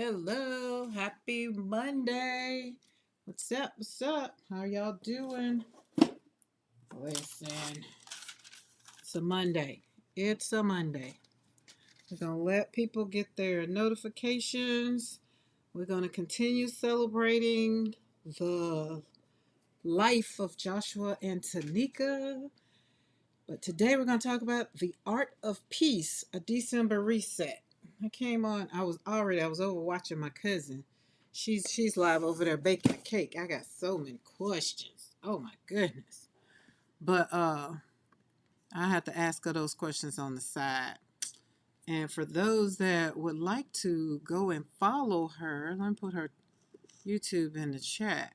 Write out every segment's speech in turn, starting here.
Hello, happy Monday. What's up? What's up? How y'all doing? Listen, it's a Monday. It's a Monday. We're going to let people get their notifications. We're going to continue celebrating the life of Joshua and Tanika. But today we're going to talk about the art of peace, a December reset. I came on, I was over watching my cousin. She's live over there baking a cake. I got so many questions. Oh my goodness. But I had to ask her those questions on the side. And for those that would like to go and follow her, let me put her YouTube in the chat.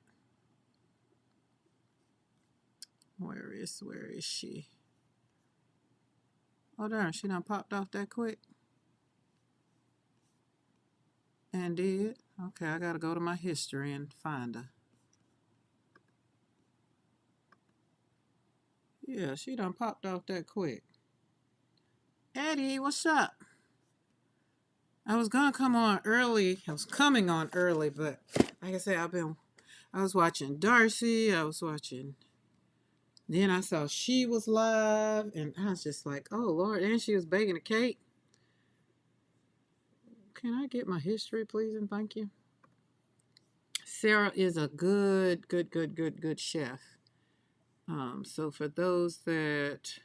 Where is she? Oh darn, she done popped off that quick. And did? Okay, I gotta go to my history and find her. Yeah, she done popped off that quick. Eddie, what's up? I was gonna come on early. I was coming on early, but like I said, I was watching Darcy. I was watching. Then I saw she was live, and I was just like, oh Lord! And she was baking a cake. Can I get my history, please, and thank you? Sarah is a good chef. So for those that,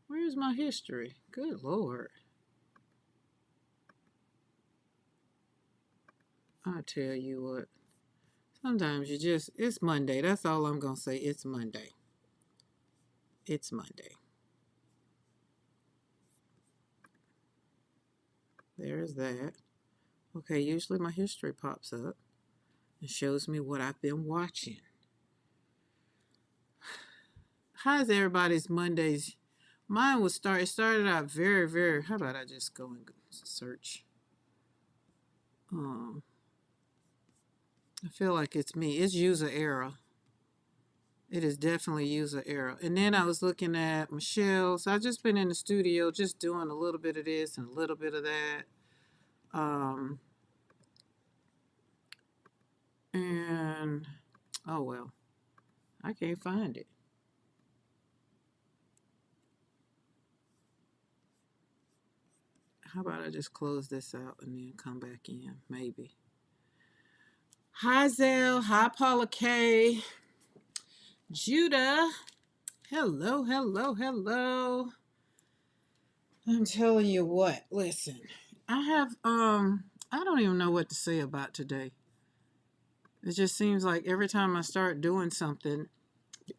where's my history? Good Lord. I tell you what, sometimes it's Monday. That's all I'm going to say. It's Monday. It's Monday. There's that. Okay, usually my history pops up and shows me what I've been watching. How's everybody's Mondays? It started out very, how about I just go and search? I feel like it's me. It's user error. It is definitely user error. And then I was looking at Michelle. So I've just been in the studio just doing a little bit of this and a little bit of that. And oh well, I can't find it. How about I just close this out and then come back in? Maybe. Hi Zell. Hi Paula K. Judah. Hello. I'm telling you what, listen. I don't even know what to say about today. It just seems like every time I start doing something,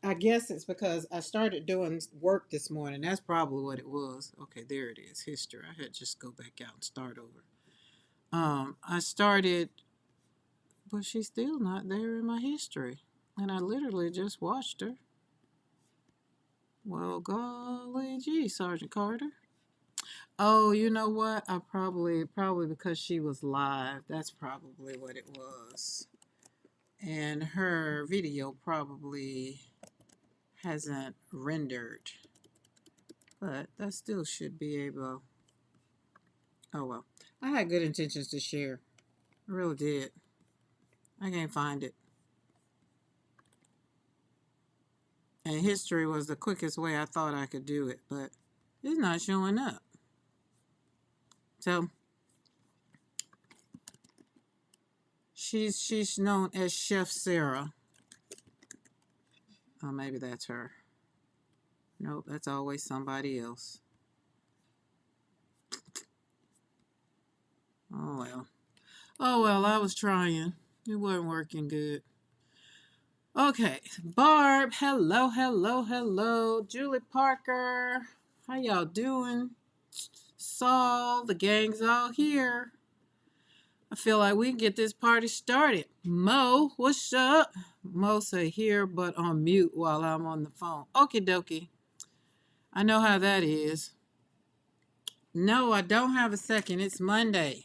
I guess it's because I started doing work this morning. That's probably what it was. Okay, there it is. History. I had to just go back out and start over. I started, but she's still not there in my history. And I literally just watched her. Well, golly gee, Sergeant Carter. Oh, you know what? I probably because she was live. That's probably what it was. And her video probably hasn't rendered. But that still should be able. Oh well. I had good intentions to share. I really did. I can't find it. And history was the quickest way I thought I could do it, but it's not showing up. So she's known as Chef Sarah. Oh, maybe that's her. Nope, that's always somebody else. Oh well. Oh well, I was trying. It wasn't working good. Okay, Barb, hello. Julie Parker, how y'all doing? Saul, the gang's all here. I feel like we can get this party started. Mo, what's up? Mo say here, but on mute while I'm on the phone. Okie dokie. I know how that is. No, I don't have a second. It's Monday.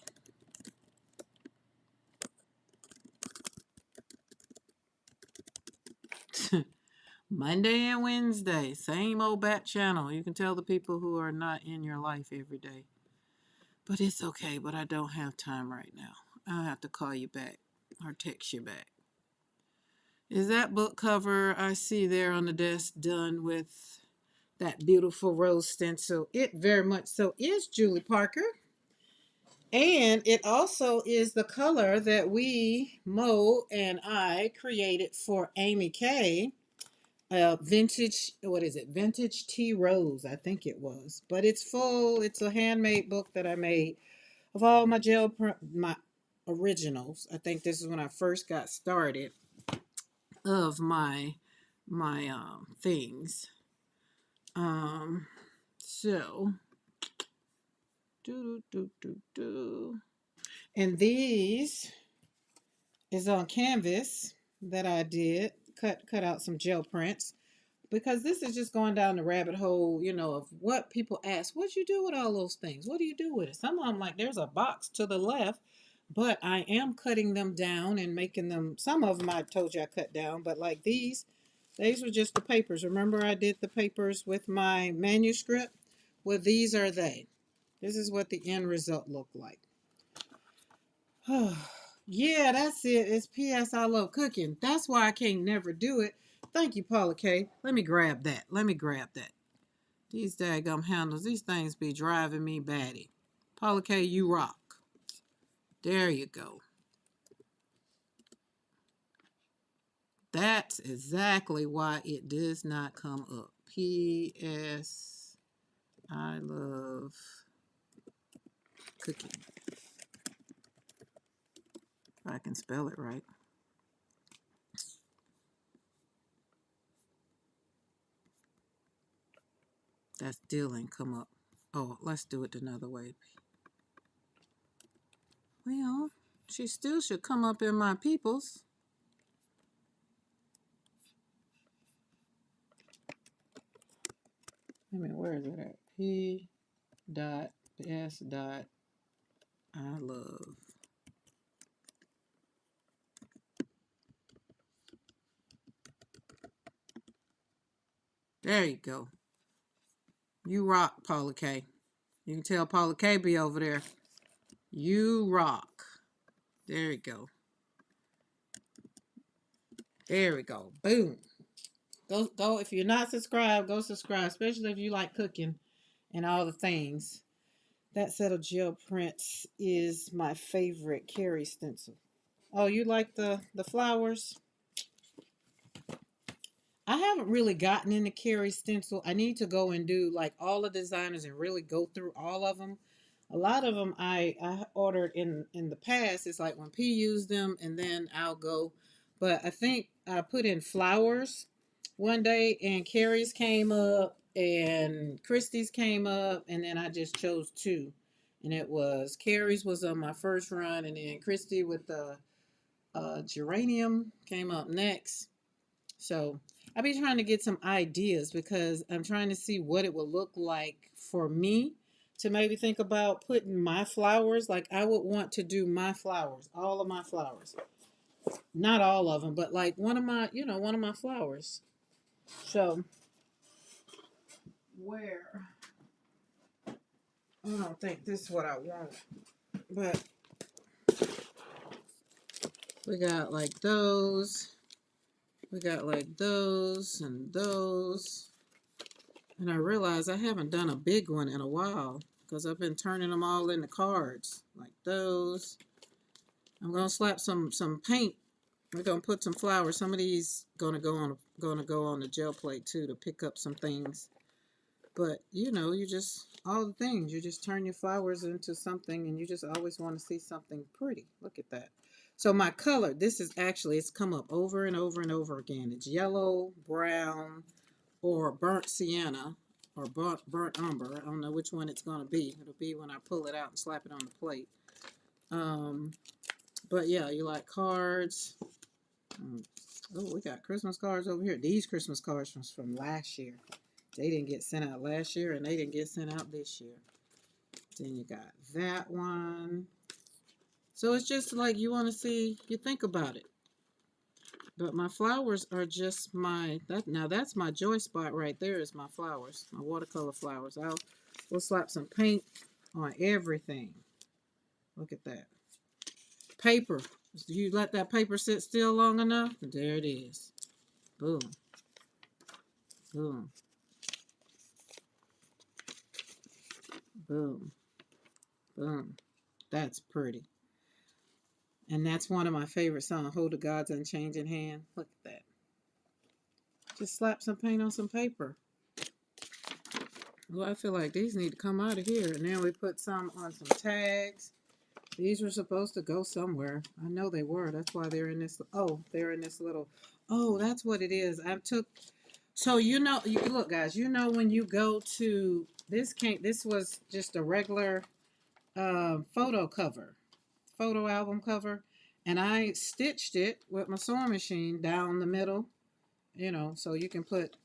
Monday and Wednesday. Same old bat channel. You can tell the people who are not in your life every day. But it's okay, but I don't have time right now. I'll have to call you back or text you back. Is that book cover I see there on the desk done with that beautiful rose stencil? It very much so is, Julie Parker. And it also is the color that we, Mo and I, created for Amy Kay. Vintage, what is it? Vintage Tea Rose, I think it was. But it's full. It's a handmade book that I made of all my my originals. I think this is when I first got started of my things. Um, so do do do do do. And these is on canvas that I did. Cut out some gel prints because this is just going down the rabbit hole, of what people ask. What you do with all those things? What do you do with it? Some of them, like, there's a box to the left, but I am cutting them down and making them. Some of them I told you I cut down, but like these were just the papers. Remember I did the papers with my manuscript? Well, these are they. This is what the end result looked like. Yeah, that's it. It's P.S. I love cooking. That's why I can't never do it. Thank you, Paula K. Let me grab that. These daggum handles, these things be driving me batty. Paula K, you rock. There you go. That's exactly why it does not come up. P.S. I love cooking. If I can spell it right. That still ain't come up. Oh, let's do it another way. Well, she still should come up in my peoples. I mean, where is it at? P dot S dot I love. There you go. You rock, Paula K. You can tell Paula K be over there. You rock. There you go. There we go. Boom. Go. If you're not subscribed, go subscribe. Especially if you like cooking and all the things. That set of gel prints is my favorite Carrie stencil. Oh, you like the flowers? I haven't really gotten into Carrie stencil. I need to go and do like all the designers and really go through all of them. A lot of them I ordered in the past. It's like when P used them, and then I'll go. But I think I put in flowers one day, and Carrie's came up, and Christie's came up, and then I just chose two, and it was Carrie's was on my first run, and then Christie with the geranium came up next. So I'll be trying to get some ideas because I'm trying to see what it will look like for me to maybe think about putting my flowers. Like I would want to do my flowers, all of my flowers. Not all of them, but like one of my flowers. So where I don't think this is what I want. But we got like those. We got like those and those. And I realize I haven't done a big one in a while because I've been turning them all into cards like those. I'm gonna slap some paint. We're gonna put some flowers. Some of these gonna go on the gel plate too to pick up some things. But you just all the things. You just turn your flowers into something, and you just always want to see something pretty. Look at that. So my color, this is actually it's come up over and over and over again. It's yellow, brown, or burnt sienna or burnt umber. I don't know which one it's going to be. It'll be when I pull it out and slap it on the plate. Um, but yeah, you like cards. Oh, we got Christmas cards over here. These Christmas cards from last year. They didn't get sent out last year and they didn't get sent out this year. Then you got that one. So it's just like you want to see, you think about it. But my flowers are just now that's my joy spot right there is my flowers, my watercolor flowers. We'll slap some paint on everything. Look at that. Paper. You let that paper sit still long enough, there it is. Boom, boom, boom, boom. That's pretty. And that's one of my favorite songs, Hold the God's Unchanging Hand. Look at that. Just slap some paint on some paper. Well, I feel like these need to come out of here. And then we put some on some tags. These were supposed to go somewhere. I know they were. That's why they're in this. Oh, they're in this little. Oh, that's what it is. I took. So you know, you look, guys. You know when you go to this can't. This was just a regular photo cover, photo album cover, and I stitched it with my sewing machine down the middle. You know, so you can put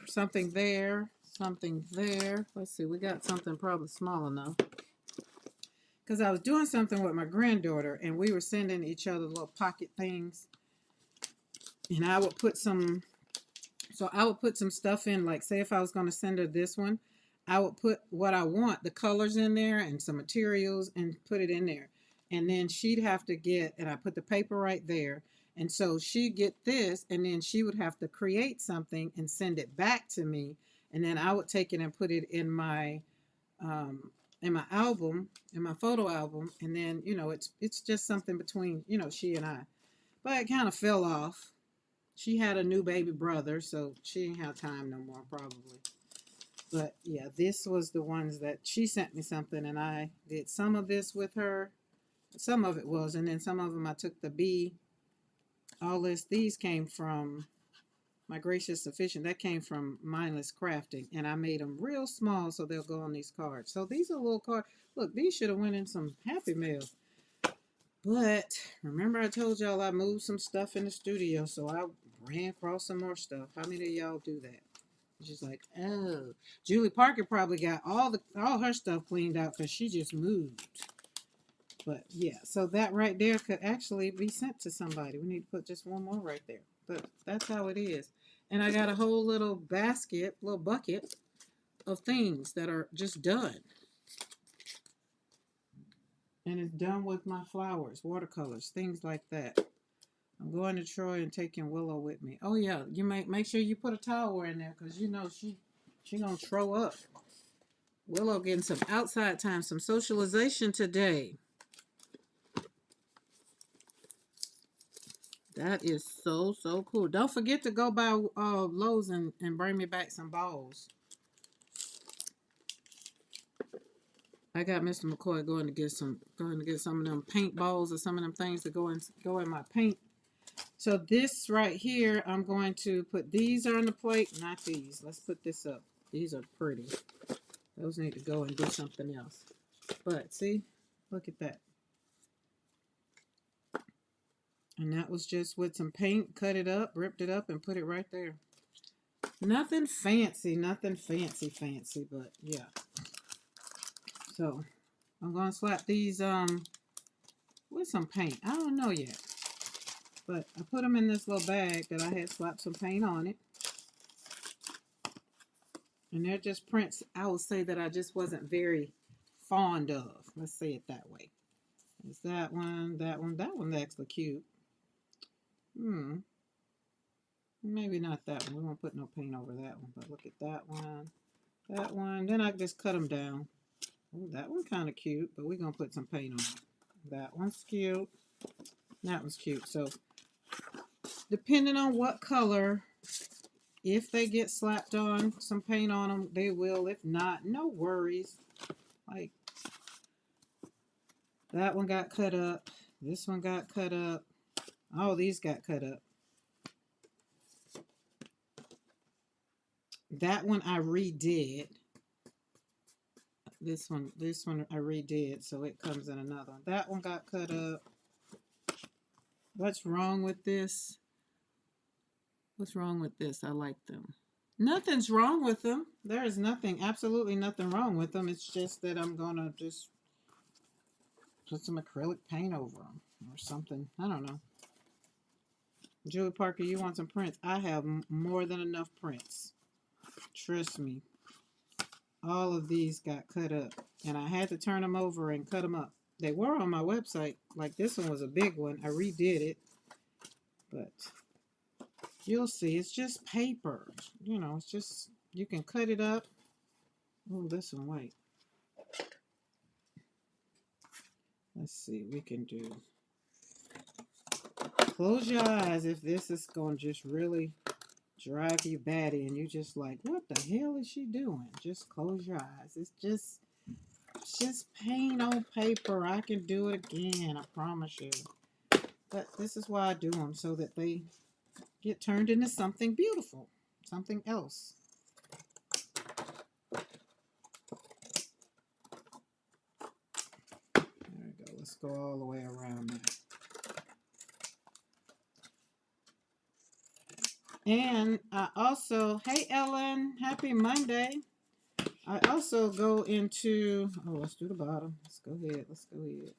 something there, something there. Let's see, we got something probably small enough. Because I was doing something with my granddaughter, and we were sending each other little pocket things. And I would put some, so I would put some stuff in, like say if I was going to send her this one, I would put what I want, the colors in there and some materials and put it in there. And then she'd have to get, and I put the paper right there. And so she'd get this, and then she would have to create something and send it back to me. And then I would take it and put it um, in my album, in my photo album. And then, you know, it's just something between, you know, she and I. But it kind of fell off. She had a new baby brother, so she didn't have time no more, probably. But yeah, this was the ones that she sent me something, and I did some of this with her. Some of it was, and then some of them I took the B. All this, these came from My Gracious Sufficient. That came from Mindless Crafting, and I made them real small so they'll go on these cards. So these are little cards. Look, these should have went in some Happy Mail. But remember I told y'all I moved some stuff in the studio, so I ran across some more stuff. How many of y'all do that? She's like, oh, Julie Parker probably got all her stuff cleaned out because she just moved. But yeah, so that right there could actually be sent to somebody. We need to put just one more right there. But that's how it is. And I got a whole little basket, little bucket of things that are just done. And it's done with my flowers, watercolors, things like that. I'm going to Troy and taking Willow with me. Oh yeah, you make sure you put a towel in there because you know she gonna throw up. Willow getting some outside time, some socialization today. That is so cool. Don't forget to go by Lowe's and bring me back some balls. I got Mr. McCoy going to get some of them paint balls or some of them things to go in my paint. So this right here, I'm going to put these on the plate, not these. Let's put this up. These are pretty. Those need to go and do something else. But see, look at that. And that was just with some paint, cut it up, ripped it up, and put it right there. Nothing fancy, but yeah. So I'm gonna slap these with some paint. I don't know yet, but I put them in this little bag that I had slapped some paint on it, and they're just prints. I would say that I just wasn't very fond of. Let's say it that way. Is that one? That one's actually cute. Maybe not that one. We won't put no paint over that one. But look at that one. That one. Then I just cut them down. Ooh, that one kind of cute, but we're going to put some paint on it. That one's cute. That one's cute. So, depending on what color, if they get slapped on some paint on them, they will. If not, no worries. Like, that one got cut up. This one got cut up. All these got cut up. That one I redid. This one I redid, so it comes in another one. That one got cut up. What's wrong with this? What's wrong with this? I like them. Nothing's wrong with them. There is nothing, absolutely nothing wrong with them. It's just that I'm going to just put some acrylic paint over them or something. I don't know. Julie Parker, you want some prints? I have more than enough prints. Trust me. All of these got cut up. And I had to turn them over and cut them up. They were on my website. Like this one was a big one. I redid it, but you'll see. It's just paper. You know, it's just, you can cut it up. Oh, this one, wait. Let's see, we can do, close your eyes if this is going to just really drive you batty and you just like, what the hell is she doing? Just close your eyes. It's just paint on paper. I can do it again, I promise you. But this is why I do them, so that they get turned into something beautiful, something else. There we go. Let's go all the way around that. And I also, hey Ellen, happy Monday. I also go into, oh, let's do the bottom. Let's go ahead. Let's go ahead.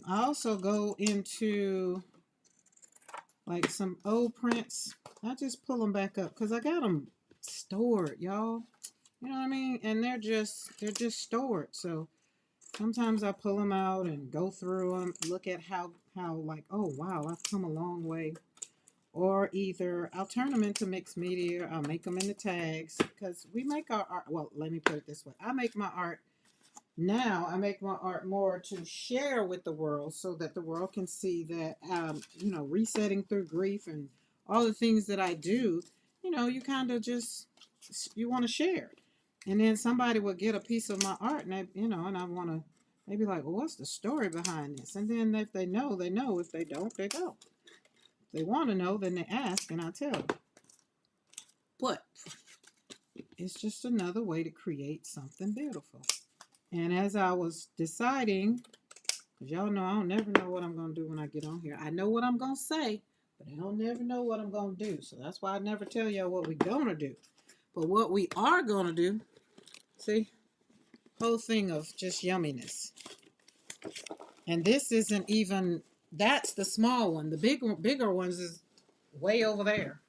I also go into like some old prints. I just pull them back up because I got them stored, y'all. You know what I mean? And they're just stored. So sometimes I pull them out and go through them, look at how like, oh wow, I've come a long way. Or either I'll turn them into mixed media, I'll make them into tags, because we make our art, well, let me put it this way. I make my art more to share with the world, so that the world can see that, you know, resetting through grief and all the things that I do, you know, you kind of just, you want to share. And then somebody will get a piece of my art and they, you know, and I want to, they be like, well, what's the story behind this? And then if they know, they know. If they don't, they don't. If they want to know, then they ask and I tell them. But it's just another way to create something beautiful. And as I was deciding, because y'all know I don't never know what I'm going to do when I get on here. I know what I'm going to say, but I don't never know what I'm going to do. So that's why I never tell y'all what we're going to do. But what we are going to do, see, whole thing of just yumminess. And this isn't even, that's the small one. The bigger ones is way over there.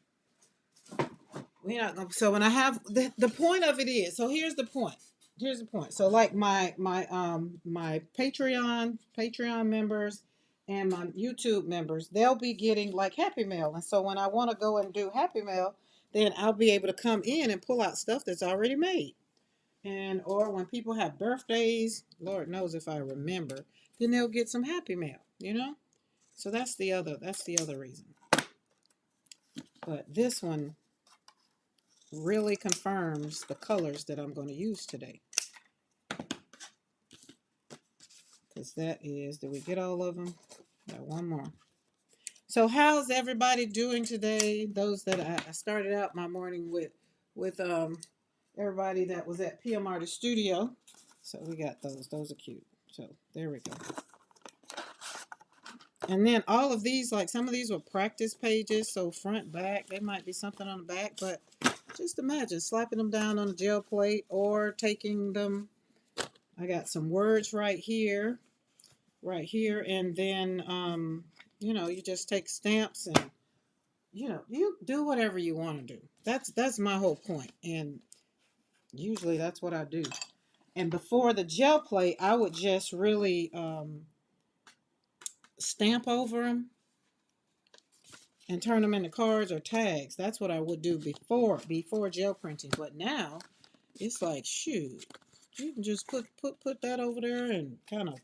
We're not gonna, so when I have, the point of it is, so here's the point. Here's the point. So like my Patreon members and my YouTube members, they'll be getting like Happy Mail. And so when I want to go and do Happy Mail, then I'll be able to come in and pull out stuff that's already made. And or when people have birthdays, Lord knows if I remember, then they'll get some Happy Mail, you know? So that's the other reason. But this one really confirms the colors that I'm going to use today. Because that is, did we get all of them? Got one more. So how's everybody doing today? Those that I started out my morning with everybody that was at PM Artist Studio. So we got those. Those are cute. So there we go. And then all of these, like some of these were practice pages. So front, back, there might be something on the back. But just imagine slapping them down on a gel plate or taking them. I got some words right here. And then, you know, you just take stamps and, you know, you do whatever you want to do. That's my whole point. And usually that's what I do. And before the gel plate, I would just really stamp over them and turn them into cards or tags. That's what I would do before gel printing. But now it's like, shoot, you can just put that over there and kind of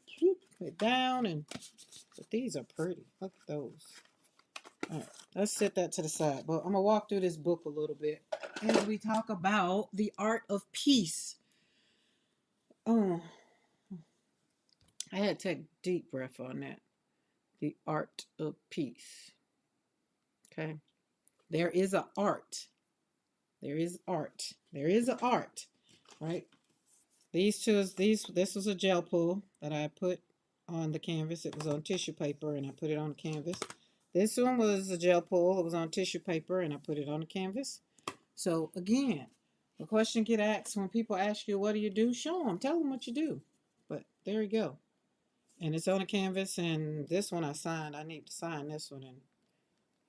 put it down. And but these are pretty. Look at those. All right, let's set that to the side. But I'm gonna walk through this book a little bit as we talk about the art of peace. Oh, I had to take a deep breath on that. The art of peace. Okay, there is an art. There is art. There is an art, right? This was a gel pull that I put on the canvas. It was on tissue paper and I put it on the canvas. This one was a gel pull. It was on tissue paper and I put it on the canvas. So again, the question get asked when people ask you, what do you do? Show them. Tell them what you do. But there you go. And it's on a canvas. And this one I signed. I need to sign this one. And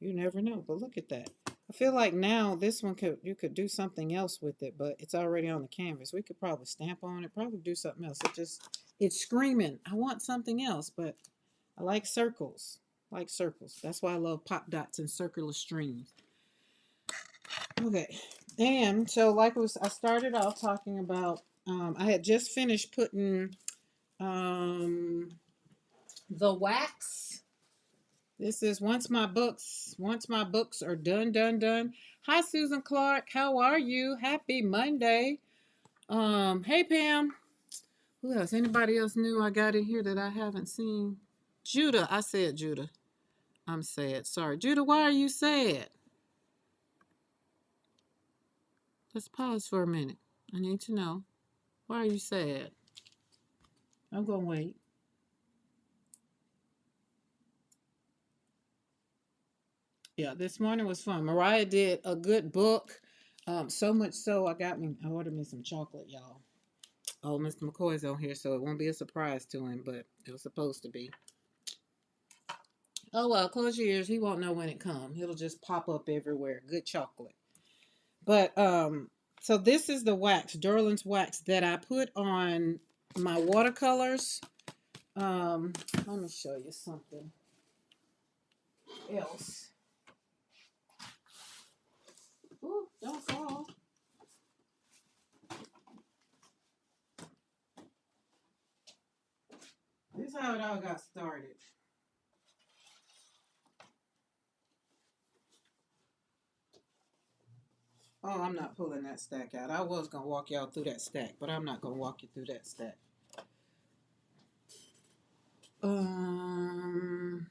you never know. But look at that. I feel like now this one you could do something else with it, but it's already on the canvas. We could probably stamp on it, probably do something else. It's screaming, I want something else, but I like circles. I like circles. That's why I love pop dots and circular streams. Okay. And so like I started off talking about I had just finished putting um the wax. This is once my books are done. Hi Susan Clark, how are you? Happy Monday. Hey Pam. Who else? Anybody else new I got in here that I haven't seen? Judah, I said Judah. I'm sad. Sorry. Judah, why are you sad? Let's pause for a minute. I need to know. Why are you sad? I'm gonna wait. Yeah, this morning was fun. Mariah did a good book. So much so I ordered me some chocolate, y'all. Oh, Mr. McCoy's on here, so it won't be a surprise to him, but it was supposed to be. Oh well, close your ears. He won't know when it comes. It'll just pop up everywhere. Good chocolate. But so this is the wax, Derwent's wax that I put on my watercolors. Let me show you something else. Ooh, don't fall. This is how it all got started. Oh, I'm not pulling that stack out. I was gonna walk y'all through that stack, but I'm not gonna walk you through that stack. Um,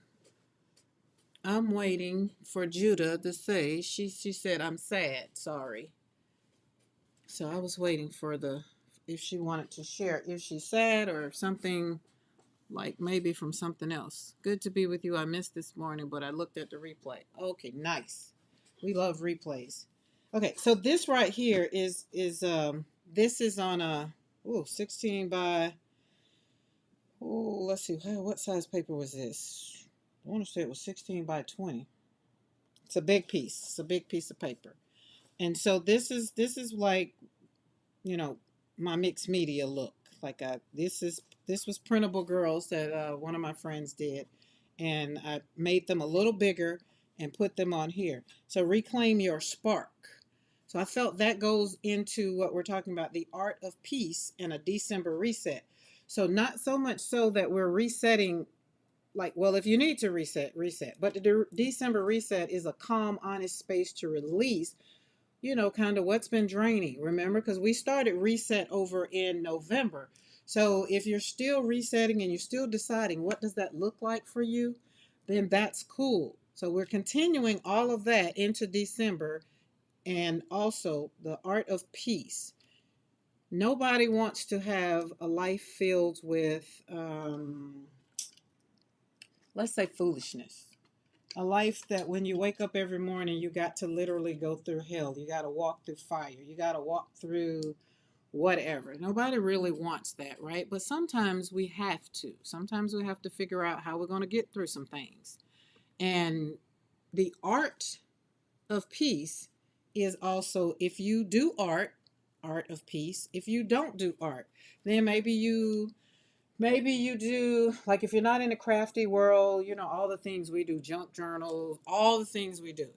I'm waiting for Judah to say. She said I'm sad. Sorry. So I was waiting for the if she wanted to share if she's sad or something like maybe from something else. Good to be with you. I missed this morning, but I looked at the replay. Okay, nice. We love replays. Okay, so this right here is this is on a 16 by let's see what size paper was this? I want to say it was 16 by 20. It's a big piece. It's a big piece of paper. And so this is like, you know, my mixed media look. Like this was printable girls that one of my friends did, and I made them a little bigger and put them on here. So reclaim your spark. So I felt that goes into what we're talking about, the art of peace and a December reset. So not so much so that we're resetting like, well, if you need to reset, reset. But the December reset is a calm, honest space to release, kind of what's been draining. Remember, because we started reset over in November. So if you're still resetting and you're still deciding what does that look like for you, then that's cool. So we're continuing all of that into December, and also the art of peace. Nobody wants to have a life filled with, let's say, foolishness. A life that when you wake up every morning, you got to literally go through hell. You got to walk through fire. You got to walk through whatever. Nobody really wants that, right? But sometimes we have to. Sometimes we have to figure out how we're going to get through some things. And the art of peace is also, if you do art of peace. If you don't do art, then maybe you do, like if you're not in the crafty world, all the things we do, junk journals, all the things we do.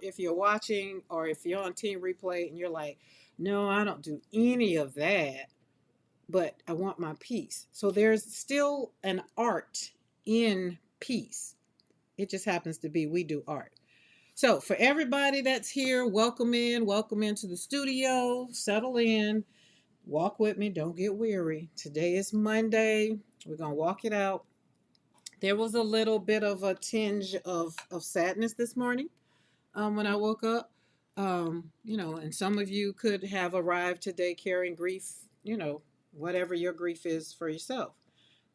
If you're watching or if you're on Team Replay and you're like, no, I don't do any of that, but I want my peace. So there's still an art in peace. It just happens to be we do art. So for everybody that's here, welcome into the studio, settle in. Walk with me. Don't get weary. Today is Monday. We're going to walk it out. There was a little bit of a tinge of sadness this morning when I woke up. And some of you could have arrived today carrying grief, whatever your grief is for yourself.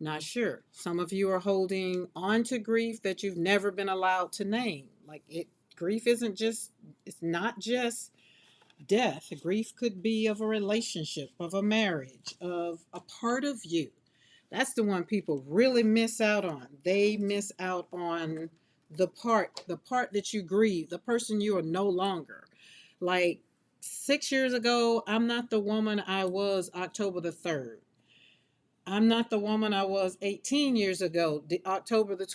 Not sure. Some of you are holding on to grief that you've never been allowed to name. Grief it's not just death. Grief could be of a relationship, of a marriage, of a part of you. That's the one people really miss out on. They miss out on the part that you grieve, the person you are no longer. Like 6 years ago, I'm not the woman I was October the 3rd. I'm not the woman I was 18 years ago, August the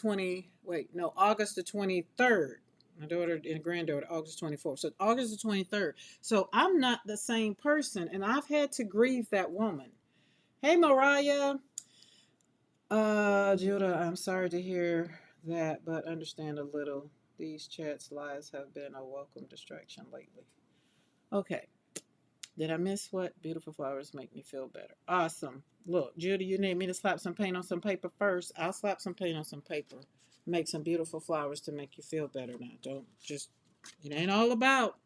23rd. My daughter and granddaughter, August 24th. So August the 23rd. So I'm not the same person, and I've had to grieve that woman. Hey, Mariah. Judah, I'm sorry to hear that, but understand a little. These chat's lies have been a welcome distraction lately. Okay. Did I miss what? Beautiful flowers make me feel better. Awesome. Look, Judy, you need me to slap some paint on some paper first? I'll slap some paint on some paper. Make some beautiful flowers to make you feel better now. Don't just, it ain't all about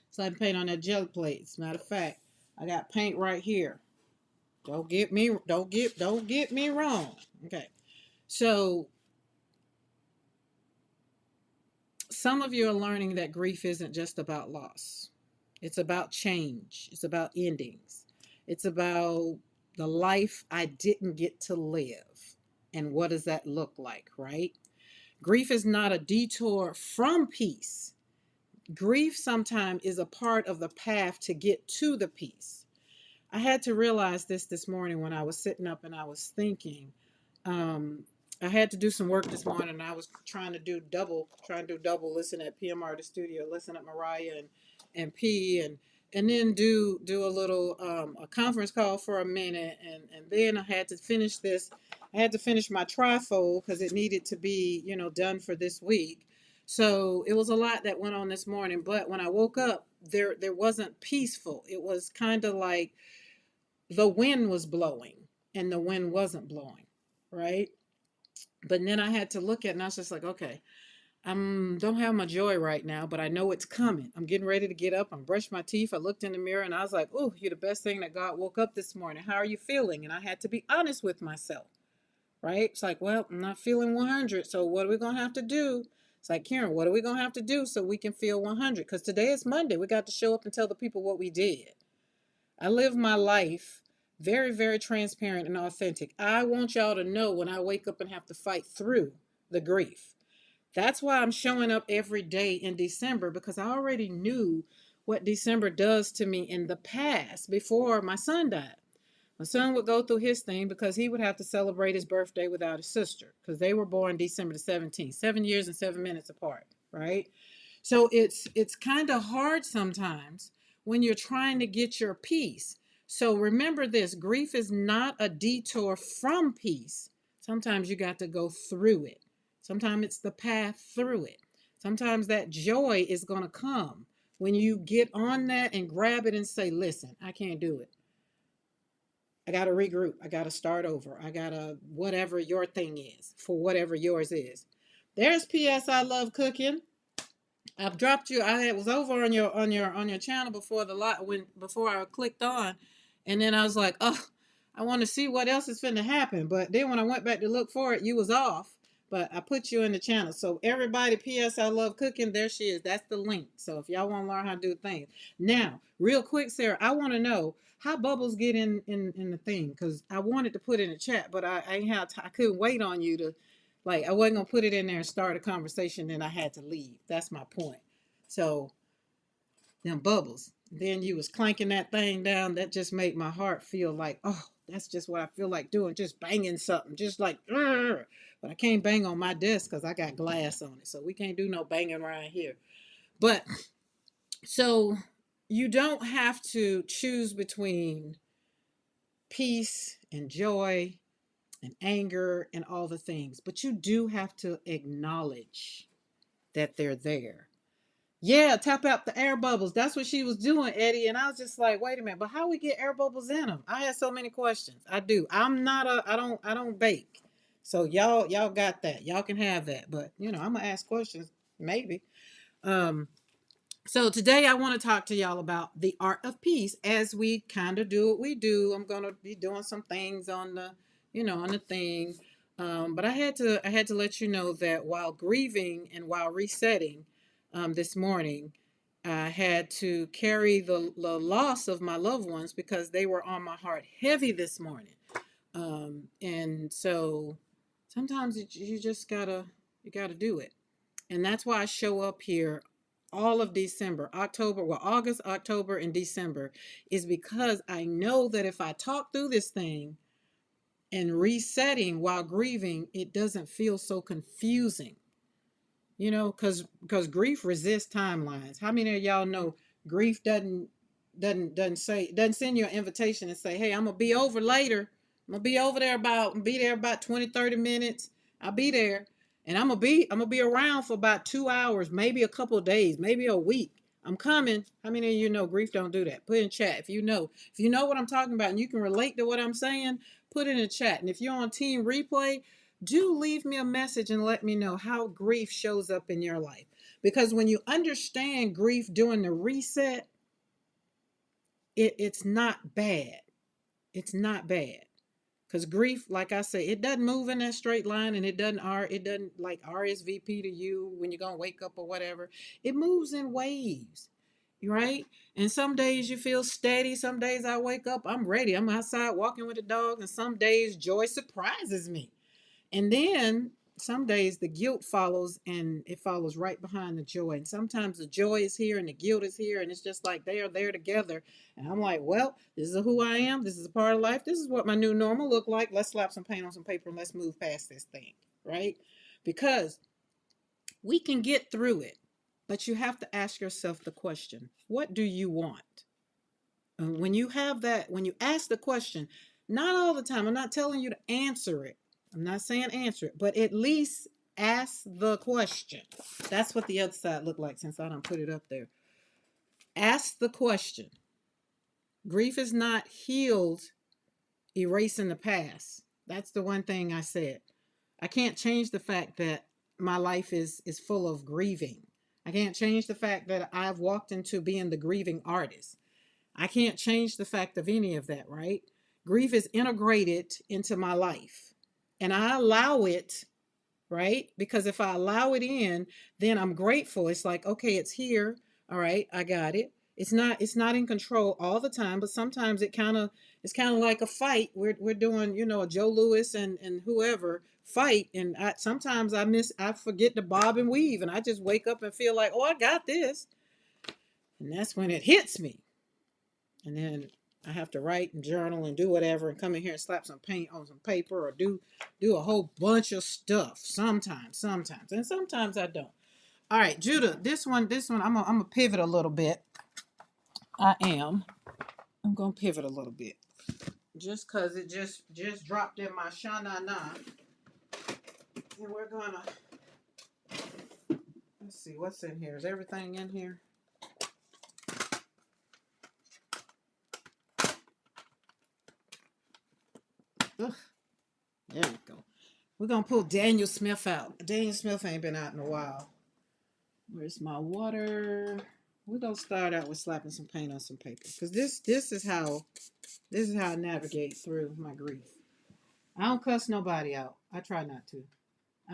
slapping paint on that jelly plate. As a matter of fact, I got paint right here. Don't get me wrong. Okay. So some of you are learning that grief isn't just about loss. It's about change. It's about endings. It's about the life I didn't get to live. And what does that look like, right? Grief is not a detour from peace. Grief sometimes is a part of the path to get to the peace. I had to realize this morning when I was sitting up and I was thinking. Um, I had to do some work this morning, and I was trying to do double, listen at PMR the studio, listen at Mariah and P, and then do a little a conference call for a minute, and then I had to finish this. I had to finish my trifold because it needed to be done for this week. So it was a lot that went on this morning. But when I woke up, there wasn't peaceful. It was kind of like the wind was blowing and the wind wasn't blowing, right? But then I had to look at it and I was just like, okay, I don't have my joy right now, but I know it's coming. I'm getting ready to get up. I'm brushing my teeth. I looked in the mirror and I was like, oh, you're the best thing that God woke up this morning. How are you feeling? And I had to be honest with myself, right? It's like, well, I'm not feeling 100. So what are we going to have to do? It's like, Karen, what are we going to have to do so we can feel 100? Because today is Monday. We got to show up and tell the people what we did. I live my life very, very transparent and authentic. I want y'all to know when I wake up and have to fight through the grief. That's why I'm showing up every day in December, because I already knew what December does to me in the past before my son died. My son would go through his thing because he would have to celebrate his birthday without his sister because they were born December the 17th, 7 years and 7 minutes apart, right? So it's kind of hard sometimes when you're trying to get your peace. So remember this, grief is not a detour from peace. Sometimes you got to go through it. Sometimes it's the path through it. Sometimes that joy is going to come when you get on that and grab it and say, listen, I can't do it. I got to regroup. I got to start over. I got to, whatever your thing is, for whatever yours is. There's P.S. I love cooking. I've dropped you. I was over on your channel before the lot when before I clicked on, and then I was like, oh, I want to see what else is finna happen. But then when I went back to look for it, you was off. But I put you in the channel. So everybody, P.S. I love cooking. There she is. That's the link. So if y'all want to learn how to do things, now real quick, Sarah, I want to know how bubbles get in the thing because I wanted to put it in the chat, but I ain't have I couldn't wait on you to like I wasn't gonna put it in there and start a conversation, then I had to leave. That's my point. So them bubbles. Then you was clanking that thing down. That just made my heart feel like, oh, that's just what I feel like doing, just banging something, just like, "Rrr." But I can't bang on my desk because I got glass on it. So we can't do no banging around here. But so you don't have to choose between peace and joy and anger and all the things, but you do have to acknowledge that they're there. Yeah, tap out the air bubbles. That's what she was doing, Eddie. And I was just like, wait a minute, but how we get air bubbles in them? I had so many questions. I do. I don't bake. So y'all got that. Y'all can have that. But I'm gonna ask questions, maybe. Um, so today I want to talk to y'all about the art of peace as we kind of do what we do. I'm gonna be doing some things on the thing. But I had to let you know that while grieving and while resetting this morning, I had to carry the loss of my loved ones because they were on my heart heavy this morning. And so sometimes you just gotta You got to do it. And that's why I show up here all of December, October, well, August, October, and December, is because I know that if I talk through this thing and resetting while grieving, it doesn't feel so confusing. You know, because grief resists timelines. How many of y'all know grief doesn't send you an invitation and say, hey, I'm gonna be over later. I'm gonna be over there about 20, 30 minutes. I'll be there. And I'm gonna be around for about 2 hours, maybe a couple of days, maybe a week. I'm coming. How many of you know grief don't do that? Put in chat if you know what I'm talking about and you can relate to what I'm saying, put it in the chat. And if you're on team replay, do leave me a message and let me know how grief shows up in your life. Because when you understand grief during the reset, it's not bad. It's not bad. Because grief, like I say, it doesn't move in that straight line, and it doesn't like RSVP to you when you're gonna wake up or whatever. It moves in waves, right? And some days you feel steady. Some days I wake up, I'm ready. I'm outside walking with the dog, and some days joy surprises me. And then some days the guilt follows, and it follows right behind the joy. And sometimes the joy is here and the guilt is here, and it's just like they are there together. And I'm like, well, this is who I am. This is a part of life. This is what my new normal look like. Let's slap some paint on some paper and let's move past this thing, right? Because we can get through it, but you have to ask yourself the question, what do you want? When you have that, when you ask the question, not all the time, I'm not telling you to answer it. I'm not saying answer it, but at least ask the question. That's what the other side looked like since I don't put it up there. Ask the question. Grief is not healed, erasing the past. That's the one thing I said. I can't change the fact that my life is full of grieving. I can't change the fact that I've walked into being the grieving artist. I can't change the fact of any of that, right? Grief is integrated into my life. And I allow it, right? Because if I allow it in, then I'm grateful. It's like, okay, it's here. All right, I got it. It's not in control all the time, but sometimes it's kind of like a fight. We're doing, a Joe Louis and whoever fight, and sometimes I forget to bob and weave, and I just wake up and feel like, oh, I got this, and that's when it hits me. And then I have to write and journal and do whatever and come in here and slap some paint on some paper or do a whole bunch of stuff. Sometimes, and sometimes I don't. All right, Judah, this one, I'm gonna pivot a little bit. I am. I'm gonna pivot a little bit, just cause it just dropped in my shana na, and we're gonna let's see what's in here. Is everything in here? Ugh, there we go. We're gonna pull Daniel Smith out. Daniel Smith ain't been out in a while. Where's my water? We're gonna start out with slapping some paint on some paper because this is how I navigate through my grief. I don't cuss nobody out. I try not to. I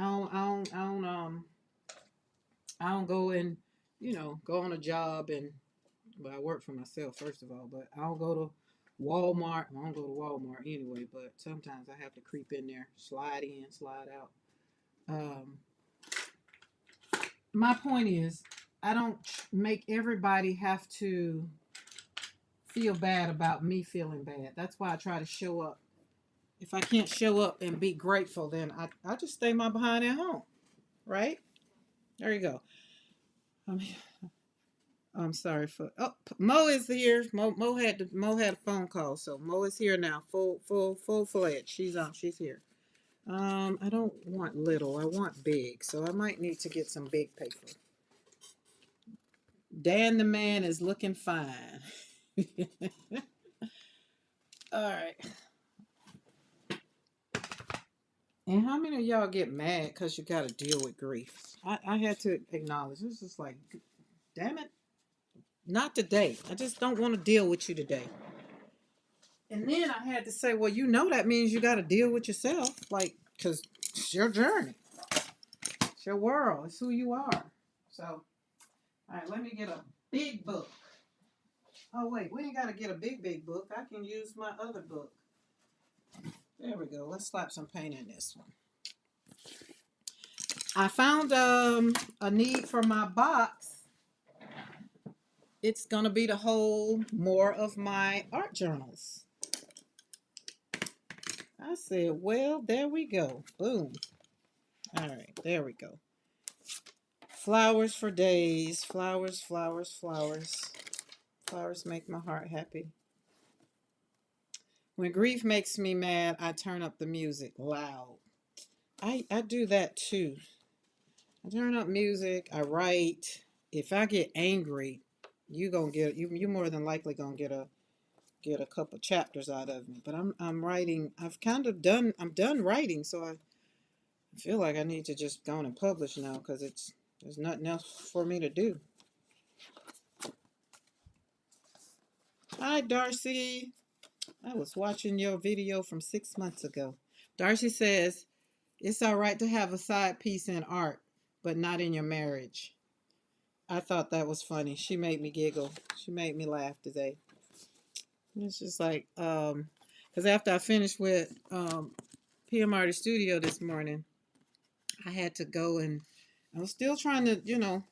don't go and go on a job and well, I work for myself first of all, but I don't go to Walmart. I don't go to Walmart anyway, but sometimes I have to creep in there, slide in, slide out. Um, my point is, I don't make everybody have to feel bad about me feeling bad. That's why I try to show up. If I can't show up and be grateful, then I just stay my behind at home, right? There you go. I'm, I'm sorry for. Oh, Mo is here. Mo had a phone call, so Mo is here now, full fledged. She's on. She's here. I don't want little. I want big. So I might need to get some big paper. Dan the man is looking fine. All right. And how many of y'all get mad because you got to deal with grief? I had to acknowledge this is like, damn it, not today. I just don't want to deal with you today. And then I had to say, well, that means you got to deal with yourself, like, because it's your journey, it's your world, it's who you are. So, all right, let me get a big book. Oh wait, we ain't got to get a big book. I can use my other book. There we go. Let's slap some paint in this one. I found a need for my box. It's gonna be to hold more of my art journals. I said, well, there we go. Boom. All right, there we go. Flowers for days. Flowers, flowers, flowers. Flowers make my heart happy. When grief makes me mad, I turn up the music loud. I do that too. I turn up music, I write. If I get angry, you more than likely gonna get a couple chapters out of me. But I'm writing. I'm done writing, so I feel like I need to just go on and publish now because there's nothing else for me to do. Hi, Darcy. I was watching your video from 6 months ago. Darcy says it's all right to have a side piece in art, but not in your marriage. I thought that was funny. She made me giggle. She made me laugh today. It's just like, because after I finished with PMRT Studio this morning, I had to go and I was still trying to,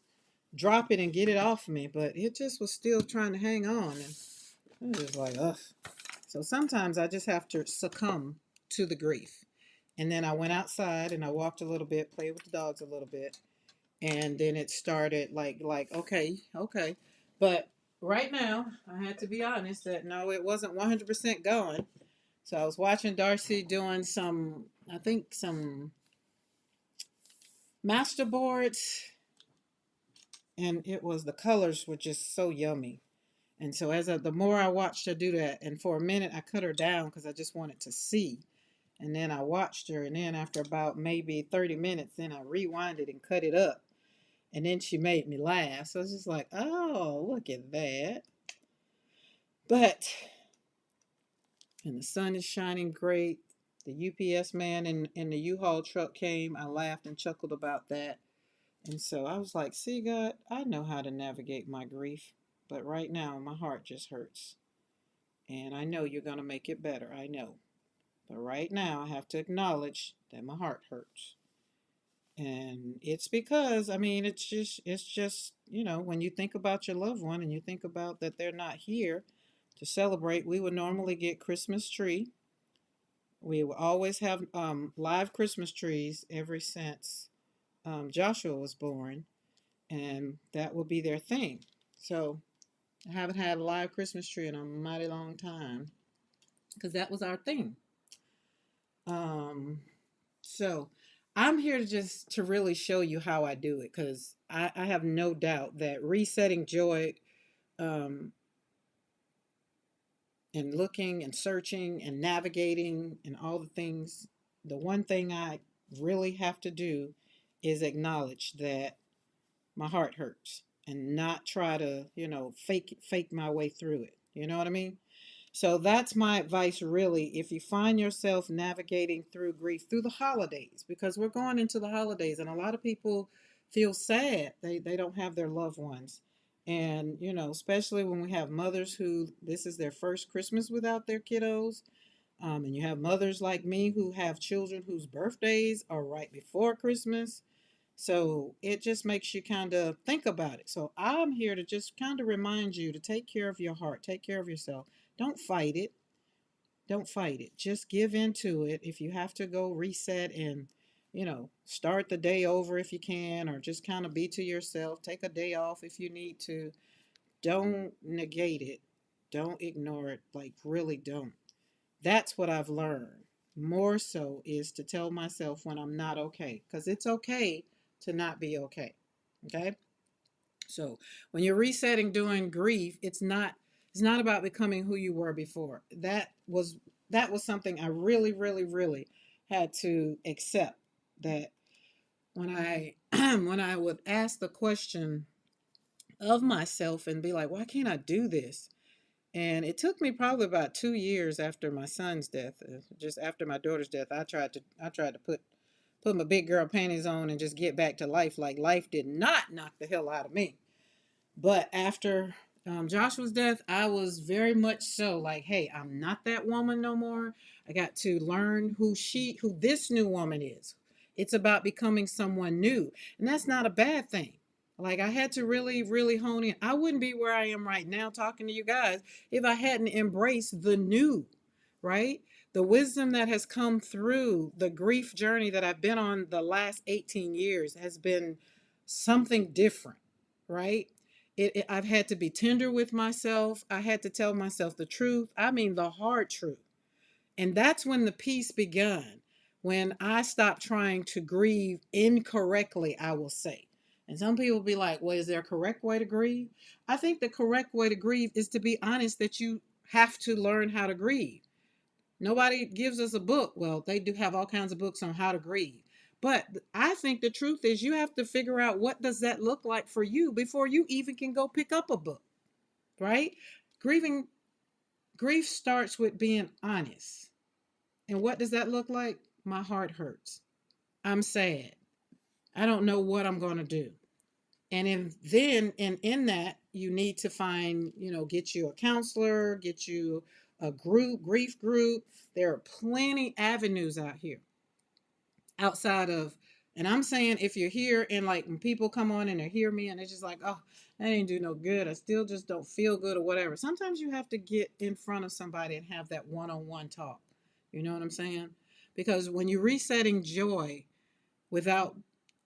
drop it and get it off me, but it just was still trying to hang on. And it was like, ugh. So sometimes I just have to succumb to the grief. And then I went outside and I walked a little bit, played with the dogs a little bit, and then it started like okay, okay. But right now, I had to be honest that no, it wasn't 100% gone. So I was watching Darcy doing some, I think some master boards, and it was the colors were just so yummy. And so the more I watched her do that, and for a minute I cut her down because I just wanted to see. And then I watched her, and then after about maybe 30 minutes, then I rewinded and cut it up. And then she made me laugh. So I was just like, oh, look at that. But, and the sun is shining great. The UPS man in the U-Haul truck came. I laughed and chuckled about that. And so I was like, see, God, I know how to navigate my grief. But right now, my heart just hurts. And I know you're going to make it better. I know. But right now, I have to acknowledge that my heart hurts. And it's because, I mean, it's just, when you think about your loved one and you think about that they're not here to celebrate, we would normally get Christmas tree. We will always have live Christmas trees ever since Joshua was born, and that will be their thing. So I haven't had a live Christmas tree in a mighty long time because that was our thing. Um, so I'm here to just to really show you how I do it because I have no doubt that resetting joy um, and looking and searching and navigating and all the things, the one thing I really have to do is acknowledge that my heart hurts and not try to, fake my way through it. You know what I mean? So that's my advice, really. If you find yourself navigating through grief through the holidays, because we're going into the holidays, and a lot of people feel sad they don't have their loved ones. And, especially when we have mothers who this is their first Christmas without their kiddos. And you have mothers like me who have children whose birthdays are right before Christmas. So it just makes you kind of think about it. So I'm here to just kind of remind you to take care of your heart, take care of yourself. Don't fight it. Don't fight it. Just give into it. If you have to go reset and, start the day over if you can, or just kind of be to yourself, take a day off if you need to. Don't negate it. Don't ignore it. Like, really don't. That's what I've learned. More so is to tell myself when I'm not okay, because it's okay to not be okay. Okay? So when you're resetting during grief, it's not about becoming who you were before. That was something I really, really, really had to accept. That when I when I would ask the question of myself and be like, why can't I do this? And it took me probably about 2 years after my son's death, just after my daughter's death. I tried to put my big girl panties on and just get back to life. Like life did not knock the hell out of me. But after Joshua's death, I was very much so like, hey, I'm not that woman no more. I got to learn who this new woman is. It's about becoming someone new. And that's not a bad thing. Like, I had to really, really hone in. I wouldn't be where I am right now talking to you guys if I hadn't embraced the new, right? The wisdom that has come through the grief journey that I've been on the last 18 years has been something different, right? I've had to be tender with myself. I had to tell myself the truth. I mean, the hard truth. And that's when the peace begun, when I stopped trying to grieve incorrectly, I will say. And some people be like, well, is there a correct way to grieve? I think the correct way to grieve is to be honest that you have to learn how to grieve. Nobody gives us a book. Well, they do have all kinds of books on how to grieve. But I think the truth is you have to figure out what does that look like for you before you even can go pick up a book, right? Grieving grief starts with being honest. And what does that look like? My heart hurts. I'm sad. I don't know what I'm going to do. And in that, you need to find, get you a counselor, get you a grief group. There are plenty avenues out here outside of, and I'm saying if you're here and like when people come on and they hear me and they're just like, oh, that ain't do no good. I still just don't feel good or whatever. Sometimes you have to get in front of somebody and have that one-on-one talk. You know what I'm saying? Because when you're resetting joy without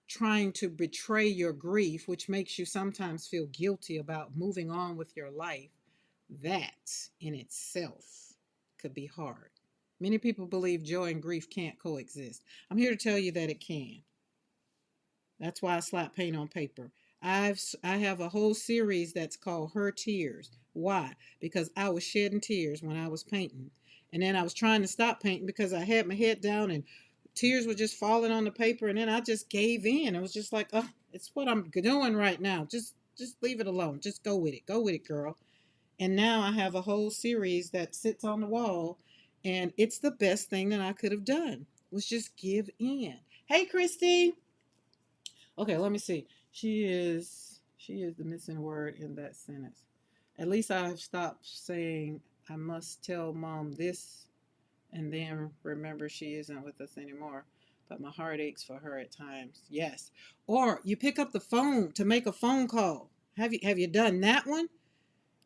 trying to betray your grief, which makes you sometimes feel guilty about moving on with your life, that in itself could be hard. Many people believe joy and grief can't coexist. I'm here to tell you that it can. That's why I slap paint on paper. I have a whole series that's called Her Tears. Why? Because I was shedding tears when I was painting. And then I was trying to stop painting because I had my head down and tears were just falling on the paper, and then I just gave in. It was just like, oh, it's what I'm doing right now. Just leave it alone. Just go with it. Go with it, girl. And now I have a whole series that sits on the wall, and it's the best thing that I could have done was just give in. Hey, Christy. Okay, let me see. She is the missing word in that sentence. At least I've stopped saying I must tell mom this and then remember she isn't with us anymore. But my heart aches for her at times. Yes. Or you pick up the phone to make a phone call. Have you done that one?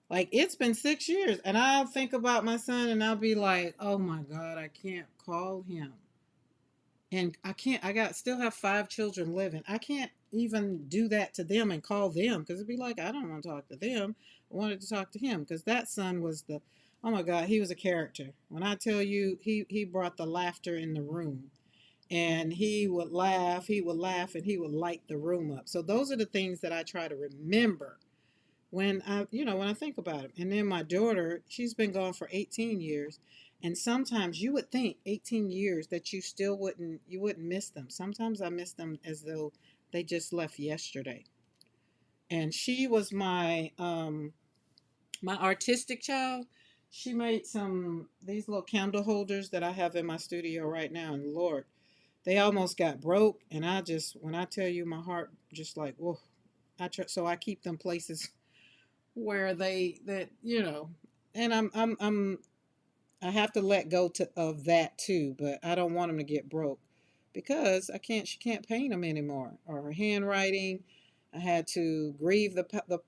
Like, it's been 6 years and I'll think about my son and I'll be like, oh my God, I can't call him. And I can't, I got still have 5 children living. I can't even do that to them and call them because it'd be like, I don't want to talk to them. I wanted to talk to him because that son was oh my God, he was a character. When I tell you, he brought the laughter in the room, and he would laugh, and he would light the room up. So those are the things that I try to remember when I think about it. And then my daughter, she's been gone for 18 years. And sometimes you would think 18 years that you wouldn't miss them. Sometimes I miss them as though they just left yesterday. And she was my artistic child. She made some these little candle holders that I have in my studio right now, and Lord, they almost got broke. And I just, when I tell you, my heart just like, whoa. So I keep them places where and I have to let go of that too, but I don't want them to get broke because she can't paint them anymore, or her handwriting. I had to grieve the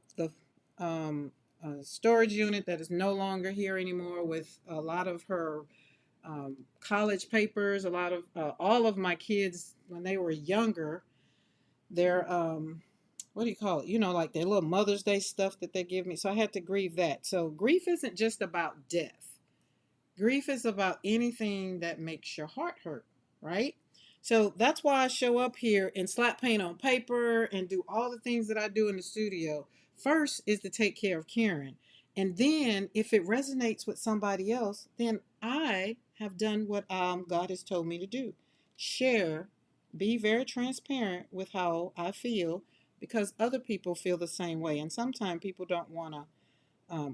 storage unit that is no longer here anymore with a lot of her college papers, a lot of all of my kids when they were younger, their what do you call it? Like their little Mother's Day stuff that they give me. So I had to grieve that. So grief isn't just about death. Grief is about anything that makes your heart hurt, right? So that's why I show up here and slap paint on paper and do all the things that I do in the studio. First is to take care of Karen. And then if it resonates with somebody else, then I have done what God has told me to do. Share, be very transparent with how I feel because other people feel the same way. And sometimes people don't want to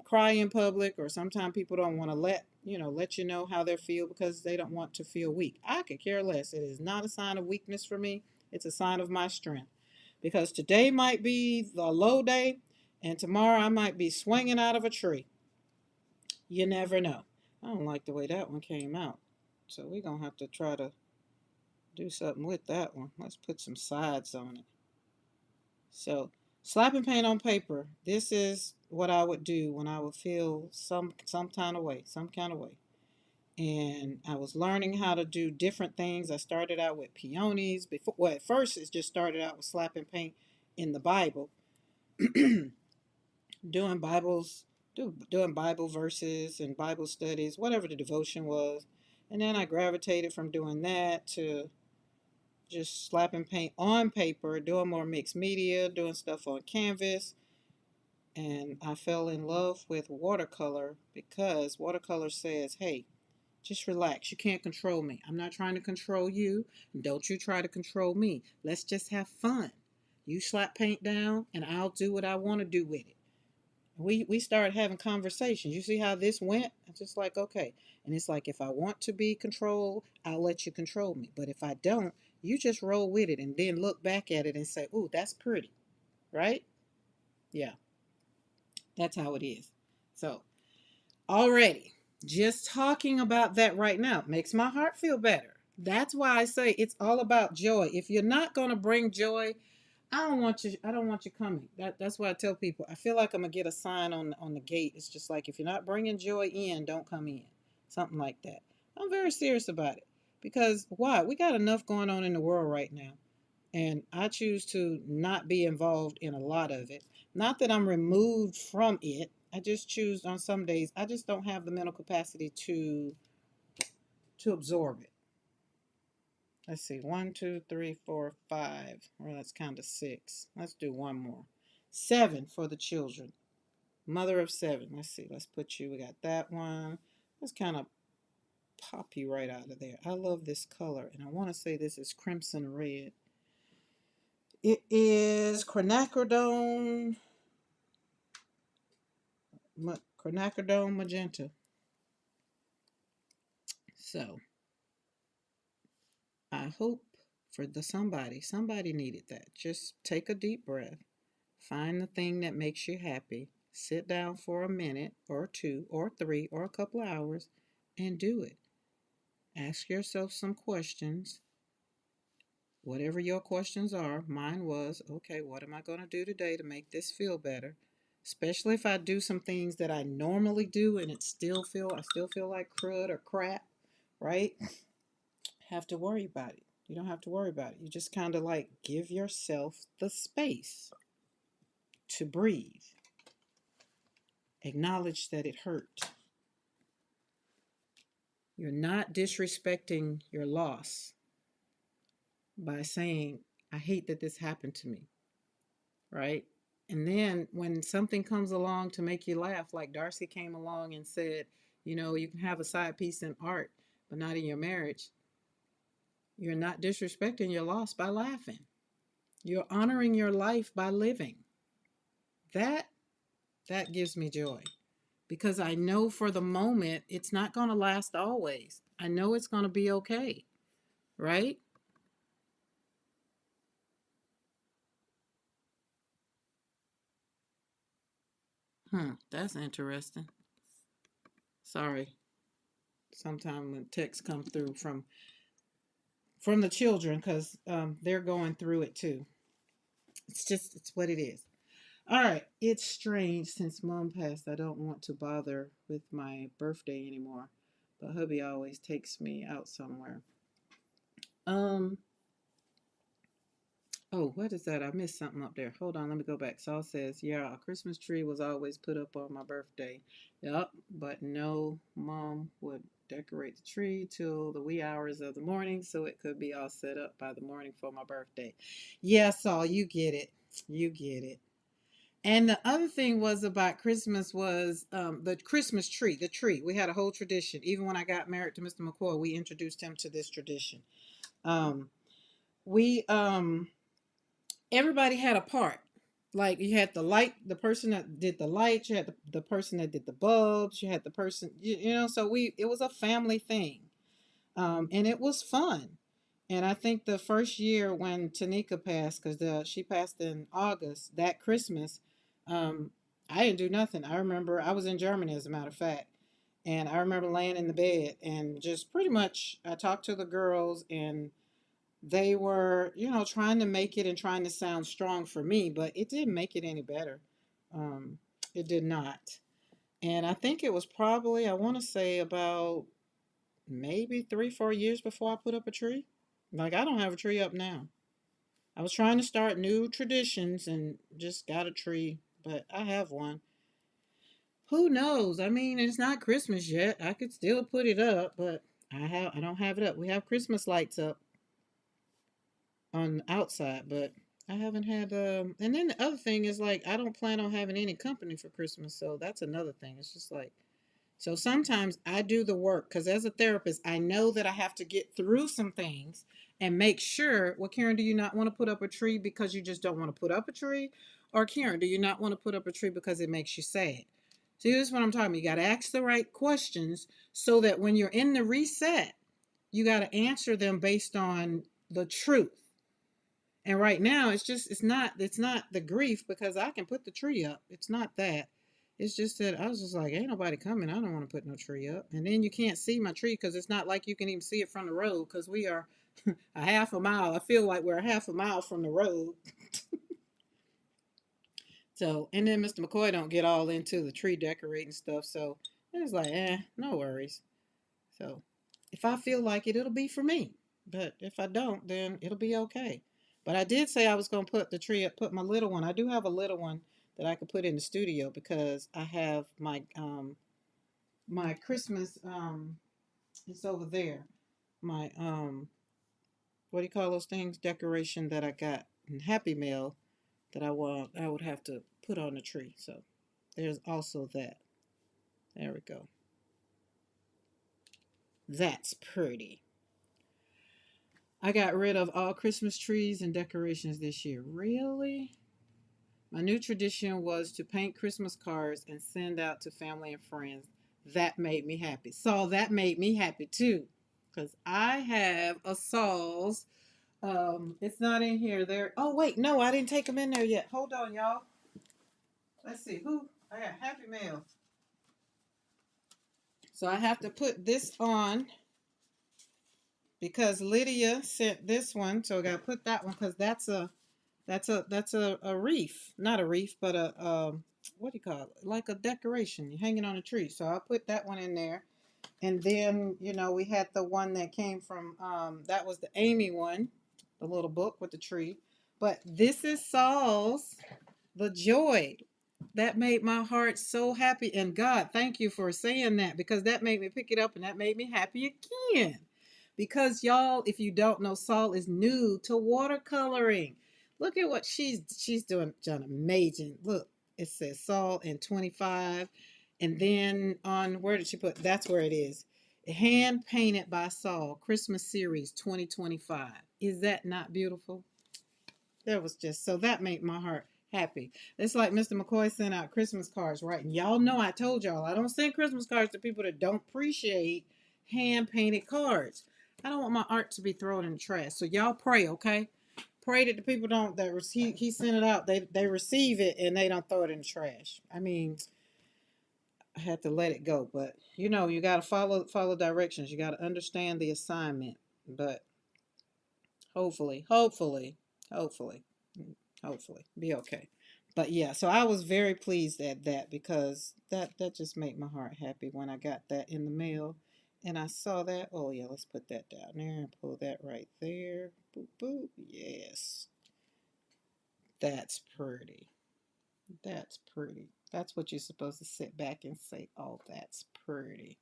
cry in public, or sometimes people don't want to let you know how they feel because they don't want to feel weak. I could care less. It is not a sign of weakness for me. It's a sign of my strength. Because today might be the low day, and tomorrow I might be swinging out of a tree. You never know. I don't like the way that one came out. So we're going to have to try to do something with that one. Let's put some sides on it. So, slapping paint on paper. This is what I would do when I would feel some kind of way, some kind of way. And I was learning how to do different things. I started out with peonies before. Well, at first it just started out with slapping paint in the Bible, doing doing Bible verses and Bible studies, whatever the devotion was. And then I gravitated from doing that to just slapping paint on paper, doing more mixed media, doing stuff on canvas. And I fell in love with watercolor because watercolor says, hey, just relax. You can't control me. I'm not trying to control you. Don't you try to control me. Let's just have fun. You slap paint down and I'll do what I want to do with it. We started having conversations. You see how this went? I'm just like, okay. And it's like, if I want to be controlled, I'll let you control me. But if I don't, you just roll with it and then look back at it and say, ooh, that's pretty. Right? Yeah, that's how it is. So, already, just talking about that right now makes my heart feel better. That's why I say it's all about joy. If you're not going to bring joy, I don't want you coming. That's why I tell people. I feel like I'm gonna get a sign on the gate. It's just like, if you're not bringing joy in, don't come in. Something like that. I'm very serious about it because why? We got enough going on in the world right now, and I choose to not be involved in a lot of it. Not that I'm removed from it. I just choose on some days. I just don't have the mental capacity to absorb it. Let's see, one, two, three, four, five. Well, that's kind of six. Let's do one more. Seven for the children. Mother of seven. Let's see. Let's put you. We got that one. Let's kind of pop you right out of there. I love this color, and I want to say this is crimson red. It is quinacridone magenta. So I hope for the somebody needed that. Just take a deep breath. Find the thing that makes you happy. Sit down for a minute or two or three or a couple of hours and do it. Ask yourself some questions. Whatever your questions are, mine was, okay, what am I going to do today to make this feel better? Especially if I do some things that I normally do and I still feel like crud or crap, right? Have to worry about it. You don't have to worry about it. You just kind of like give yourself the space to breathe. Acknowledge that it hurt. You're not disrespecting your loss by saying, I hate that this happened to me, right? And then when something comes along to make you laugh, like Darcy came along and said, you can have a side piece in art, but not in your marriage. You're not disrespecting your loss by laughing. You're honoring your life by living. That that gives me joy because I know for the moment it's not going to last always. I know it's going to be okay, right? That's interesting. Sorry. Sometimes when texts come through from the children because they're going through it too. It's what it is. All right. It's strange since mom passed. I don't want to bother with my birthday anymore, but hubby always takes me out somewhere. Um. Oh, what is that? I missed something up there. Hold on, let me go back. Saul says, yeah, a Christmas tree was always put up on my birthday. Yup, but no, mom would decorate the tree till the wee hours of the morning so it could be all set up by the morning for my birthday. Yeah, Saul, you get it. You get it. And the other thing was about Christmas was the Christmas tree, the tree. We had a whole tradition. Even when I got married to Mr. McCoy, we introduced him to this tradition. Um, we everybody had a part. Like you had the person that did the lights, you had the person that did the bulbs, you had the person, so it was a family thing. And it was fun. And I think the first year when Tanika passed, because she passed in August, that Christmas, um, I didn't do nothing. I remember I was in Germany, as a matter of fact. And I remember laying in the bed and just pretty much I talked to the girls and They were, trying to make it and trying to sound strong for me, but it didn't make it any better. Um, it did not. And I think it was probably, I want to say about maybe 3, 4 years before I put up a tree. Like, I don't have a tree up now. I was trying to start new traditions and just got a tree, but I have one. Who knows? I mean, it's not Christmas yet. I could still put it up, but I don't have it up. We have Christmas lights up on the outside, but I haven't had and then the other thing is like I don't plan on having any company for Christmas, so that's another thing. It's just like so sometimes I do the work because as a therapist, I know that I have to get through some things and make sure. Well, Karen, do you not want to put up a tree because you just don't want to put up a tree? Or Karen, do you not want to put up a tree because it makes you sad? See, this is what I'm talking about. You got to ask the right questions so that when you're in the reset, you got to answer them based on the truth. And right now, it's not the grief because I can put the tree up. It's not that. It's just that I was just like, ain't nobody coming. I don't want to put no tree up. And then you can't see my tree because it's not like you can even see it from the road because we are a half a mile. I feel like we're a half a mile from the road. So, and then Mr. McCoy don't get all into the tree decorating stuff. So it's like, no worries. So if I feel like it, it'll be for me. But if I don't, then it'll be okay. But I did say I was going to put the tree up, put my little one. I do have a little one that I could put in the studio because I have my Christmas it's over there. My what do you call those things? Decoration that I got in Happy Mail that I would have to put on the tree. So there's also that. There we go. That's pretty. I got rid of all Christmas trees and decorations this year. Really? My new tradition was to paint Christmas cards and send out to family and friends. That made me happy. So that made me happy too. Because I have a Saul's. It's not in here. There. Oh, wait. No, I didn't take them in there yet. Hold on, y'all. Let's see. Who? I got Happy Mail. So I have to put this on because Lydia sent this one. So I got to put that one because that's a wreath, not a wreath, but a what do you call it? Like a decoration hanging on a tree. So I'll put that one in there. And then we had the one that came from that was the Amy one, the little book with the tree. But this is Saul's The Joy. That made my heart so happy. And God, thank you for saying that because that made me pick it up and that made me happy again. Because y'all, if you don't know, Saul is new to watercoloring. Look at what she's doing, John. Amazing. Look, it says Saul and 25. And then on where did she put? That's where it is. Hand painted by Saul, Christmas series 2025. Is that not beautiful? That was just so that made my heart happy. It's like Mr. McCoy sent out Christmas cards, right? And y'all know I told y'all I don't send Christmas cards to people that don't appreciate hand painted cards. I don't want my art to be thrown in the trash. So y'all pray, okay? Pray that the people don't he sent it out. They receive it and they don't throw it in the trash. I mean, I had to let it go, but you got to follow directions. You got to understand the assignment. But hopefully, hopefully, hopefully, be okay. But yeah, so I was very pleased at that because that just made my heart happy when I got that in the mail and I saw that. Oh yeah, let's put that down there and pull that right there. Boop boop. Yes. That's pretty. That's pretty. That's what you're supposed to sit back and say, "Oh, that's pretty."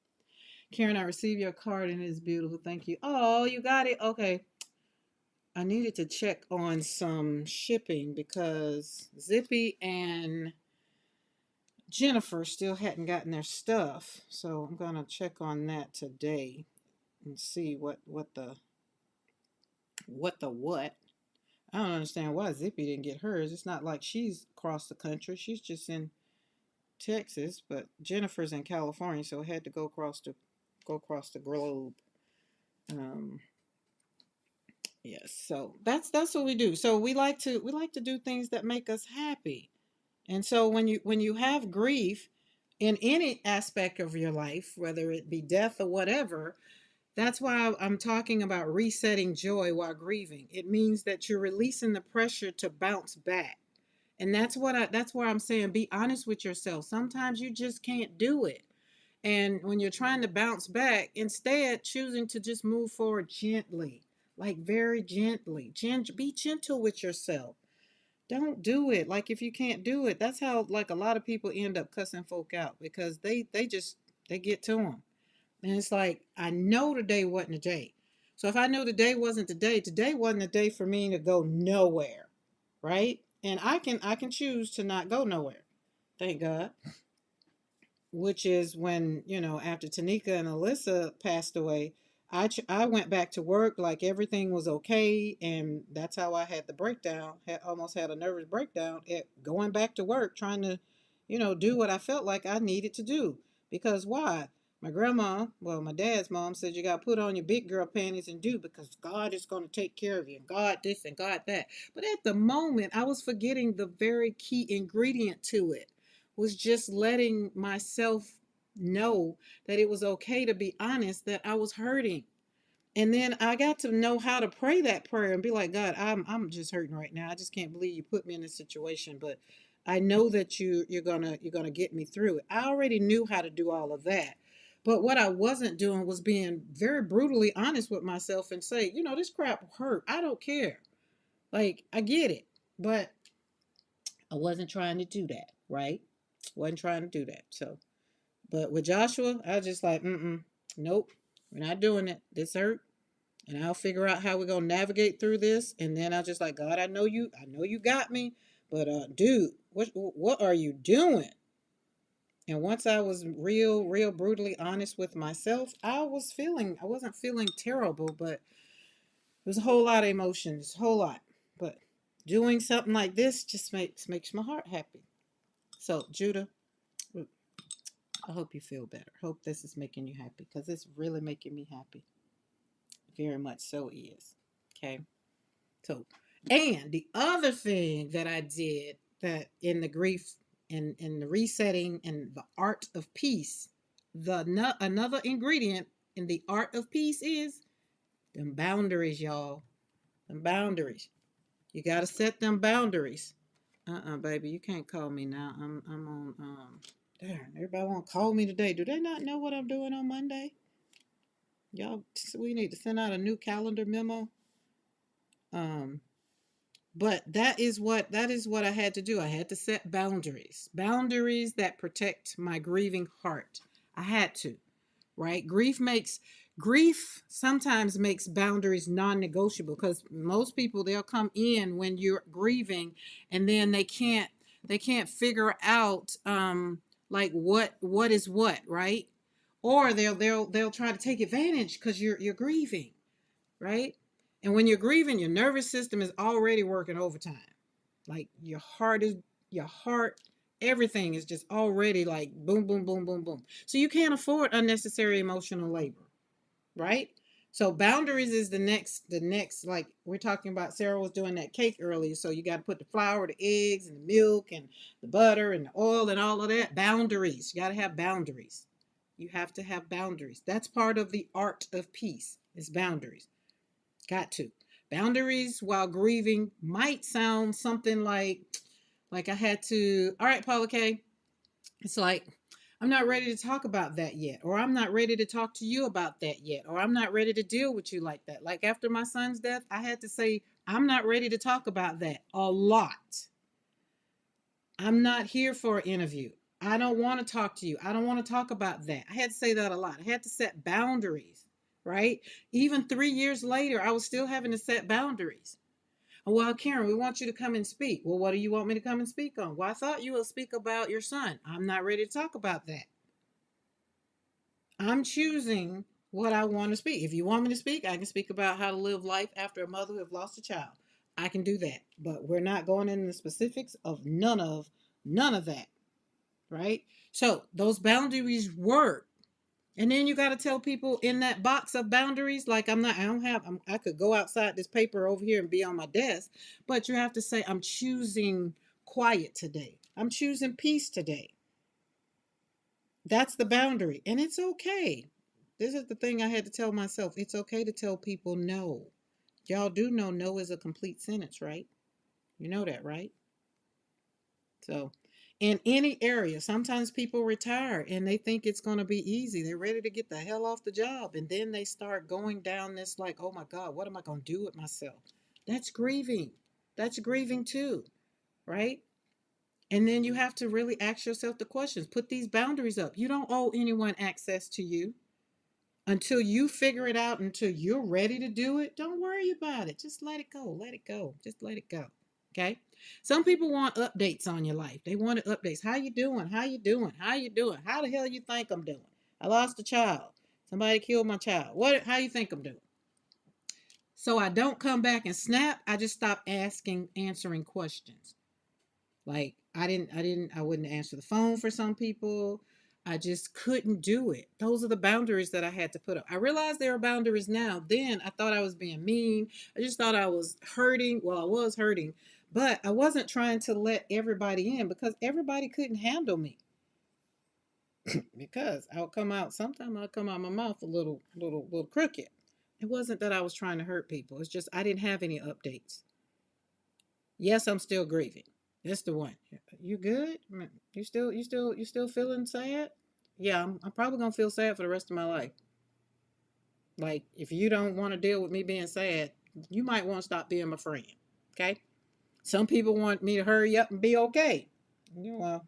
Karen, I received your card and it is beautiful. Thank you. Oh, you got it. Okay. I needed to check on some shipping because Zippy and Jennifer still hadn't gotten their stuff. So I'm gonna check on that today and see what. I don't understand why Zippy didn't get hers. It's not like she's across the country. She's just in Texas, but Jennifer's in California, so it had to go across the globe. Um, yes, so that's what we do. So we like to do things that make us happy. And so when you have grief in any aspect of your life, whether it be death or whatever, That's why I'm talking about resetting joy while grieving. It means that you're releasing the pressure to bounce back. And that's where I'm saying be honest with yourself. Sometimes you just can't do it. And when you're trying to bounce back, instead choosing to just move forward gently, like very gently. Be gentle with yourself. Don't do it. Like if you can't do it, that's how like a lot of people end up cussing folk out because they get to them. And it's like I know today wasn't the day. So if I knew today wasn't the day, today wasn't the day for me to go nowhere, right? And I can choose to not go nowhere. Thank God. Which is when, after Tanika and Alyssa passed away, I went back to work like everything was okay, and that's how I had the breakdown. Had almost had a nervous breakdown at going back to work, trying to, do what I felt like I needed to do. Because why? My grandma, well, my dad's mom said you got to put on your big girl panties and do because God is going to take care of you, and God this and God that. But at the moment, I was forgetting the very key ingredient to it was just letting myself know that it was okay to be honest that I was hurting. And then I got to know how to pray that prayer and be like, God, I'm just hurting right now. I just can't believe you put me in this situation, but I know that you're gonna get me through it. I already knew how to do all of that. But what I wasn't doing was being very brutally honest with myself and say, this crap hurt. I don't care. Like, I get it. But I wasn't trying to do that, right? Wasn't trying to do that. So, but with Joshua, I was just like, nope, we're not doing it. This hurt, and I'll figure out how we're gonna navigate through this. And then I just like, God, I know you got me, but dude, what are you doing? And once I was real brutally honest with myself, I wasn't feeling terrible, but it was a whole lot of emotions, a whole lot. But doing something like this just makes my heart happy. So Judah, I hope you feel better. Hope this is making you happy because it's really making me happy. Very much so is. Okay. So, and the other thing that I did that in the grief and in the resetting and the art of peace, another ingredient in the art of peace is them boundaries, y'all. Them boundaries. You got to set them boundaries. Baby, you can't call me now. I'm on darn, everybody want to call me today. Do they not know what I'm doing on Monday? Y'all, we need to send out a new calendar memo. Um, but that is what I had to do. I had to set boundaries. Boundaries that protect my grieving heart. I had to, right? Grief sometimes makes boundaries non-negotiable because most people they'll come in when you're grieving and then they can't figure out like what is what, right? Or they'll try to take advantage because you're grieving, right? And when you're grieving, your nervous system is already working overtime. Like your heart, everything is just already like boom, boom, boom, boom, boom. So you can't afford unnecessary emotional labor, right? So boundaries is the next like we're talking about. Sarah was doing that cake earlier, so you got to put the flour, the eggs, and the milk, and the butter, and the oil, and all of that. Boundaries. You got to have boundaries. You have to have boundaries. That's part of the art of peace. Is boundaries. Got to. Boundaries while grieving might sound something like I had to. All right, Paula K. It's like I'm not ready to talk about that yet, or I'm not ready to talk to you about that yet, or I'm not ready to deal with you like that. Like after my son's death, I had to say I'm not ready to talk about that a lot. I'm not here for an interview. I don't want to talk to you. I don't want to talk about that. I had to say that a lot. I had to set boundaries, right? Even 3 years later, I was still having to set boundaries. Well, Karen, we want you to come and speak. Well, what do you want me to come and speak on? Well, I thought you would speak about your son. I'm not ready to talk about that. I'm choosing what I want to speak. If you want me to speak, I can speak about how to live life after a mother who have lost a child. I can do that. But we're not going into the specifics of none of that, right? So those boundaries work. And then you got to tell people in that box of boundaries, like I could go outside this paper over here and be on my desk, but you have to say, I'm choosing quiet today. I'm choosing peace today. That's the boundary. And it's okay. This is the thing I had to tell myself. It's okay to tell people no. Y'all do know no is a complete sentence, right? You know that, right? So, in any area, sometimes people retire and they think it's going to be easy. They're ready to get the hell off the job. And then they start going down this, like, oh my God, what am I going to do with myself? That's grieving. That's grieving too, right? And then you have to really ask yourself the questions. Put these boundaries up. You don't owe anyone access to you until you figure it out, until you're ready to do it. Don't worry about it. Just let it go. Let it go. Just let it go. Okay? Some people want updates on your life. They want updates. How you doing? How you doing? How you doing? How the hell you think I'm doing? I lost a child. Somebody killed my child. What how you think I'm doing? So I don't come back and snap. I just stop answering questions. Like I wouldn't answer the phone for some people. I just couldn't do it. Those are the boundaries that I had to put up. I realized there are boundaries now. Then I thought I was being mean. I just thought I was hurting. Well, I was hurting, but I wasn't trying to let everybody in because everybody couldn't handle me. Because sometimes I'll come out my mouth a little crooked. It wasn't that I was trying to hurt people. It's just I didn't have any updates. Yes, I'm still grieving. That's the one. You good? You still feeling sad? Yeah, I'm probably gonna feel sad for the rest of my life. Like if you don't want to deal with me being sad, you might want to stop being my friend. Okay? Some people want me to hurry up and be okay. Well,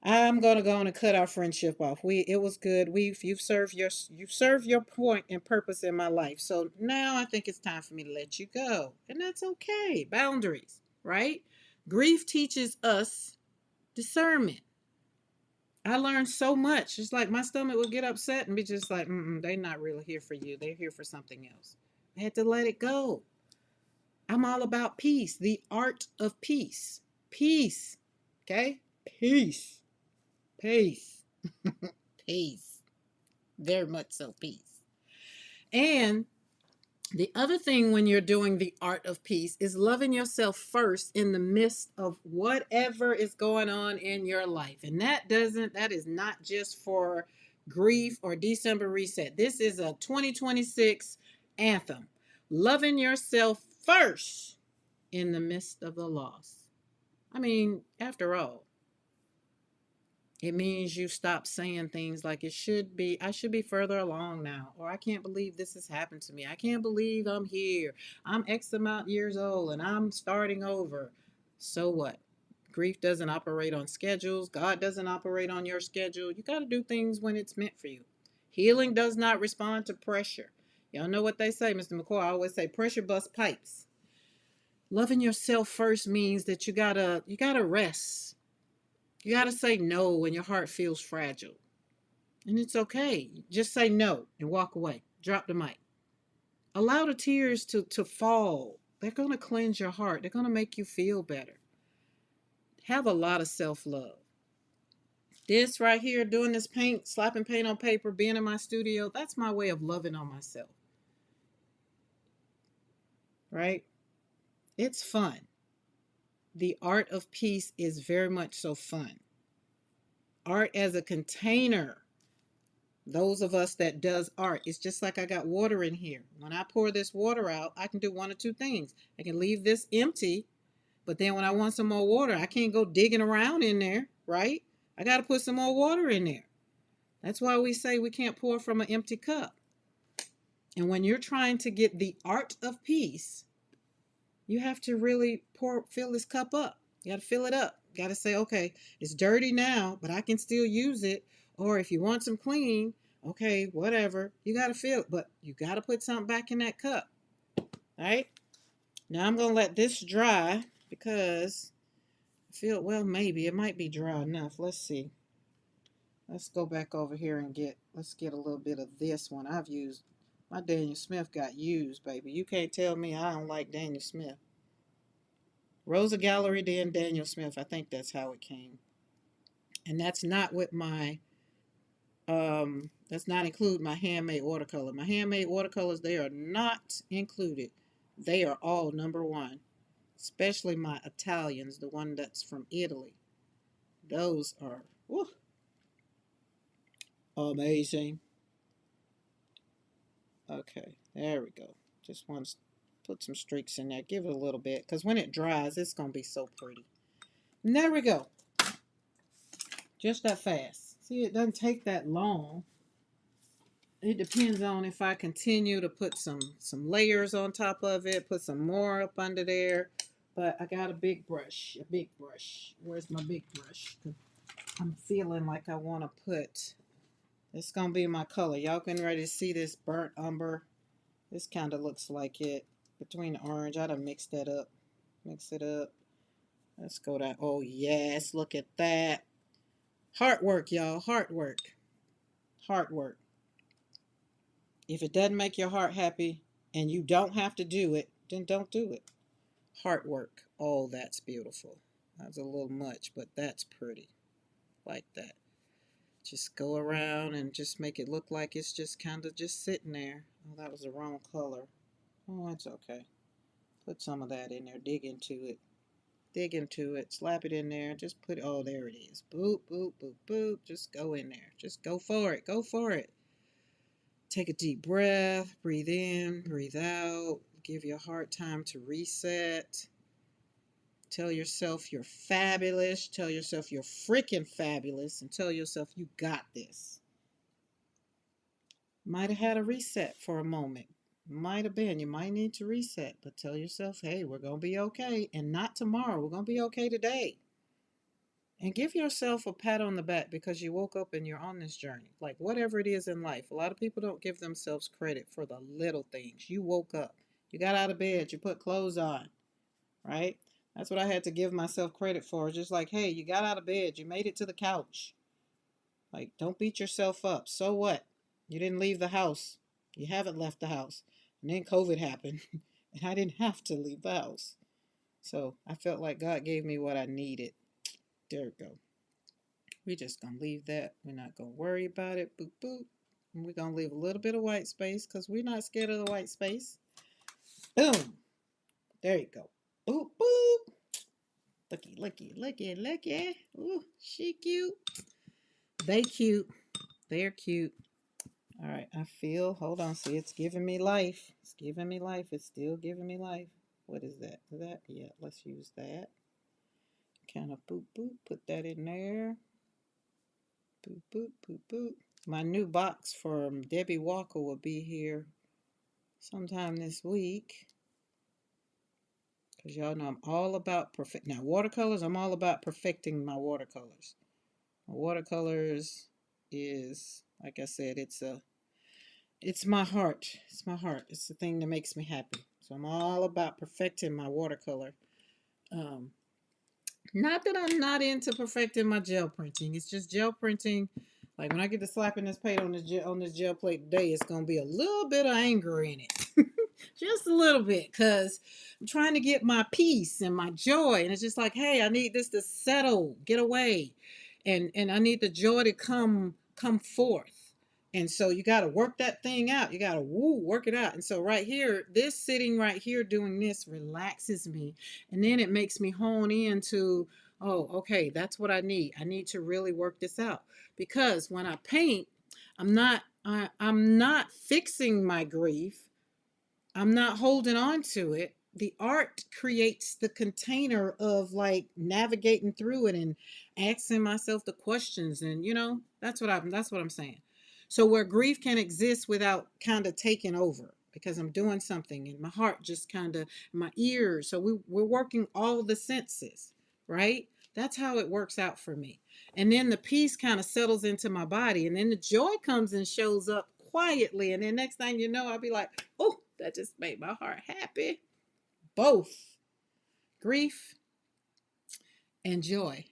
I'm gonna go on and cut our friendship off. It was good. You've served your point and purpose in my life. So now I think it's time for me to let you go. And that's okay. Boundaries, right? Grief teaches us discernment. I learned so much. It's like my stomach would get upset and be just like, they're not really here for you. They're here for something else. I had to let it go. I'm all about peace, the art of peace. Peace. Okay? Peace. Peace. Peace. Very much so, peace. And the other thing when you're doing the art of peace is loving yourself first in the midst of whatever is going on in your life. And that is not just for grief or December reset. This is a 2026 anthem. Loving yourself first in the midst of the loss. I mean, after all, it means you stop saying things like it should be, I should be further along now, or I can't believe this has happened to me. I can't believe I'm here. I'm X amount years old and I'm starting over. So what? Grief doesn't operate on schedules. God doesn't operate on your schedule. You got to do things when it's meant for you. Healing does not respond to pressure. Y'all know what they say, Mr. McCoy. I always say pressure busts pipes. Loving yourself first means that you gotta rest. You gotta say no when your heart feels fragile. And it's okay. Just say no and walk away. Drop the mic. Allow the tears to fall. They're going to cleanse your heart. They're going to make you feel better. Have a lot of self love. This right here, doing this paint, slapping paint on paper, being in my studio, that's my way of loving on myself. Right? It's fun. The art of peace is very much so fun. Art as a container. Those of us that does art, it's just like I got water in here. When I pour this water out, I can do one or two things. I can leave this empty, but then when I want some more water, I can't go digging around in there, right? I got to put some more water in there. That's why we say we can't pour from an empty cup. And when you're trying to get the art of peace, you have to really fill this cup up. You got to fill it up. You got to say, okay, it's dirty now, but I can still use it. Or if you want some clean, okay, whatever. You got to fill it, but you got to put something back in that cup. All right? Now I'm going to let this dry because I feel, well, maybe it might be dry enough. Let's see. Let's go back over here and let's get a little bit of this one. I've used, my Daniel Smith got used, baby. You can't tell me I don't like Daniel Smith. Rosa Gallery, then Daniel Smith. I think that's how it came. And that's not with my, that's not include my handmade watercolor. My handmade watercolors, they are not included. They are all number one, especially my Italians, the one that's from Italy. Those are whew, amazing. Okay, there we go. Just want to put some streaks in there. Give it a little bit, because when it dries, it's going to be so pretty. And there we go. Just that fast. See, it doesn't take that long. It depends on if I continue to put some layers on top of it, put some more up under there. But I got a big brush, a big brush. Where's my big brush? I'm feeling like I want to put, it's going to be my color. Y'all getting ready to see this burnt umber? This kind of looks like it. Between the orange, I done mixed that up. Mix it up. Let's go that. Oh, yes. Look at that. Heart work, y'all. Heart work. Heart work. If it doesn't make your heart happy and you don't have to do it, then don't do it. Heart work. Oh, that's beautiful. That's a little much, but that's pretty. Like that. Just go around and just make it look like it's just kind of just sitting there. Oh, that was the wrong color. Oh, it's okay. Put some of that in there. Dig into it. Dig into it. Slap it in there. Just put it. Oh, there it is. Boop, boop, boop, boop. Just go in there. Just go for it. Go for it. Take a deep breath. Breathe in. Breathe out. Give your heart time to reset. Tell yourself you're fabulous. Tell yourself you're freaking fabulous. And tell yourself you got this. Might have had a reset for a moment. Might have been. You might need to reset. But tell yourself, hey, we're going to be okay. And not tomorrow. We're going to be okay today. And give yourself a pat on the back because you woke up and you're on this journey. Like whatever it is in life. A lot of people don't give themselves credit for the little things. You woke up. You got out of bed. You put clothes on. Right? That's what I had to give myself credit for. Just like, hey, you got out of bed. You made it to the couch. Like, don't beat yourself up. So what? You didn't leave the house. You haven't left the house. And then COVID happened. And I didn't have to leave the house. So I felt like God gave me what I needed. There we go. We're just going to leave that. We're not going to worry about it. Boop, boop. And we're going to leave a little bit of white space because we're not scared of the white space. Boom. There you go. Boop, boop. Looky, looky, looky, looky. Ooh, she cute. They cute. They're cute. All right, I feel, hold on, see, it's giving me life. It's giving me life. It's still giving me life. What is that? Is that? Yeah, let's use that. Kind of boop, boop, put that in there. Boop, boop, boop, boop. My new box from Debbie Walker will be here sometime this week. Because y'all know I'm all about perfect. Now, watercolors, I'm all about perfecting my watercolors. My watercolors is, like I said, it's my heart. It's my heart. It's the thing that makes me happy. So I'm all about perfecting my watercolor. Um, Not that I'm not into perfecting my gel printing. It's just gel printing. Like when I get to slapping this paint on this gel plate today, it's gonna be a little bit of anger in it, just a little bit, cause I'm trying to get my peace and my joy, and it's just like, hey, I need this to settle, get away, and I need the joy to come forth. And so you got to work that thing out. You got to work it out. And so right here, this sitting right here doing this relaxes me, and then it makes me hone into, oh, okay, that's what I need. I need to really work this out because when I paint, I'm not fixing my grief. I'm not holding on to it. The art creates the container of like navigating through it and asking myself the questions, and that's what I'm saying. So where grief can exist without kind of taking over because I'm doing something and my heart just kind of, my ears, so we're working all the senses, right? That's how it works out for me. And then the peace kind of settles into my body, and then the joy comes and shows up quietly, and then next thing you know, I'll be like, oh, that just made my heart happy. Both grief and joy,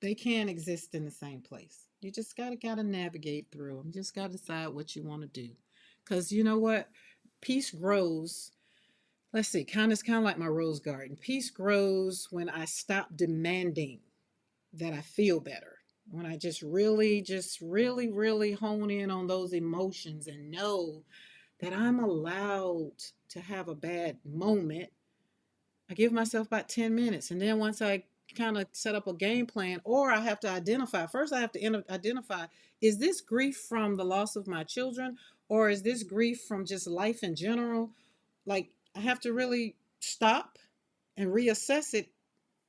they can't exist in the same place. You just gotta navigate through them. You just gotta decide what you want to do, because you know what, peace grows. Let's see, kind of like my rose garden. Peace grows when I stop demanding that I feel better. When I just really hone in on those emotions and know that I'm allowed to have a bad moment. I give myself about 10 minutes. And then once I kind of set up a game plan, or I have to identify, first I have to identify, is this grief from the loss of my children, Or is this grief from just life in general? Like, I have to really stop and reassess it,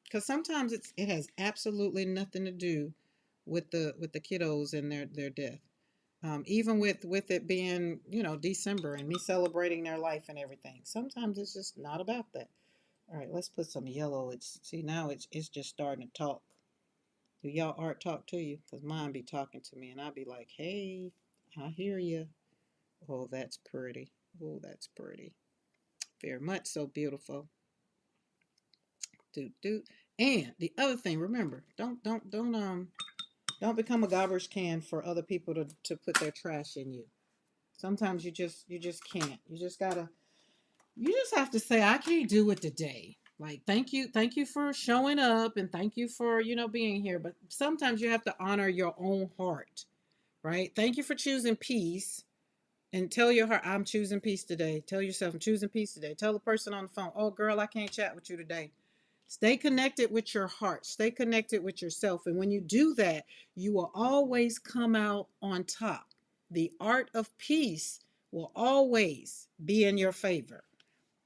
because sometimes it has absolutely nothing to do with the kiddos and their death. Even with it being, December and me celebrating their life and everything, sometimes it's just not about that. All right, let's put some yellow. It's just starting to talk. Do y'all art talk to you? Because mine be talking to me, and I'll be like, hey, I hear you. Oh, that's pretty. Oh, that's pretty. Very much so beautiful. Do do. And the other thing, remember, don't become a garbage can for other people to put their trash in you. Sometimes you just can't. You just have to say, I can't do it today. Like, thank you for showing up, and thank you for, being here. But sometimes you have to honor your own heart, right? Thank you for choosing peace. And tell your heart, I'm choosing peace today. Tell yourself, I'm choosing peace today. Tell the person on the phone, oh, girl, I can't chat with you today. Stay connected with your heart. Stay connected with yourself. And when you do that, you will always come out on top. The art of peace will always be in your favor.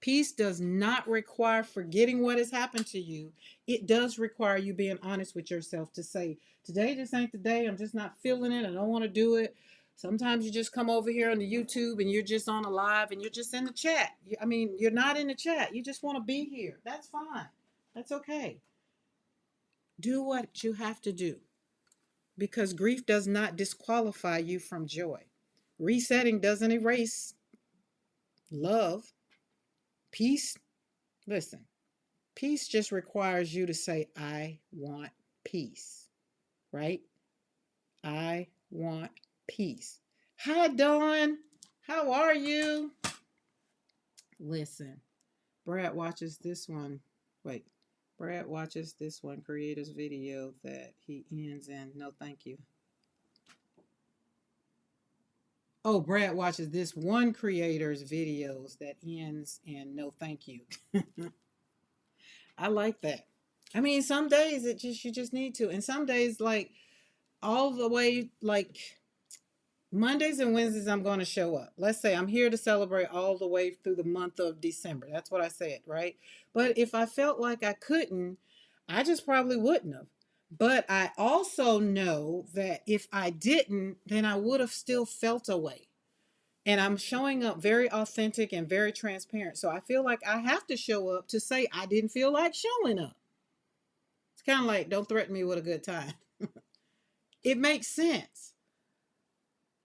Peace does not require forgetting what has happened to you. It does require you being honest with yourself to say, today just ain't the day. I'm just not feeling it. I don't want to do it. Sometimes you just come over here on the YouTube and you're just on a live and you're just in the chat. I mean, you're not in the chat. You just want to be here. That's fine. That's okay. Do what you have to do, because grief does not disqualify you from joy. Resetting doesn't erase love. Peace, listen, peace just requires you to say, I want peace, right? I want peace. Hi, Dawn. How are you? Listen, Brad watches this one. Wait, Brad watches this one creator's video that he ends in, no thank you. Oh, Brad watches this one creator's videos that ends in no thank you. I like that. I mean, some days you just need to, and some days, like, all the way, like, Mondays and Wednesdays I'm going to show up. Let's say I'm here to celebrate all the way through the month of December. That's what I said, right? But if I felt like I couldn't, I just probably wouldn't have. But I also know that if I didn't, then I would have still felt a way. And I'm showing up very authentic and very transparent. So I feel like I have to show up to say I didn't feel like showing up. It's kind of like, don't threaten me with a good time. It makes sense.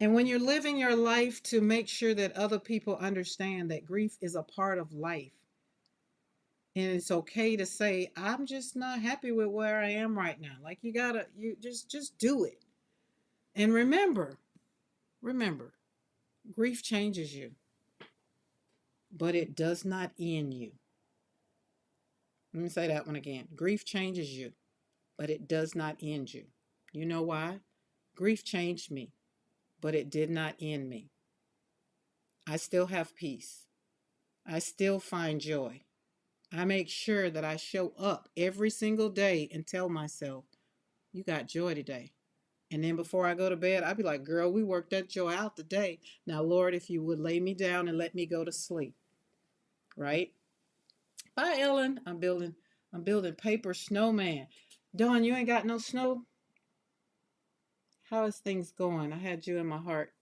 And when you're living your life to make sure that other people understand that grief is a part of life, and it's okay to say, I'm just not happy with where I am right now. Like, you just do it. And remember, grief changes you, but it does not end you. Let me say that one again. Grief changes you, but it does not end you. You know why? Grief changed me, but it did not end me. I still have peace. I still find joy. I make sure that I show up every single day and tell myself, you got joy today. And then before I go to bed, I'll be like, girl, we worked that joy out today. Now, Lord, if you would lay me down and let me go to sleep. Right? Bye, Ellen. I'm building paper snowman. Dawn, you ain't got no snow? How is things going? I had you in my heart.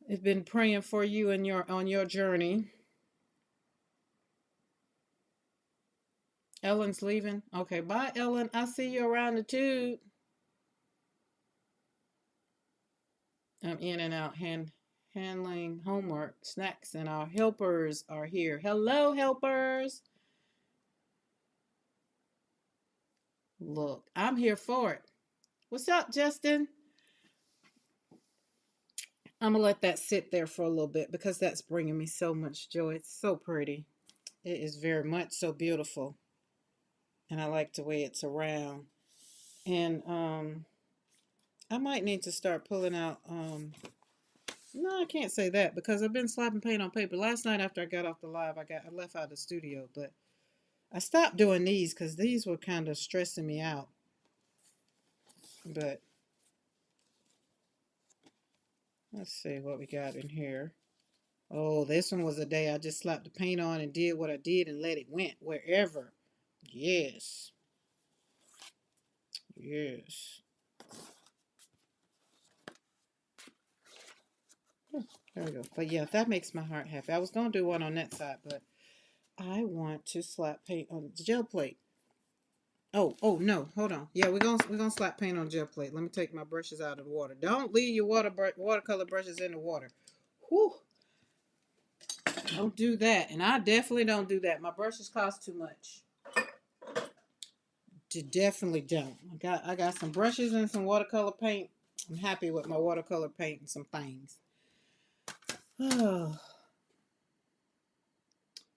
I've been praying for you and on your journey. Ellen's leaving. Okay, bye, Ellen. I'll see you around the tube. I'm in and out handling homework, snacks, and our helpers are here. Hello, helpers. Look, I'm here for it. What's up, Justin? I'm gonna let that sit there for a little bit because that's bringing me so much joy. It's so pretty. It is very much so beautiful, and I like the way it's around. And I might need to start pulling out. No, I can't say that because I've been slapping paint on paper. Last night after I got off the live, I left out of the studio, but I stopped doing these because these were kind of stressing me out. But Let's see what we got in here. Oh, this one was a day I just slapped the paint on and did what I did and let it went wherever. Yes. Yes. There we go. But yeah, that makes my heart happy. I was going to do one on that side, but I want to slap paint on the gel plate. Oh no, hold on. Yeah, we're gonna slap paint on gel plate. Let me take my brushes out of the water. Don't leave your watercolor brushes in the water. Whew. Don't do that. And I definitely don't do that. My brushes cost too much. Definitely don't. I got some brushes and some watercolor paint. I'm happy with my watercolor paint and some things. Oh.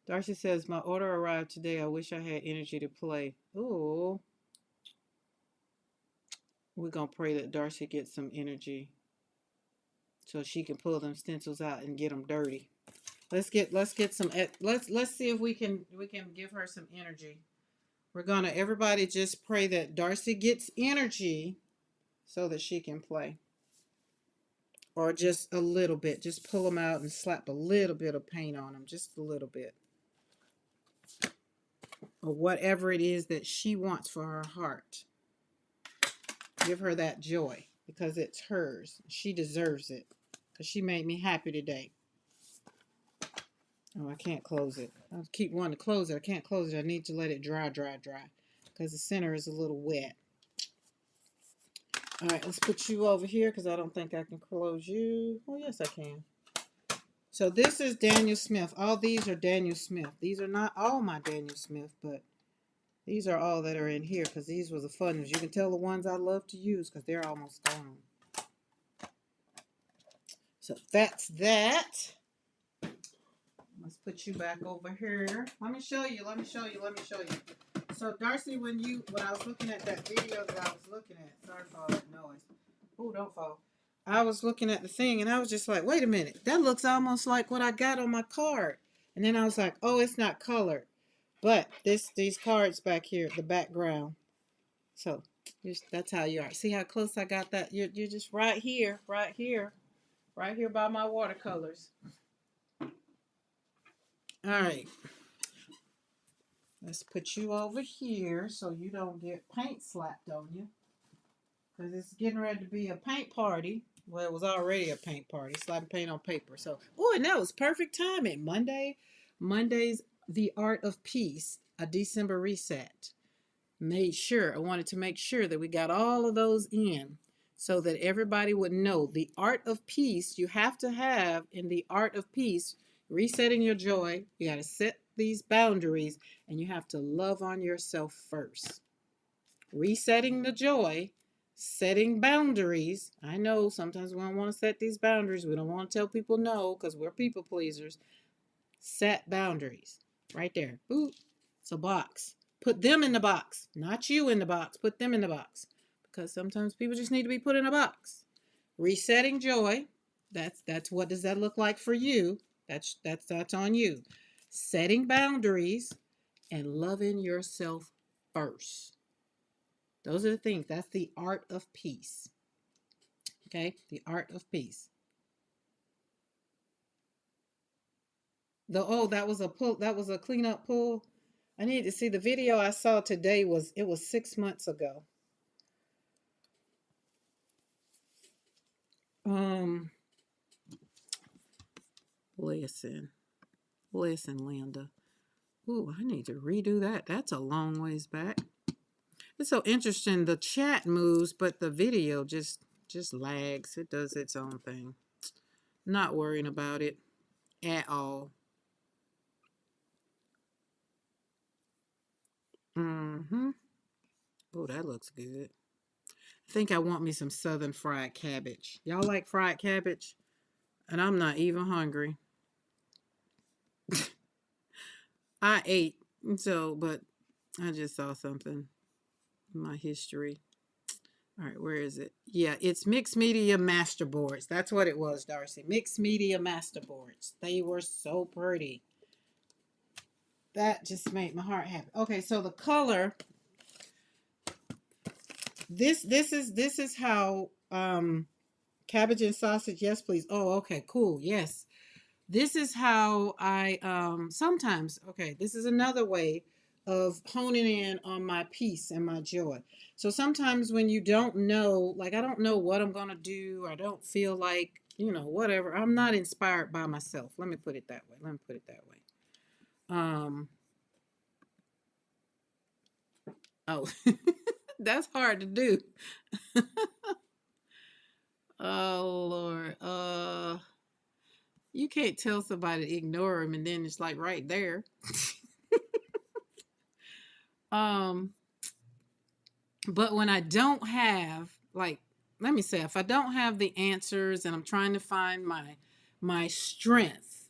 Darcy says my order arrived today. I wish I had energy to play. Oh. We're gonna pray that Darcy gets some energy so she can pull them stencils out and get them dirty. Let's get some let's see if we can give her some energy. We're gonna everybody just pray that Darcy gets energy so that she can play. Or just a little bit. Just pull them out and slap a little bit of paint on them. Just a little bit. Or whatever it is that she wants for her heart. Give her that joy because it's hers. She deserves it because she made me happy today. Oh, I can't close it. I keep wanting to close it. I can't close it. I need to let it dry because the center is a little wet. All right, let's put you over here because I don't think I can close you. Oh, yes, I can. So this is Daniel Smith. All these are Daniel Smith. These are not all my Daniel Smith, but these are all that are in here because these were the fun ones. You can tell the ones I love to use because they're almost gone. So that's that. Let's put you back over here. Let me show you. So Darcy, when I was looking at that video that I was looking at, sorry for all that noise. Oh, don't fall. I was looking at the thing and I was just like, wait a minute, that looks almost like what I got on my card. And then I was like, oh, it's not colored. But these cards back here, the background. So that's how you are. See how close I got that? You're just right here by my watercolors. All right. Let's put you over here so you don't get paint slapped on you. Because it's getting ready to be a paint party. Well, it was already a paint party, slapping paint on paper. So, oh, and that was perfect timing. Monday's The Art of Peace, a December reset. I wanted to make sure that we got all of those in so that everybody would know the art of peace. You have to have in the art of peace, resetting your joy. You got to set these boundaries and you have to love on yourself first. Resetting the joy, setting boundaries. I know sometimes we don't want to set these boundaries. We don't want to tell people no because we're people pleasers. Set boundaries. Right there. Boop. It's a box. Put them in the box. Not you in the box. Put them in the box. Because sometimes people just need to be put in a box. Resetting joy. That's what does that look like for you? That's on you. Setting boundaries and loving yourself first. Those are the things. That's the art of peace. Okay? The art of peace. That was a pull. That was a cleanup pull. I need to see the video I saw today. Was 6 months ago. Um, listen, Linda. Ooh, I need to redo that. That's a long ways back. It's so interesting. The chat moves, but the video just lags. It does its own thing. Not worrying about it at all. Mm-hmm. Oh, that looks good. I think I want me some southern fried cabbage. Y'all like fried cabbage? And I'm not even hungry. I ate, but I just saw something in my history. All right, where is it? Yeah, it's Mixed Media Masterboards. That's what it was, Darcy. Mixed Media Masterboards. They were so pretty. That just made my heart happy. Okay, so the color. This is how Cabbage and sausage, yes, please. Oh, okay, cool. Yes. This is how I sometimes, okay, this is another way of honing in on my peace and my joy. So sometimes when you don't know, like I don't know what I'm going to do, or I don't feel like, whatever, I'm not inspired by myself. Let me put it that way. Let me put it that way. Um, oh, that's hard to do. Oh Lord. You can't tell somebody to ignore them and then it's like right there. Um, but when I don't have, like, let me say, if I don't have the answers and I'm trying to find my strength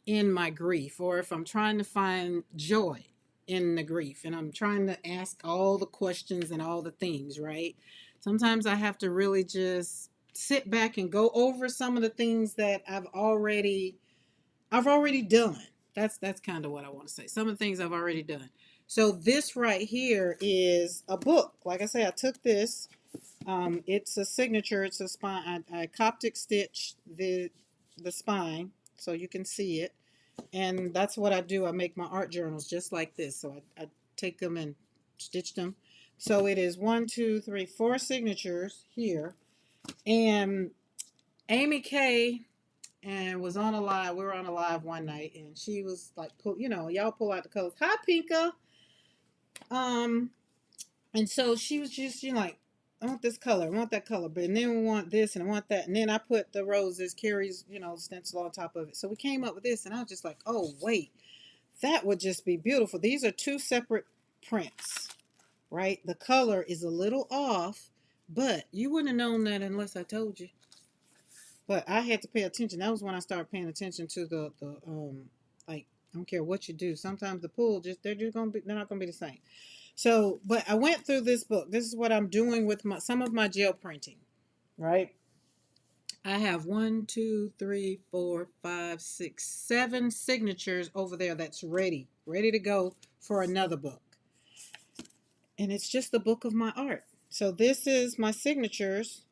in my grief, or if I'm trying to find joy in the grief and I'm trying to ask all the questions and all the things, right? Sometimes I have to really just sit back and go over some of the things that I've already done. That's kind of what I want to say. Some of the things I've already done. So this right here is a book. Like I say, I took this. It's a signature. It's a spine. I Coptic stitch the spine so you can see it, and that's what I do. I make my art journals just like this. So I take them and stitch them. So it is 1, 2, 3, 4 signatures here, and Amy Kay and was on a live. We were on a live one night, and she was like, y'all pull out the colors. Hi, Pika. Um, and so she was just, like, I want this color, I want that color, but and then we want this and I want that, and then I put the roses, Carrie's, stencil on top of it. So we came up with this, and I was just like, oh wait, that would just be beautiful. These are two separate prints, right? The color is a little off, but you wouldn't have known that unless I told you. But I had to pay attention. That was when I started paying attention to the like, I don't care what you do. Sometimes the pool they're not gonna be the same. So, but I went through this book. This is what I'm doing with some of my gel printing, right? I have 1, 2, 3, 4, 5, 6, 7 signatures over there that's ready to go for another book. And it's just the book of my art. So this is my signatures.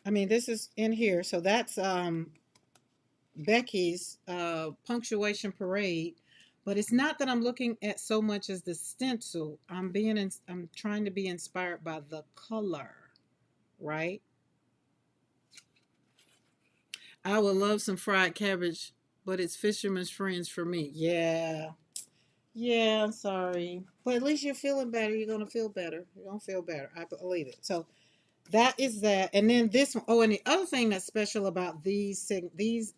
I mean, this is in here. So that's Becky's punctuation parade, but it's not that I'm looking at so much as the stencil. I'm trying to be inspired by the color, right? I would love some fried cabbage, but it's fisherman's friends for me. Yeah. Yeah, I'm sorry. But at least you're feeling better. You're gonna feel better. You're gonna feel better. I believe it. So that is that. And then this one, oh, and the other thing that's special about these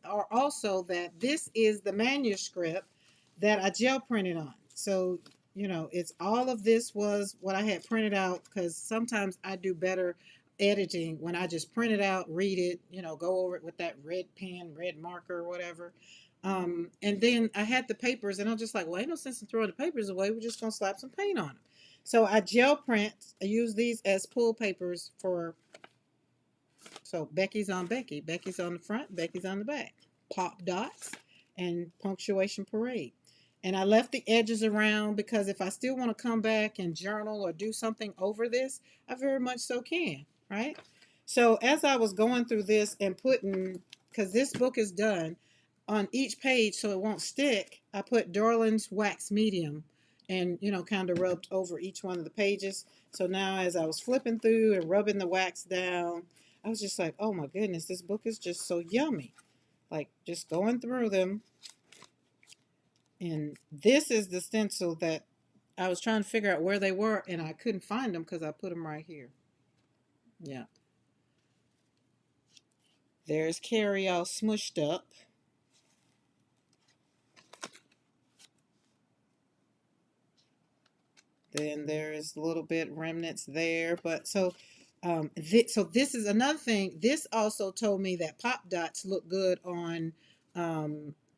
are also that this is the manuscript that I gel printed on. So, it's all of this was what I had printed out, because sometimes I do better editing when I just print it out, read it, go over it with that red pen, red marker, or whatever. And then I had the papers, and I'm just like, well, ain't no sense in throwing the papers away. We're just gonna slap some paint on them. So I gel print. I use these as pull papers for. So Becky's on Becky. Becky's on the front. Becky's on the back. Pop dots and punctuation parade. And I left the edges around because if I still want to come back and journal or do something over this, I very much so can. Right. So as I was going through this and putting, because this book is done on each page so it won't stick, I put Dorland's wax medium and kind of rubbed over each one of the pages. So now as I was flipping through and rubbing the wax down, I was just like, oh my goodness, this book is just so yummy. Like, just going through them. And this is the stencil that I was trying to figure out where they were, and I couldn't find them because I put them right here. Yeah. There's Carrie all smushed up. Then there's a little bit remnants there. But so this is another thing. This also told me that pop dots look good on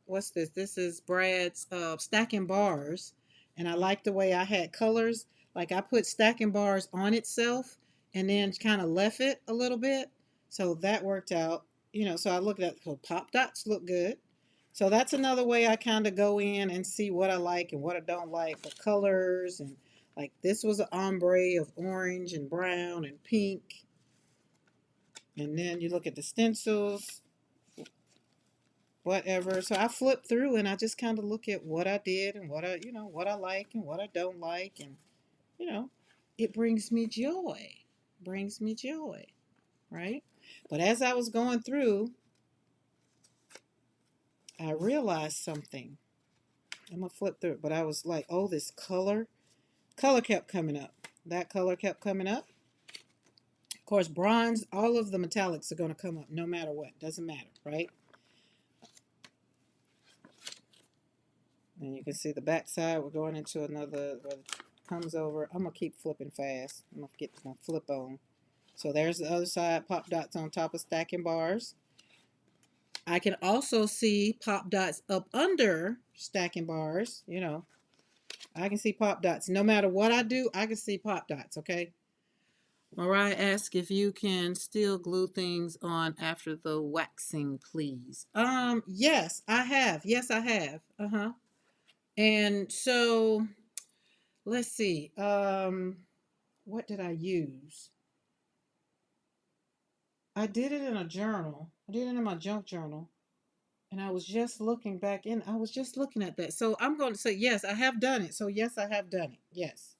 what's this? This is Brad's stacking bars, and I like the way I had colors. Like I put stacking bars on itself, and then kind of left it a little bit, so that worked out. So I looked at, so pop dots look good. So that's another way I kind of go in and see what I like and what I don't like, the colors, and like this was an ombre of orange and brown and pink. And then you look at the stencils, whatever. So I flip through and I just kind of look at what I did and what I, what I like and what I don't like. And, you know, it brings me joy. Brings me joy, right? But as I was going through, I realized something. I'm gonna flip through it, but I was like, oh, this color kept coming up. That color kept coming up. Of course, bronze, all of the metallics are gonna come up no matter what. Doesn't matter, right? And you can see the back side. We're going into another where it comes over. I'm gonna keep flipping fast. I'm gonna get my flip on. So there's the other side, pop dots on top of stacking bars. I can also see pop dots up under stacking bars. I can see pop dots. No matter what I do, I can see pop dots, okay? Mariah asks if you can still glue things on after the waxing, please. Yes, I have. Yes, I have. Uh-huh. And so let's see. What did I use? I did it in a journal. I did it in my junk journal. And I was just looking back in. I was just looking at that. So I'm going to say yes, I have done it. So yes, I have done it. Yes.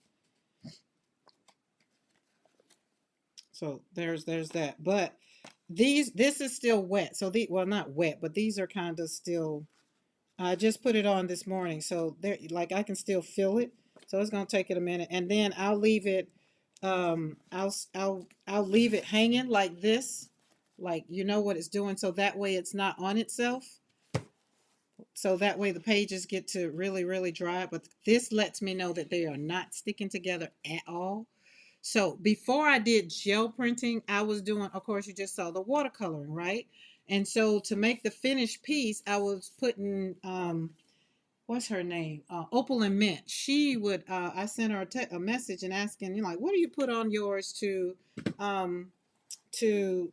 So there's that. But this is still wet. So well, not wet, but these are kind of still. I just put it on this morning, so there, like I can still feel it. So it's gonna take it a minute, and then I'll leave it. I'll leave it hanging like this, like you know what it's doing. So that way it's not on itself. So that way the pages get to really dry. But this lets me know that they are not sticking together at all. So before I did gel printing, I was doing, of course, you just saw the watercoloring, right? And so to make the finished piece, I was putting, what's her name? Opal and Mint. She would, I sent her a message and asking, like, what do you put on yours um, to,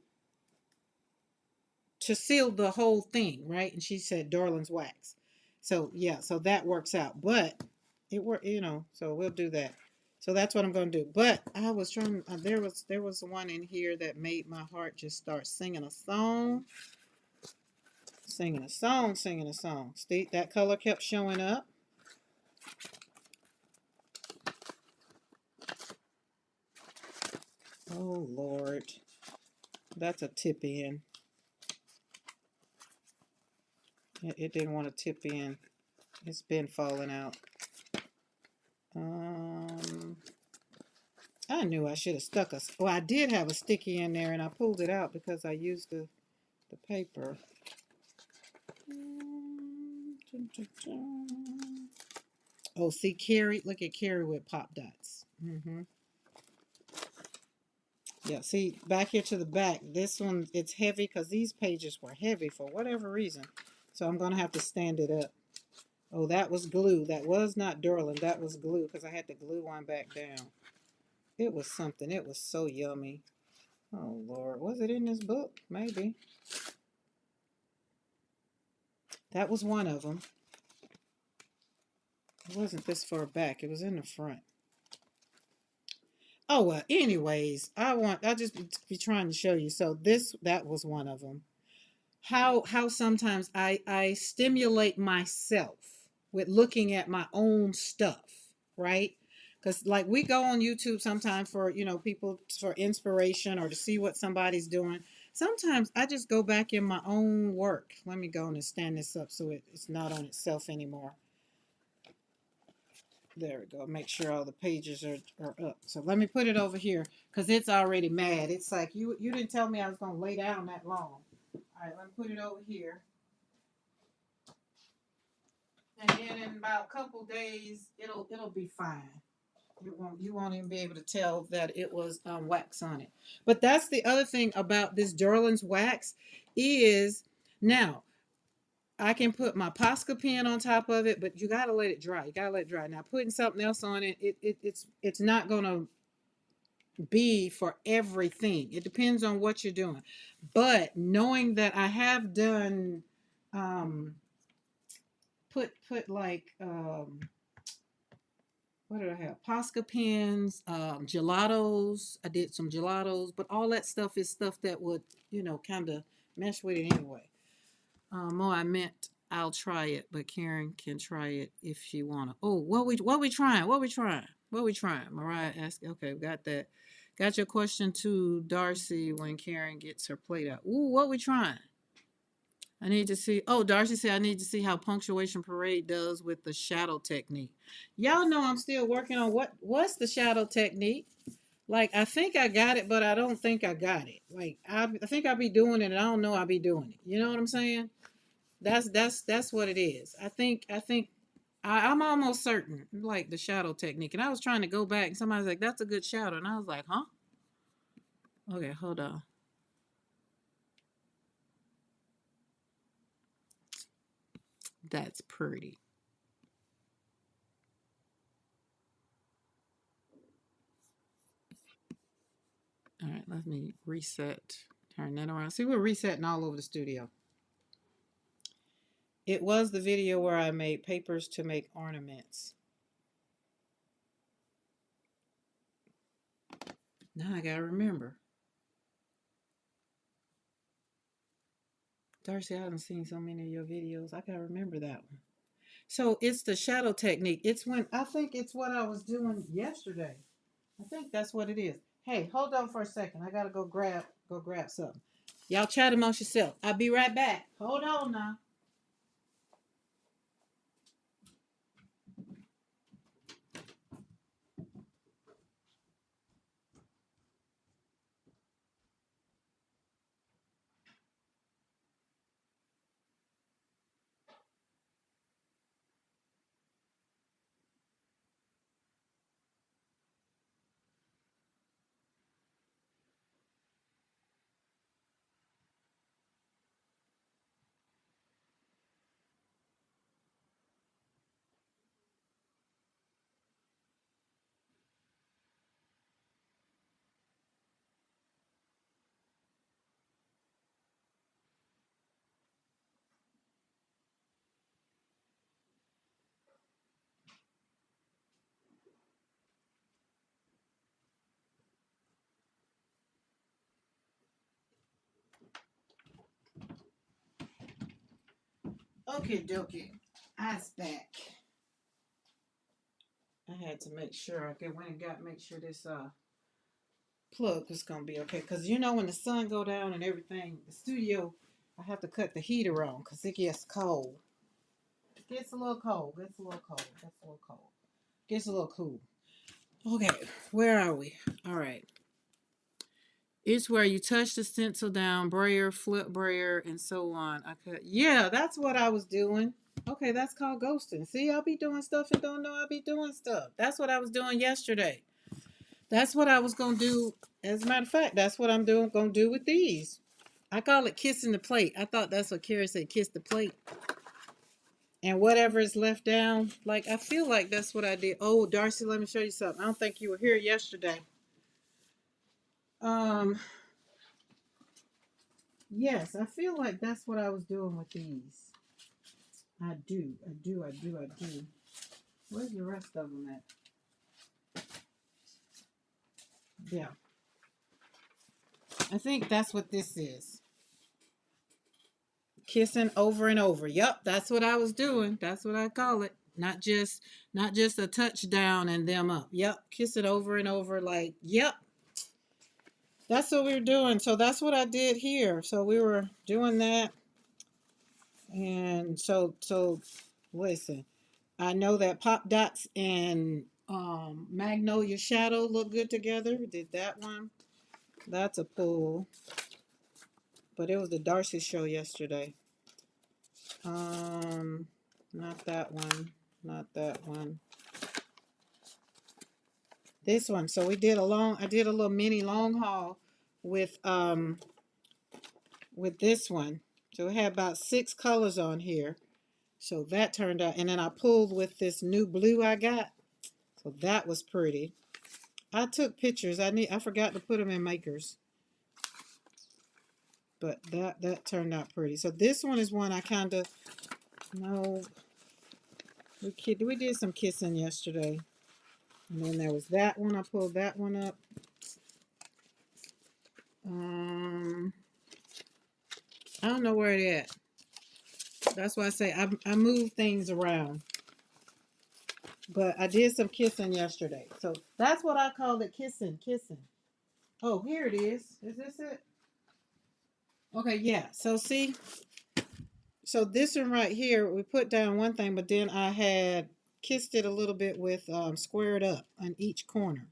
to seal the whole thing, right? And she said Darlin's wax. So yeah, so that works out. But it worked, so we'll do that. So that's what I'm going to do. But I was trying. There was one in here that made my heart just start singing a song, singing a song, singing a song. See, that color kept showing up. Oh Lord, that's a tip in. It didn't want to tip in. It's been falling out. Um, I knew I should have stuck a. Well, I did have a sticky in there, and I pulled it out because I used the paper. Oh, see, Carrie. Look at Carrie with pop dots. Yeah, see, back here to the back. This one, it's heavy because these pages were heavy for whatever reason. So I'm gonna have to stand it up. Oh, that was glue. That was not Durlin. That was glue because I had to glue one back down. It was something. It was so yummy. Oh Lord, was it in this book? Maybe. That was one of them. It wasn't this far back. It was in the front. Oh well. Anyways, I just be trying to show you. So that was one of them. How sometimes I stimulate myself with looking at my own stuff, right? Because like we go on YouTube sometimes for people for inspiration or to see what somebody's doing. Sometimes I just go back in my own work. Let me go and stand this up so it's not on itself anymore. There we go. Make sure all the pages are up. So let me put it over here because it's already mad. It's like you didn't tell me I was going to lay down that long. All right, let me put it over here. And then in about a couple days, it'll be fine. You won't even be able to tell that it was wax on it. But that's the other thing about this Durlin's wax is now I can put my Posca pen on top of it, but you gotta let it dry. You gotta let it dry. Now putting something else on it, it's not gonna be for everything. It depends on what you're doing. But knowing that I have done put like what did I have? Posca pens, gelatos. I did some gelatos, but all that stuff is stuff that would, kind of mesh with it anyway. I meant I'll try it, but Karen can try it if she wanna. Oh, what we trying? What we trying? What we trying? Mariah asked. Okay, we got that. Got your question to Darcy when Karen gets her plate out. Ooh, what we trying? I need to see. Oh, Darcy said I need to see how punctuation parade does with the shadow technique. Y'all know I'm still working on what's the shadow technique. Like I think I got it, but I don't think I got it. Like I think I'll be doing it, and I don't know I'll be doing it. You know what I'm saying? That's what it is. I'm almost certain, like the shadow technique. And I was trying to go back, and somebody's like, "That's a good shadow," and I was like, "Huh? Okay, hold on. That's pretty." All right, let me reset. Turn that around. See, we're resetting all over the studio. It was the video where I made papers to make ornaments. Now I gotta remember. Darcy, I haven't seen so many of your videos. I gotta remember that one. So it's the shadow technique. It's when I think it's what I was doing yesterday. I think that's what it is. Hey, hold on for a second. I gotta go grab something. Y'all chat amongst yourself. I'll be right back. Hold on now. Okay, dokie. I's back. I had to make sure I went and got make sure this plug was gonna be okay. Cause when the sun go down and everything, the studio, I have to cut the heater on because it gets cold. It gets a little cold. Gets a little cold. Gets a little cold. Gets a little cool. Okay, where are we? All right. It's where you touch the stencil down, brayer, flip brayer, and so on. Yeah, that's what I was doing. Okay, that's called ghosting. See, I'll be doing stuff and don't know I'll be doing stuff. That's what I was doing yesterday. That's what I was gonna do. As a matter of fact, that's what I'm gonna do with these. I call it kissing the plate. I thought that's what Carrie said, kiss the plate. And whatever is left down, like I feel like that's what I did. Oh, Darcy, let me show you something. I don't think you were here yesterday. Um, yes, I feel like that's what I was doing with these. I do, I do, I do, I do. Where's the rest of them at? Yeah, I think that's what this is. Kissing over and over. Yep, that's what I was doing. That's what I call it. Not just a touchdown and them up. Yep, kiss it over and over. Like, yep, that's what we were doing. So that's what I did here. So we were doing that, and so listen. I know that Pop Dots and Magnolia Shadow look good together. We did that one. That's a pull. But it was the Darcy show yesterday. Um, Not that one. Not that one. This one. So I did a little mini long haul with this one. So it had about 6 colors on here. So that turned out, and then I pulled with this new blue I got. So that was pretty. I took pictures. I forgot to put them in makers. But that turned out pretty. So this one is one I kind of no we did some kissing yesterday. And then there was that one. I pulled that one up. I don't know where it is. That's why I say I move things around. But I did some kissing yesterday. So that's what I call it, kissing. Oh, here it is. Is this it? Okay, yeah. So see, so this one right here, we put down one thing, but then I had kissed it a little bit with squared up on each corner.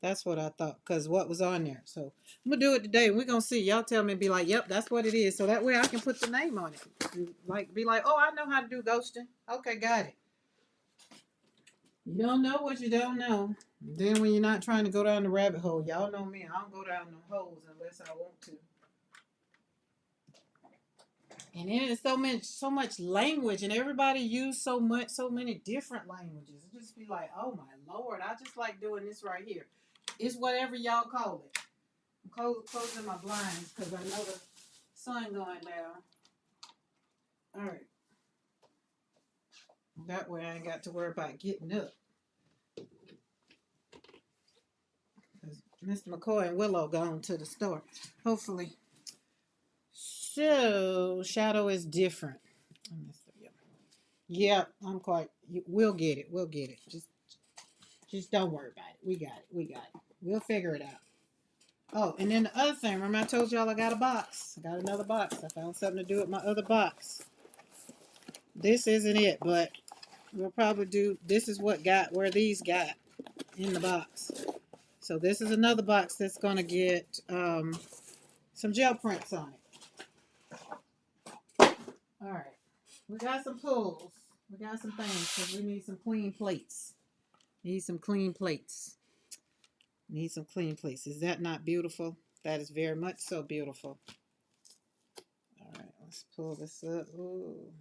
That's what I thought, because what was on there. So I'm gonna do it today. We're gonna see. Y'all tell me, be like, yep, that's what it is. So that way I can put the name on it. And like, be like, oh, I know how to do ghosting. Okay, got it. You don't know what you don't know. Then when you're not trying to go down the rabbit hole, y'all know me. I don't go down no holes unless I want to. And then it's so much language, and everybody use so many different languages. It just be like, oh my lord, I just like doing this right here. It's whatever y'all call it. I'm closing my blinds because I know the sun going down. All right, that way I ain't got to worry about getting up. Mr. McCoy and Willow gone to the store. Hopefully. So shadow is different. Yeah, I'm quite. We'll get it. We'll get it. Just don't worry about it. We got it. We got it. We'll figure it out. Oh, and then the other thing. Remember I told y'all I got a box. I got another box. I found something to do with my other box. This isn't it, but we'll probably do. This is what got where these got in the box. So this is another box that's gonna get some gel prints on it. All right. We got some pulls. We got some things because we need some clean plates. Need some clean plates. Need some clean plates. Is that not beautiful? That is very much so beautiful. All right, let's pull this up. Ooh.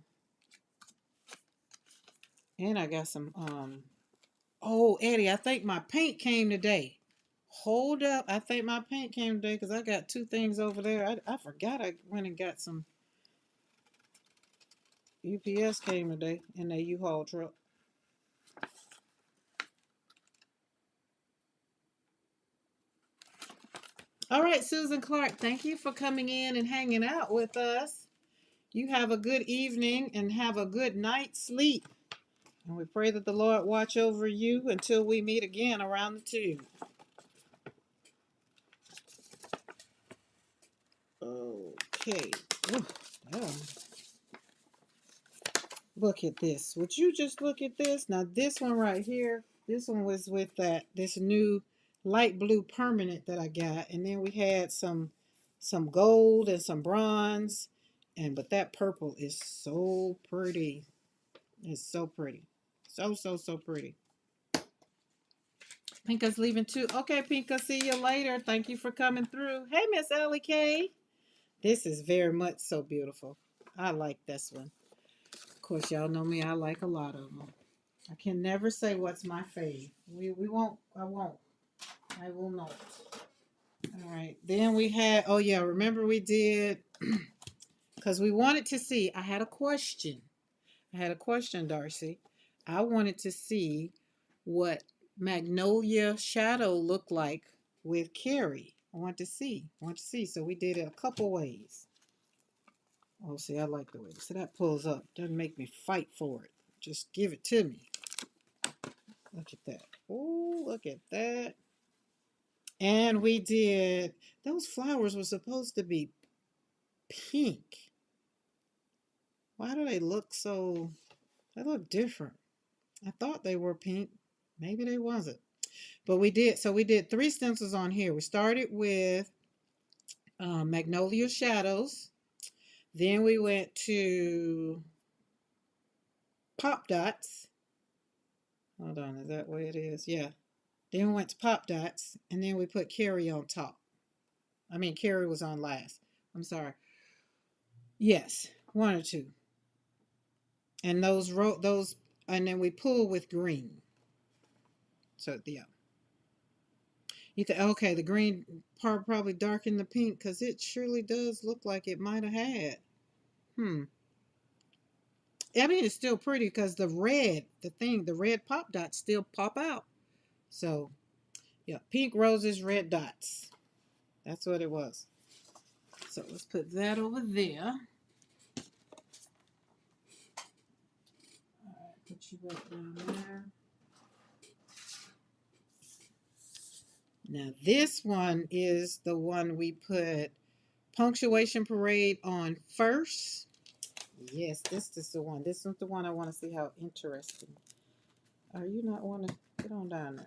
And I got some, oh, Eddie, I think my paint came today. Hold up. I think my paint came today because I got two things over there. I forgot I went and got some. UPS came today in their U-Haul truck. All right, Susan Clark, thank you for coming in and hanging out with us. You have a good evening and have a good night's sleep. And we pray that the Lord watch over you until we meet again around the tube. Okay. Ooh, oh. Look at this. Would you just look at this? Now this one right here, this one was with this new light blue permanent that I got. And then we had some gold and some bronze. But that purple is so pretty. It's so pretty. So pretty. Pinka's leaving too. Okay, Pinka, see you later. Thank you for coming through. Hey, Miss Ellie K. This is very much so beautiful. I like this one. Of course, y'all know me. I like a lot of them. I can never say what's my fave. We won't. I won't. I will not. All right. Then we had. Oh yeah. Remember we did because we wanted to see. I had a question. Darcy. I wanted to see what Magnolia Shadow looked like with Carrie. I want to see. So we did it a couple ways. Oh, see, I like the way. So that pulls up. Doesn't make me fight for it. Just give it to me. Look at that. Oh, look at that. And we did. Those flowers were supposed to be pink. Why do they look so? They look different. I thought they were pink. Maybe they wasn't. But we did. So we did 3 stencils on here. We started with Magnolia Shadows. Then we went to Pop Dots. Hold on, is that where it is? Yeah. Then we went to Pop Dots, and then we put Carrie on top. I mean, Carrie was on last. I'm sorry. Yes, 1 or 2. And and then we pull with green. So yeah. You think, okay, the green part probably darkened the pink because it surely does look like it might have had. I mean, it's still pretty because the red pop dots still pop out. So, yeah, pink roses, red dots. That's what it was. So let's put that over there. All right, put you right down there. Now this one is the one we put punctuation parade on first. Yes, this is the one. This is the one I want to see how interesting. Are you not want to get on down there?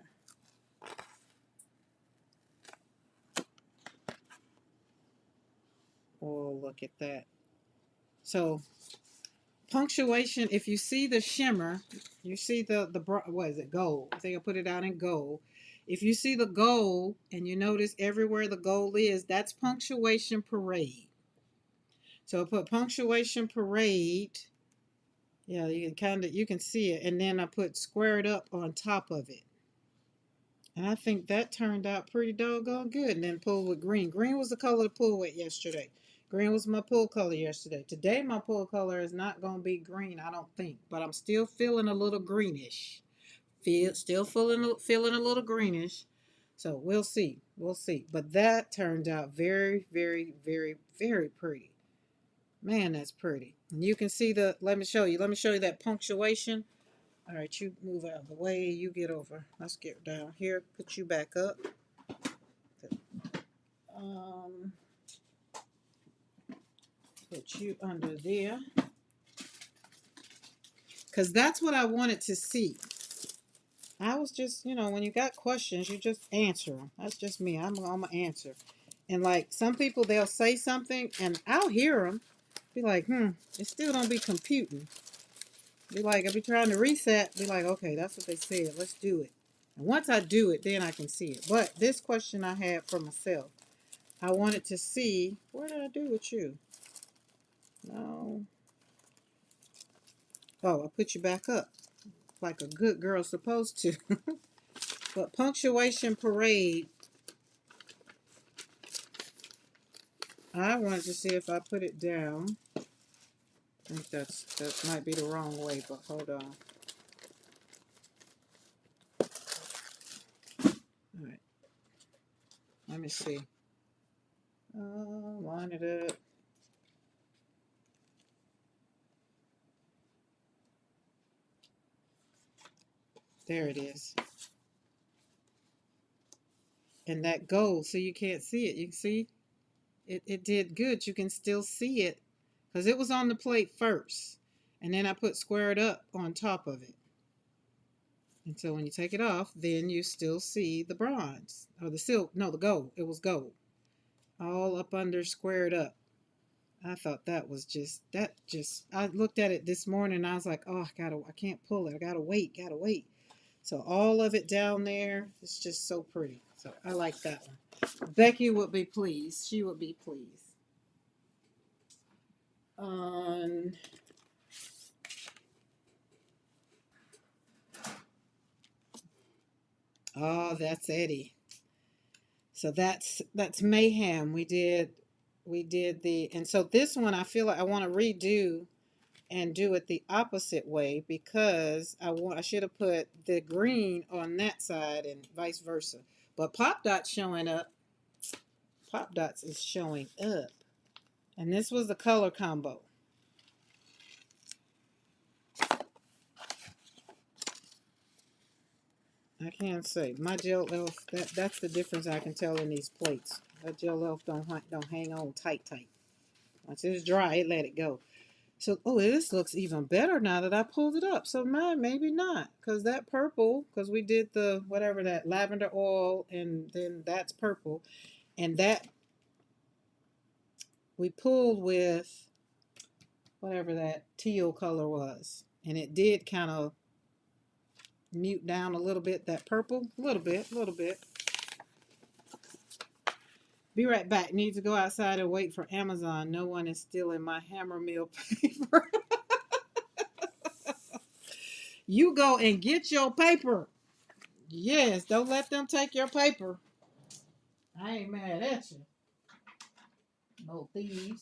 Oh, look at that. So punctuation, if you see the shimmer, you see the what is it, gold? I think I put it out in gold. If you see the gold and you notice everywhere the gold is, that's punctuation parade. So I put punctuation parade. Yeah, you can see it, and then I put squared up on top of it. And I think that turned out pretty doggone good. And then pulled with green. Green was the color to pull with yesterday. Green was my pull color yesterday. Today my pull color is not going to be green, I don't think. But I'm still feeling a little greenish. Still feeling a little greenish. So we'll see. We'll see. But that turned out very, very, very, very pretty. Man, that's pretty. And you can see let me show you. Let me show you that punctuation. All right, you move out of the way. You get over. Let's get down here. Put you back up. Um, Put you under there. Because that's what I wanted to see. I was just, when you got questions, you just answer them. That's just me. I'm going to answer. And like some people, they'll say something and I'll hear them. Be like, it still don't be computing. Be like, I'll be trying to reset. Be like, okay, that's what they said. Let's do it. And once I do it, then I can see it. But this question I had for myself, I wanted to see, what did I do with you? No. Oh, I put you back up like a good girl supposed to. But punctuation parade, I wanted to see if I put it down. I think that might be the wrong way, but hold on. All right. Let me see. Line it up. There it is. And that gold, so you can't see it. You can see it did good. You can still see it because it was on the plate first. And then I put squared up on top of it. And so when you take it off, then you still see the bronze or the silk. No, the gold. It was gold. All up under squared up. I thought that was I looked at it this morning and I was like, oh, I can't pull it. I gotta wait. So all of it down there, it's just so pretty. So I like that one. Becky would be pleased. She would be pleased. Oh, that's Eddie. So that's Mayhem. We did and so this one I feel like I want to redo and do it the opposite way because I should have put the green on that side and vice versa. But Pop Dot's showing up. Pop Dots is showing up. And this was the color combo. I can't say. My gel elf, that's the difference I can tell in these plates. That gel elf don't hang on tight. Once it's dry, it let it go. So, oh, this looks even better now that I pulled it up. So mine, maybe not. Because that purple, because we did the, whatever, that lavender oil, and then that's purple. And that, we pulled with whatever that teal color was. And it did kind of mute down a little bit, that purple. A little bit. Be right back. Need to go outside and wait for Amazon. No one is stealing my hammer mill paper. You go and get your paper. Yes, don't let them take your paper. I ain't mad at you. No thieves.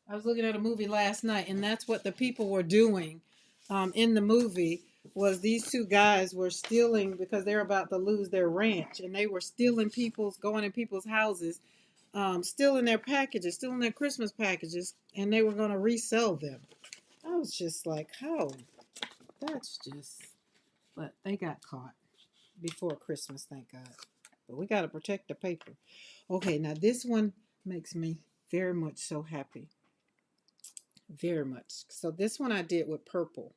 I was looking at a movie last night, and that's what the people were doing in the movie. was these two guys were stealing because they're about to lose their ranch, and they were stealing people's, going in people's houses, stealing their packages, stealing their Christmas packages, and they were going to resell them. I was just like, how? That's just, but they got caught before Christmas, thank God. But we got to protect the paper. Okay, now this one makes me very much so happy. Very much. So this one I did with purple.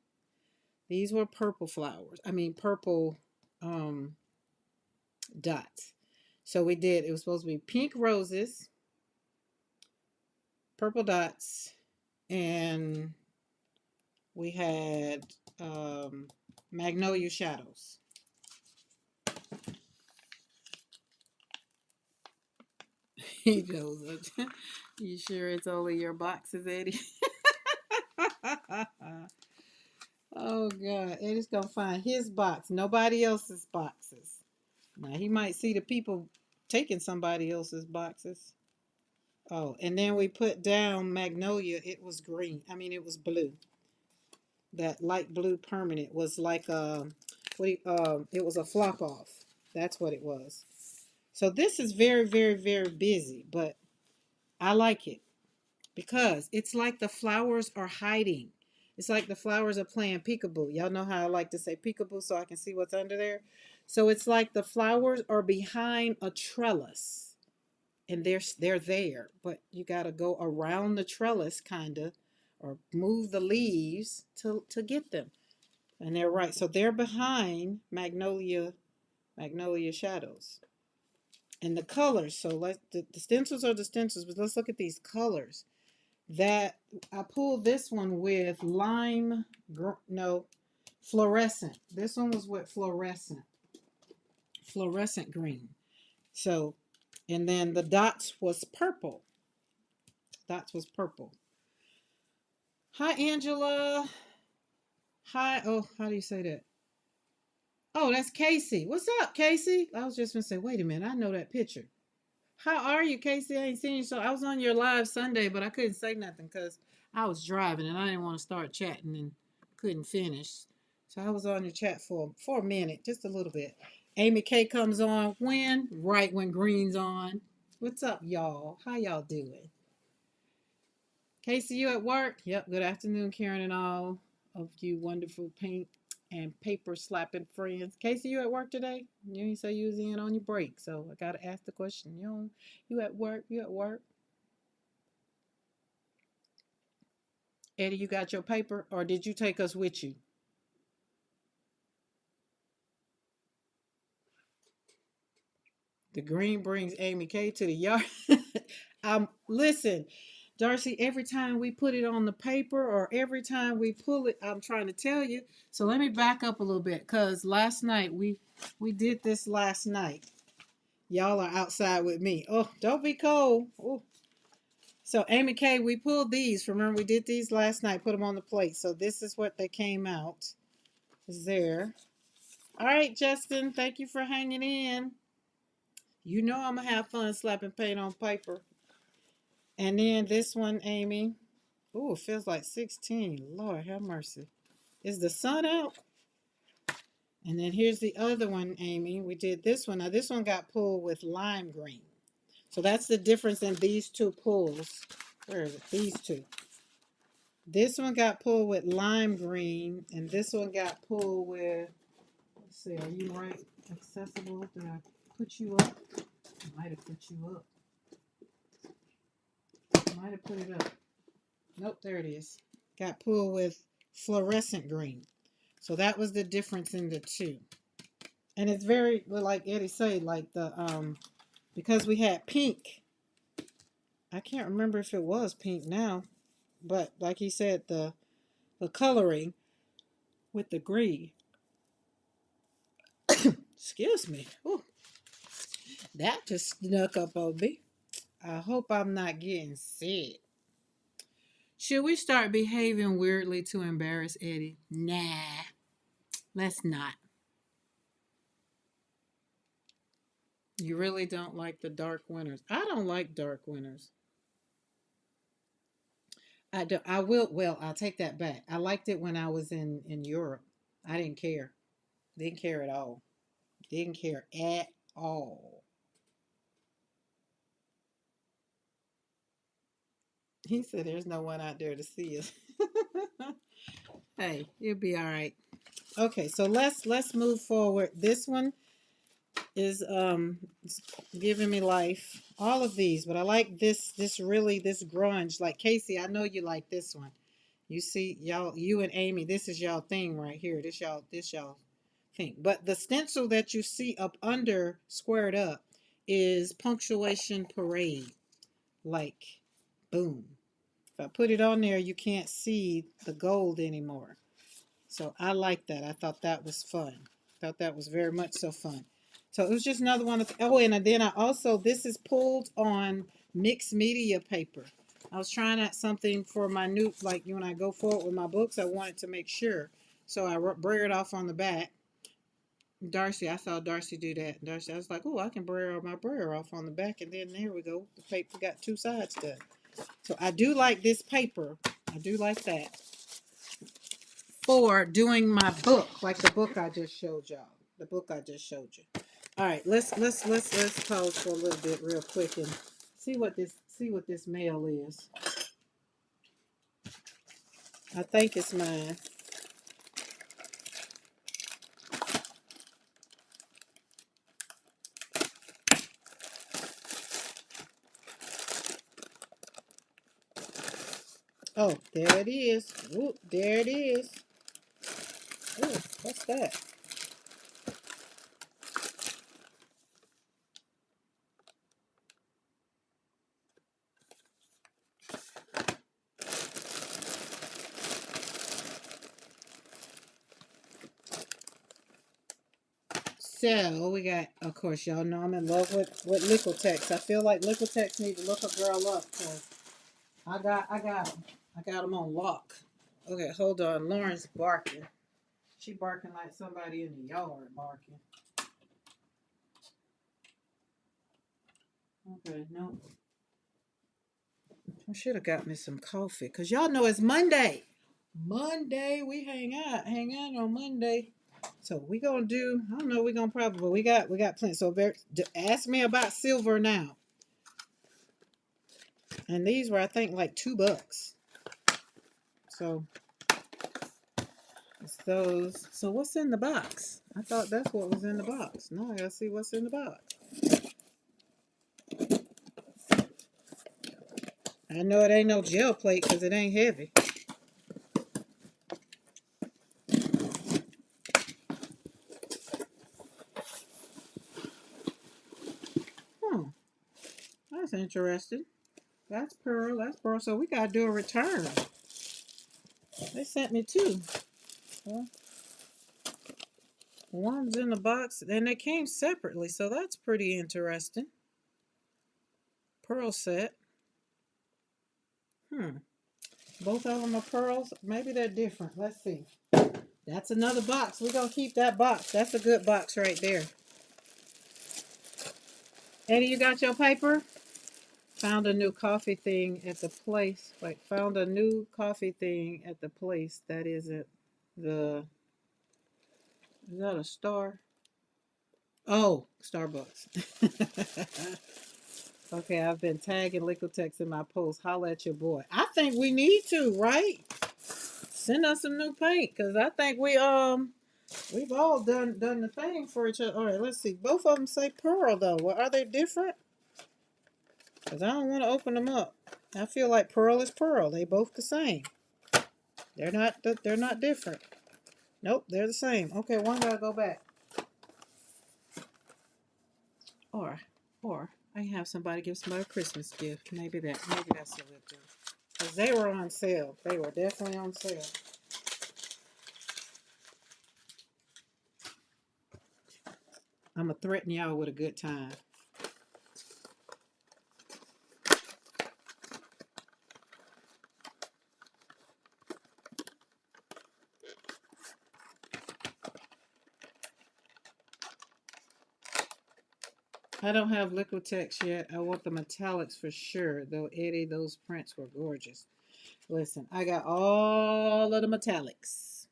These were purple flowers. I mean, purple um, dots. So we did, it was supposed to be pink roses, purple dots, and we had magnolia shadows. He goes, you sure it's only your boxes, Eddie? Oh God, Eddie's gonna find his box, nobody else's boxes. Now he might see the people taking somebody else's boxes. Oh, and then we put down magnolia. It was green. I mean, it was blue. That light blue permanent was like it was a flop off. That's what it was. So this is very, very, very busy, but I like it because it's like the flowers are hiding. It's like the flowers are playing peekaboo. Y'all know how I like to say peekaboo so I can see what's under there. So it's like the flowers are behind a trellis and they're there, but you got to go around the trellis kind of or move the leaves to get them. And they're right. So they're behind magnolia shadows. And the colors, so the stencils are the stencils, but let's look at these colors. That I pulled this one with lime, no, fluorescent. This one was with fluorescent green. So, and then the dots was purple. Dots was purple. Hi, Angela. Hi. Oh, how do you say that? Oh, that's Casey. What's up, Casey? I was just gonna say, wait a minute, I know that picture. How are you, Casey? I ain't seen you. So I was on your live Sunday, but I couldn't say nothing because I was driving and I didn't want to start chatting and couldn't finish. So I was on your chat for a minute, just a little bit. Amy K comes on when? Right when Green's on. What's up, y'all? How y'all doing? Casey, you at work? Yep. Good afternoon, Karen, and all of you wonderful paint and paper slapping friends. Casey, you at work today? You ain't say you was in on your break, so I gotta ask the question. You at work? You at work? Eddie, you got your paper, or did you take us with you? The green brings Amy K to the yard. Listen, Darcy, every time we put it on the paper or every time we pull it, I'm trying to tell you. So let me back up a little bit because last night we did this last night. Y'all are outside with me. Oh, don't be cold. Oh. So Amy K, we pulled these. Remember we did these last night, put them on the plate. So this is what they came out. Is there. All right, Justin, thank you for hanging in. You know I'm gonna have fun slapping paint on paper. And then this one, Amy. Ooh, it feels like 16. Lord have mercy. Is the sun out? And then here's the other one, Amy. We did this one. Now this one got pulled with lime green. So that's the difference in these two pulls. Where is it? These two. This one got pulled with lime green, and this one got pulled with, let's see, are you right? Accessible? Did I put you up? I might have put you up. Might have put it up. Nope, there it is. Got pulled with fluorescent green. So that was the difference in the two. And it's very, like Eddie said, like because we had pink. I can't remember if it was pink now, but like he said, the coloring with the green. Excuse me. Ooh, that just snuck up on me. I hope I'm not getting sick. Should we start behaving weirdly to embarrass Eddie? Nah, let's not. You really don't like the dark winters. I don't like dark winters. I do. I will. Well, I'll take that back. I liked it when I was in Europe. I didn't care. Didn't care at all. Didn't care at all. He said there's no one out there to see us. Hey, you'll be all right. Okay, so let's move forward. This one is giving me life. All of these, but I like this really this grunge. Like Casey, I know you like this one. You see, y'all, you and Amy, this is y'all thing right here. This y'all thing. But the stencil that you see up under squared up is punctuation parade. Like, boom. If I put it on there, you can't see the gold anymore. So I like that. I thought that was fun. Thought that was very much so fun. So it was just another one of, oh, and then I also, this is pulled on mixed media paper. I was trying out something for my new, like when I go forward with my books, I wanted to make sure. So I braid it off on the back. Darcy, I saw Darcy do that. Darcy, I was like, oh, I can braid my braid off on the back, and then there we go. The paper got two sides done. So I do like this paper. I do like that for doing my book, like the book I just showed y'all. The book I just showed you. All right, let's pause for a little bit real quick and see what this mail is. I think it's mine. Oh, there it is. Ooh, there it is. Ooh, what's that? So we got, of course, y'all know I'm in love with Liquitex. I feel like Liquitex need to look a girl up because I got them on lock. Okay, hold on. Lauren's barking. She barking like somebody in the yard barking. Okay, no. I should have got me some coffee because y'all know it's Monday. Monday we hang out on Monday. So we gonna do. I don't know. We gonna probably. But we got plenty. So ask me about silver now. And these were I think like $2. So it's those. So what's in the box? I thought that's what was in the box. No, I gotta see what's in the box. I know it ain't no gel plate because it ain't heavy. Hmm, that's interesting. That's Pearl. That's Pearl. So we gotta do a return. They sent me two. Well, one's in the box, and they came separately, so that's pretty interesting. Pearl set. Hmm. Both of them are pearls. Maybe they're different. Let's see. That's another box. We're gonna keep that box. That's a good box right there. Eddie, you got your paper? Found a new coffee thing at the place. Wait, found a new coffee thing at the place. That isn't the. Is that a star? Oh, Starbucks. Okay, I've been tagging Liquitex in my post. Holla at your boy. I think we need to, right? Send us some new paint, cause I think we've all done the thing for each other. All right, let's see. Both of them say pearl though. Well, are they different? Cause I don't want to open them up. I feel like pearl is pearl. They both the same. They're not. They're not different. Nope, they're the same. Okay, one gotta go back. Or, or I can have somebody give somebody a Christmas gift. Maybe that's what we'll do. Cause they were on sale. They were definitely on sale. I'm gonna threaten y'all with a good time. I don't have Liquitex yet. I want the metallics for sure. Though, Eddie, those prints were gorgeous. Listen, I got all of the metallics.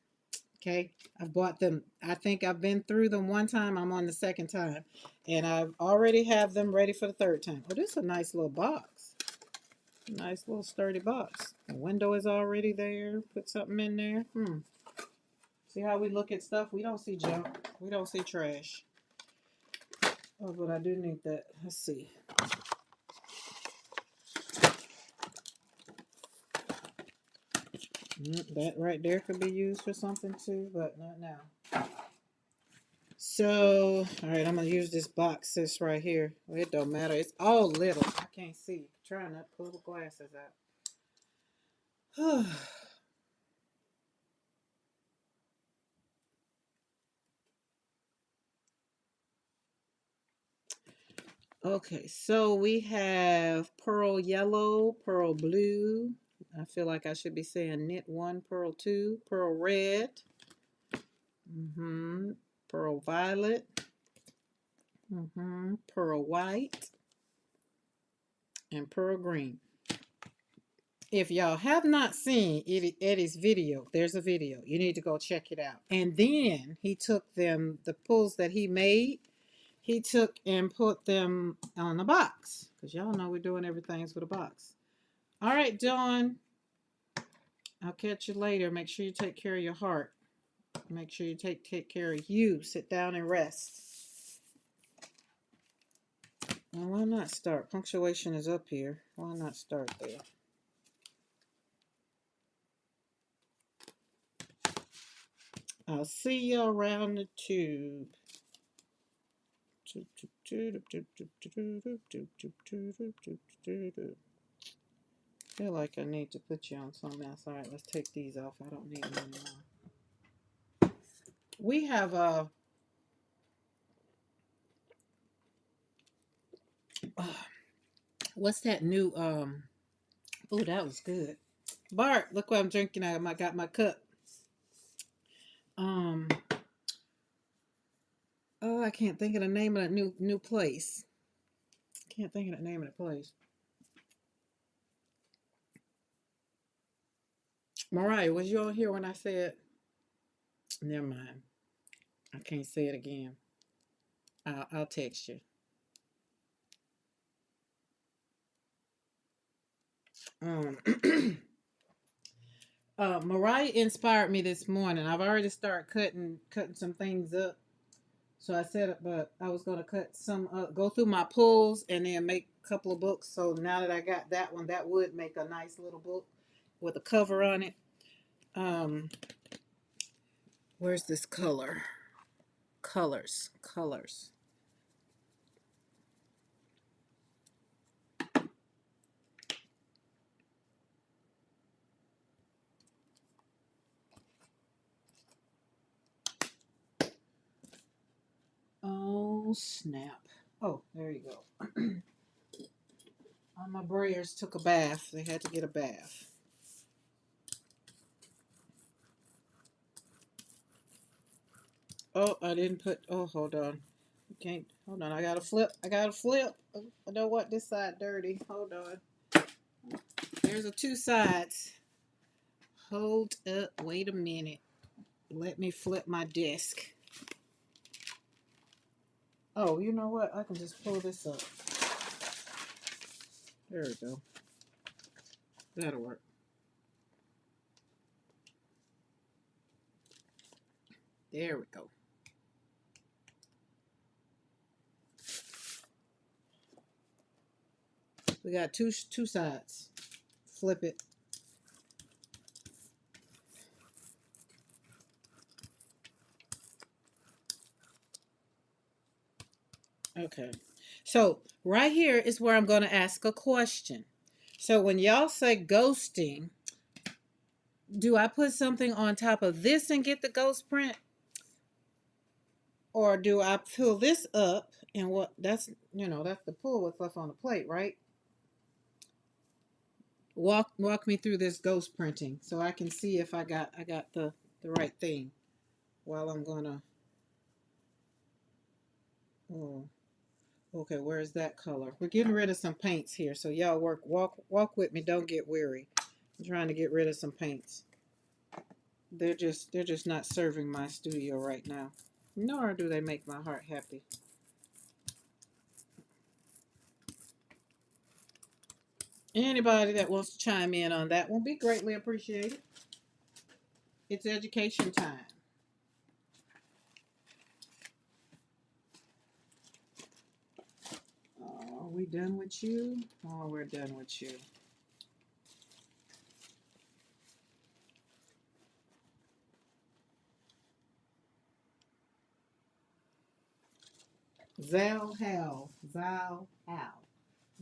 Okay, I've bought them. I think I've been through them one time. I'm on the second time, and I already have them ready for the third time. Oh, this is a nice little box. Nice little sturdy box. The window is already there. Put something in there. See how we look at stuff? We don't see junk. We don't see trash. Oh, but I do need that. Let's see. That right there could be used for something too, but not now. So, all right, I'm gonna use this box this right here. Well, it don't matter. It's all little. I can't see. Trying not to pull the glasses out. Okay, so we have pearl yellow, pearl blue. I feel like I should be saying knit one, pearl two, pearl red. Pearl violet. Pearl white. And pearl green. If y'all have not seen Eddie's video, there's a video. You need to go check it out. And then he took them, the pulls that he made, he took and put them on a box. Because y'all know we're doing everything with a box. All right, Dawn. I'll catch you later. Make sure you take care of your heart. Make sure you take care of you. Sit down and rest. Well, why not start? Punctuation is up here. Why not start there? I'll see you around the tube. Feel like I need to put you on something else. All right, let's take these off. I don't need them anymore. We have a what's that new oh, that was good. Bart, look what I'm drinking out of. I got my cup. Oh, I can't think of the name of that new place. Can't think of the name of the place. Mariah, was you on here when I said? Never mind. I can't say it again. I'll text you. Mariah inspired me this morning. I've already started cutting some things up. So I said, but I was gonna cut some, go through my pulls and then make a couple of books. So now that I got that one, that would make a nice little book with a cover on it. Where's this color? Colors. Oh, snap. Oh, there you go. My brayers took a bath. They had to get a bath. Oh, I didn't put, oh, hold on. Can't, hold on. I gotta flip. I don't want this side dirty. Hold on. There's a two sides. Hold up. Wait a minute. Let me flip my disc. Oh, you know what? I can just pull this up. There we go. That'll work. There we go. We got two sides. Flip it. Okay. So right here is where I'm going to ask a question. So when y'all say ghosting, do I put something on top of this and get the ghost print? Or do I fill this up and what that's that's the pull with stuff on the plate, right? Walk me through this ghost printing so I can see if I got the right thing while I'm gonna oh okay, where's that color? We're getting rid of some paints here, so y'all walk with me, don't get weary. I'm trying to get rid of some paints. they're just not serving my studio right now. Nor do they make my heart happy. Anybody that wants to chime in on that will be greatly appreciated. It's education time. Are we done with you? Oh, we're done with you. Zal Hell. Zal Hal.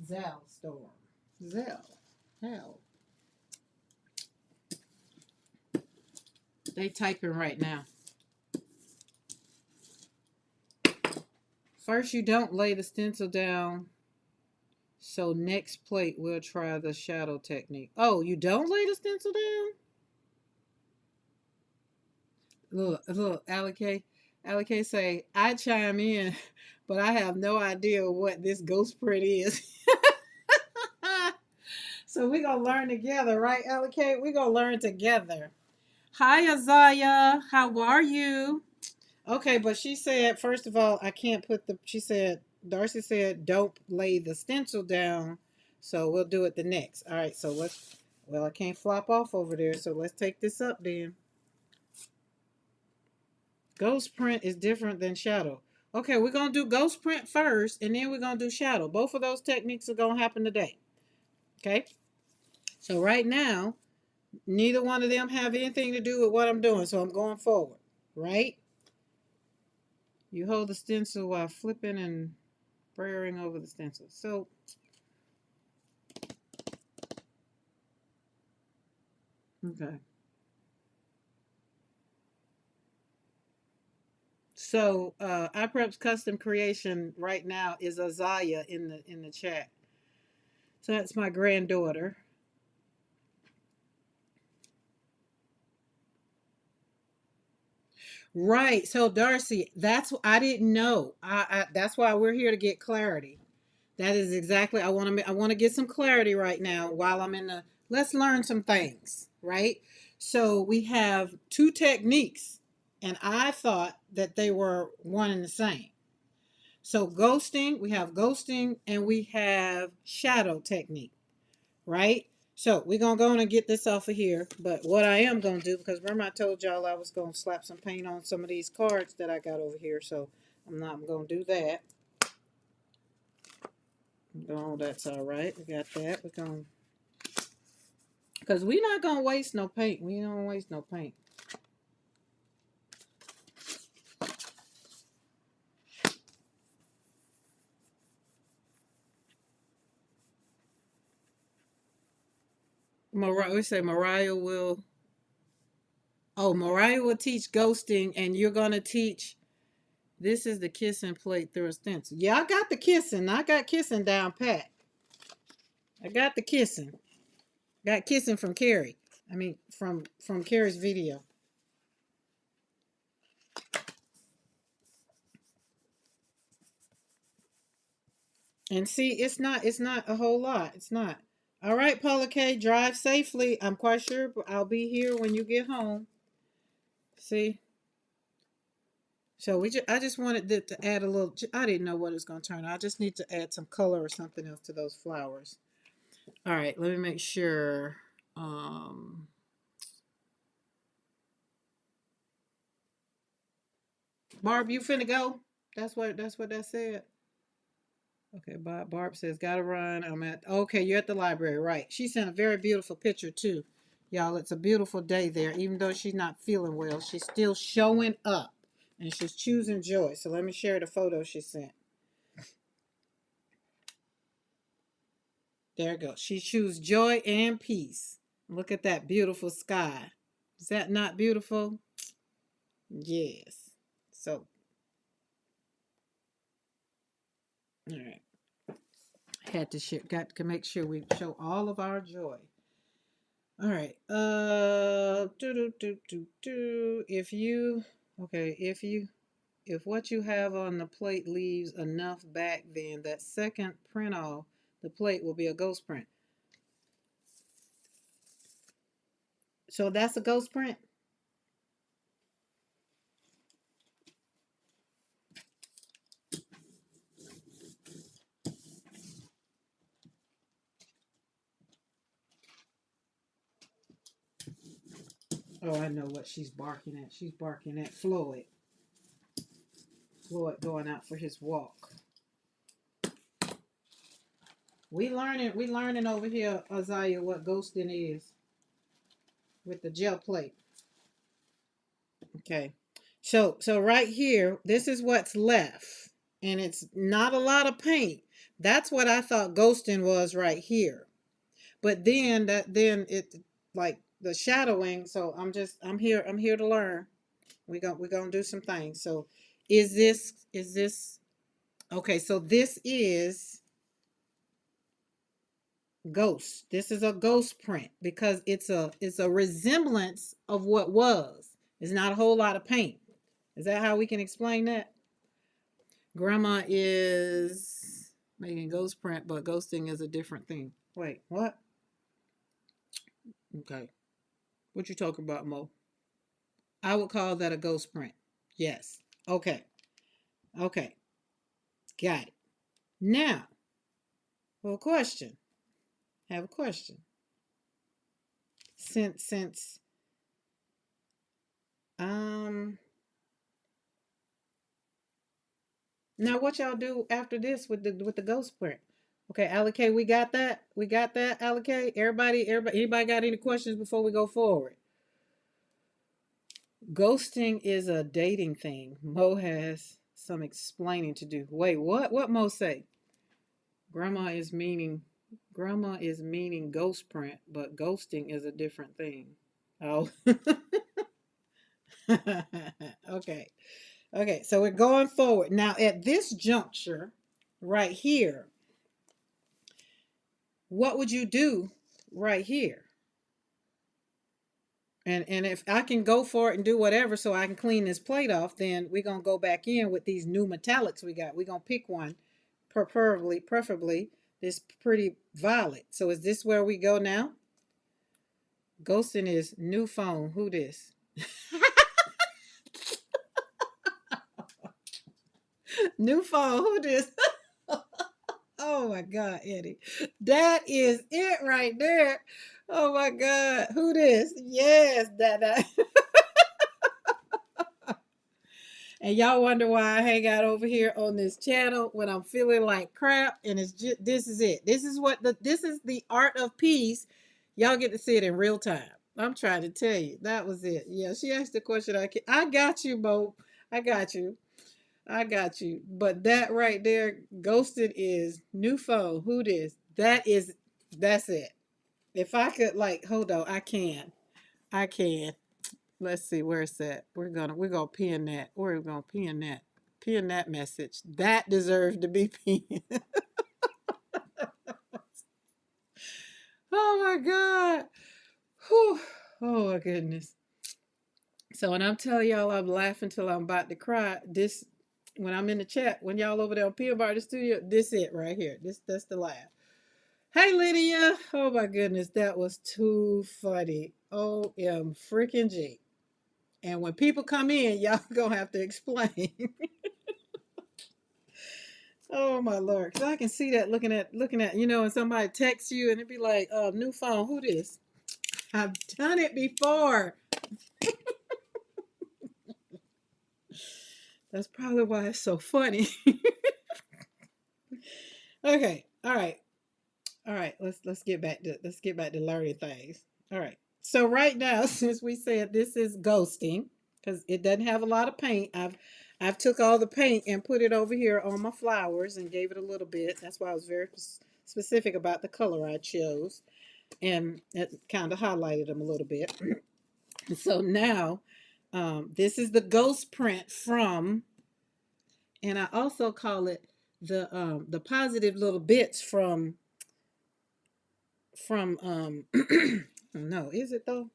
Zal Storm. Zal Hell. They typing right now. First, you don't lay the stencil down. So next plate, we'll try the shadow technique. Oh, you don't lay the stencil down? Look, Alec say, I chime in, but I have no idea what this ghost print is. So we're going to learn together, right, Alec? We're going to learn together. Hi, Azaya. How are you? Okay, but she said, first of all, I can't put she said, Darcy said, don't lay the stencil down. So we'll do it the next. All right, so I can't flop off over there. So let's take this up then. Ghost print is different than shadow. Okay, we're going to do ghost print first, and then we're going to do shadow. Both of those techniques are going to happen today. Okay? So right now, neither one of them have anything to do with what I'm doing, so I'm going forward. Right? You hold the stencil while flipping and praying over the stencil. So, okay. So, iPrep's custom creation right now is Azaya in the chat. So that's my granddaughter. Right. So Darcy, I didn't know. That's why we're here to get clarity. That is exactly I want to get some clarity right now while I'm in the let's learn some things, right? So we have two techniques and I thought that they were one and the same. So ghosting, we have ghosting and we have shadow technique, right? So we're gonna go on and get this off of here. But what I am gonna do, because remember I told y'all I was gonna slap some paint on some of these cards that I got over here, so I'm not gonna do that. Oh, that's all right. We got that. We're gonna, because we're not gonna waste no paint. We don't waste no paint. We say Mariah will. Oh, Mariah will teach ghosting, and you're gonna teach. This is the kissing plate through a stencil. Yeah, I got the kissing. I got kissing down pat. I got the kissing. Got kissing from Carrie. I mean, from Carrie's video. And see, it's not a whole lot. It's not. All right, Paula K, drive safely. I'm quite sure I'll be here when you get home. See? So I just wanted to add a little. I didn't know what it was going to turn out. I just need to add some color or something else to those flowers. All right, let me make sure. Barb, you finna go? That's what that said. Okay, Barb says gotta run. Okay. You're at the library, right? She sent a very beautiful picture too, y'all. It's a beautiful day there. Even though she's not feeling well, she's still showing up, and she's choosing joy. So let me share the photo she sent. There it goes. She chooses joy and peace. Look at that beautiful sky. Is that not beautiful? Yes. So, all right. Had to share. Got to make sure we show all of our joy. All right. If you, okay, if what you have on the plate leaves enough back, then that second print off the plate will be a ghost print. So that's a ghost print. Oh, I know what she's barking at. She's barking at Floyd. Floyd going out for his walk. We learning over here, Isaiah, what ghosting is with the gel plate. Okay. So right here, this is what's left. And it's not a lot of paint. That's what I thought ghosting was right here. But then it like the shadowing, so I'm here to learn. We're gonna do some things. So is this okay, so this is ghost. This is a ghost print because it's a resemblance of what was. It's not a whole lot of paint. Is that how we can explain that? Grandma is making ghost print, but ghosting is a different thing. Wait, what? Okay. What you talking about, Mo? I would call that a ghost print. Yes. Okay. Okay. Got it. Now, well, question. Have a question. Since um now what y'all do after this with the ghost print? Okay, Alec, we got that. We got that, Alec. Everybody, anybody got any questions before we go forward? Ghosting is a dating thing. Mo has some explaining to do. Wait, what? What Mo say? Grandma is meaning Grandma is meaning ghost print, but ghosting is a different thing. Oh. Okay. Okay, so we're going forward. Now at this juncture right here, what would you do right here? And if I can go for it and do whatever so I can clean this plate off, then we're gonna go back in with these new metallics we got. We're gonna pick one, preferably this pretty violet. So is this where we go now? Ghosting is new phone. Who this? New phone. Who this? Oh my God, Eddie. That is it right there. Oh my God. Who this? Yes, that. And y'all wonder why I hang out over here on this channel when I'm feeling like crap. And it's just this is it. This is the art of peace. Y'all get to see it in real time. I'm trying to tell you. That was it. Yeah, she asked the question. I got you, Bo. I got you. I got you. But that right there, ghosted is new phone. Who this? That's it. If I could like hold on, I can. I can. Let's see where it's at. We're gonna pin that. We're gonna pin that. Pin that message. That deserves to be pinned. Oh my God. Whew. Oh my goodness. So when I'm telling y'all I'm laughing till I'm about to cry, this when I'm in the chat, when y'all over there on Peanut Bar the Studio, this it right here. That's the laugh. Hey Lydia. Oh my goodness, that was too funny. OM freaking G. And when people come in, y'all gonna have to explain. Oh my Lord. Cause I can see that looking at, when somebody texts you and it'd be like, new phone, who this? I've done it before. That's probably why it's so funny. Okay. All right. All right. Let's get back to learning things. All right. So right now, since we said this is ghosting, because it doesn't have a lot of paint, I've took all the paint and put it over here on my flowers and gave it a little bit. That's why I was very specific about the color I chose, and it kind of highlighted them a little bit. So now, this is the ghost print from, and I also call it the positive little bits from no, is it though?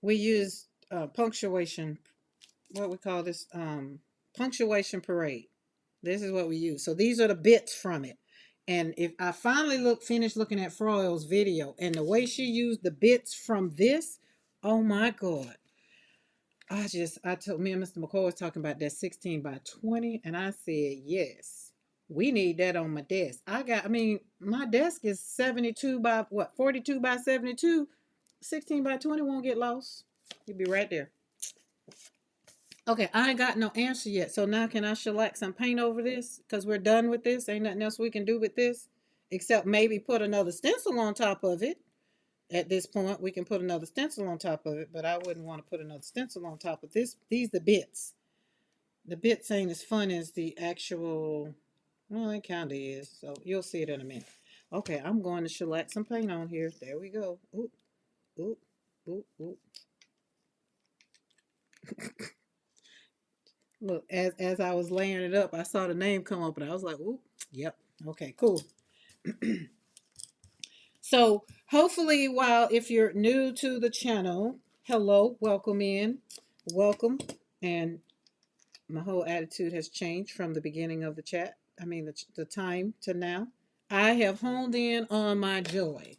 We use punctuation. What we call this punctuation parade. This is what we use. So these are the bits from it. And if I finally finished looking at Froyle's video, and the way she used the bits from this, oh my God. I told me and Mr. McCoy was talking about that 16 by 20, and I said, yes, we need that on my desk. My desk is 72 by what, 42 by 72. 16 by 20 won't get lost. You'll be right there. Okay, I ain't got no answer yet. So now can I shellac some paint over this? Because we're done with this. Ain't nothing else we can do with this. Except maybe put another stencil on top of it. At this point, we can put another stencil on top of it. But I wouldn't want to put another stencil on top of this. These the bits. The bits ain't as fun as the actual... Well, it kind of is. So you'll see it in a minute. Okay, I'm going to shellac some paint on here. There we go. Oop, oop, oop, oop. Look, as I was laying it up, I saw the name come up, and I was like, "Ooh, yep, okay, cool." So hopefully, while if you're new to the channel, hello, welcome in, welcome, and my whole attitude has changed from the beginning of the chat. I mean, the time to now. I have honed in on my joy,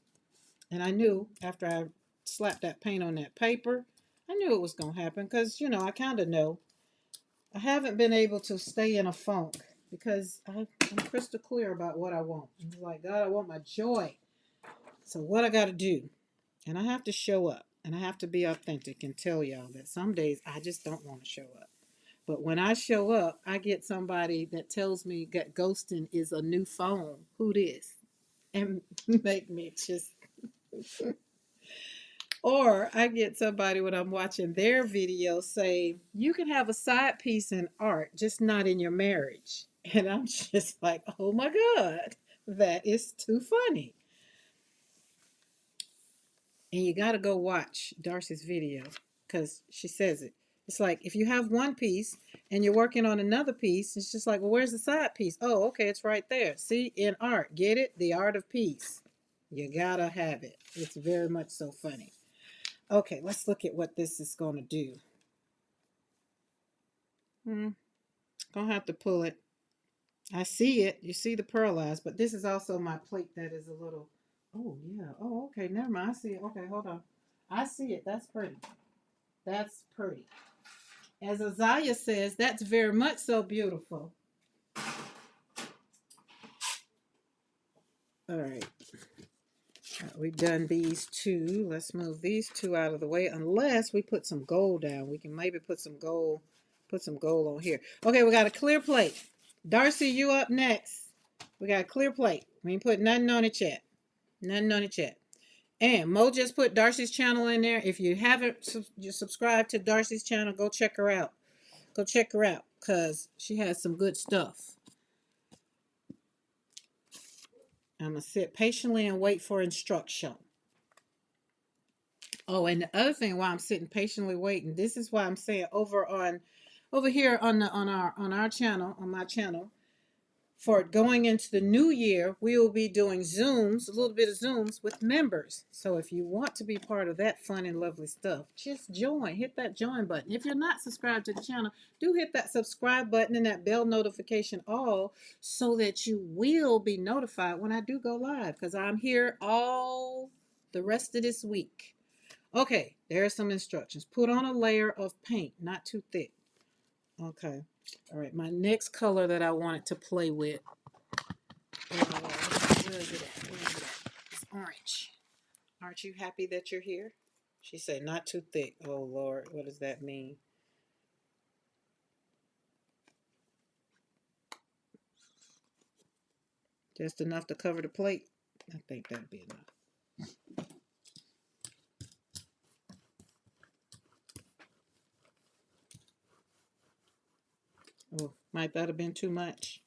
and I knew after I slapped that paint on that paper, I knew it was gonna happen because I kind of know. I haven't been able to stay in a funk because I'm crystal clear about what I want. I'm like, God, I want my joy. So what I got to do? And I have to show up and I have to be authentic and tell y'all that some days I just don't want to show up. But when I show up, I get somebody that tells me that ghosting is a new phone. Who this? And make me just... Or I get somebody when I'm watching their video say, you can have a side piece in art, just not in your marriage. And I'm just like, oh my God, that is too funny. And you got to go watch Darcy's video because she says it. It's like if you have one piece and you're working on another piece, it's just like, well, where's the side piece? Oh, okay, it's right there. See, in art, get it? The art of peace. You gotta have it. It's very much so funny. Okay, let's look at what this is going to do. Gonna have to pull it. I see it. You see the pearlized, but this is also my plate that is a little... Oh, yeah. Oh, okay. Never mind. I see it. Okay, hold on. I see it. That's pretty. That's pretty. As Azalea says, that's very much so beautiful. All right. We've done these two. Let's move these two out of the way. Unless we put some gold down. We can maybe put some gold on here. Okay, we got a clear plate. Darcy, you up next. We got a clear plate. We ain't put nothing on it yet. Nothing on it yet. And Mo just put Darcy's channel in there. If you haven't subscribed to Darcy's channel, go check her out. Go check her out because she has some good stuff. I'm going to sit patiently and wait for instruction. Oh, and the other thing why I'm sitting patiently waiting, this is why I'm saying over here on our channel, on my channel, for going into the new year, we will be doing Zooms, a little bit of Zooms with members. So if you want to be part of that fun and lovely stuff, just join. Hit that join button. If you're not subscribed to the channel, do hit that subscribe button and that bell notification all so that you will be notified when I do go live because I'm here all the rest of this week. Okay, there are some instructions. Put on a layer of paint, not too thick. Okay. All right, my next color that I wanted to play with, where is it at? It's orange. Aren't you happy that you're here? She said, not too thick. Oh, Lord, what does that mean? Just enough to cover the plate? I think that'd be enough. Oh, might that have been too much?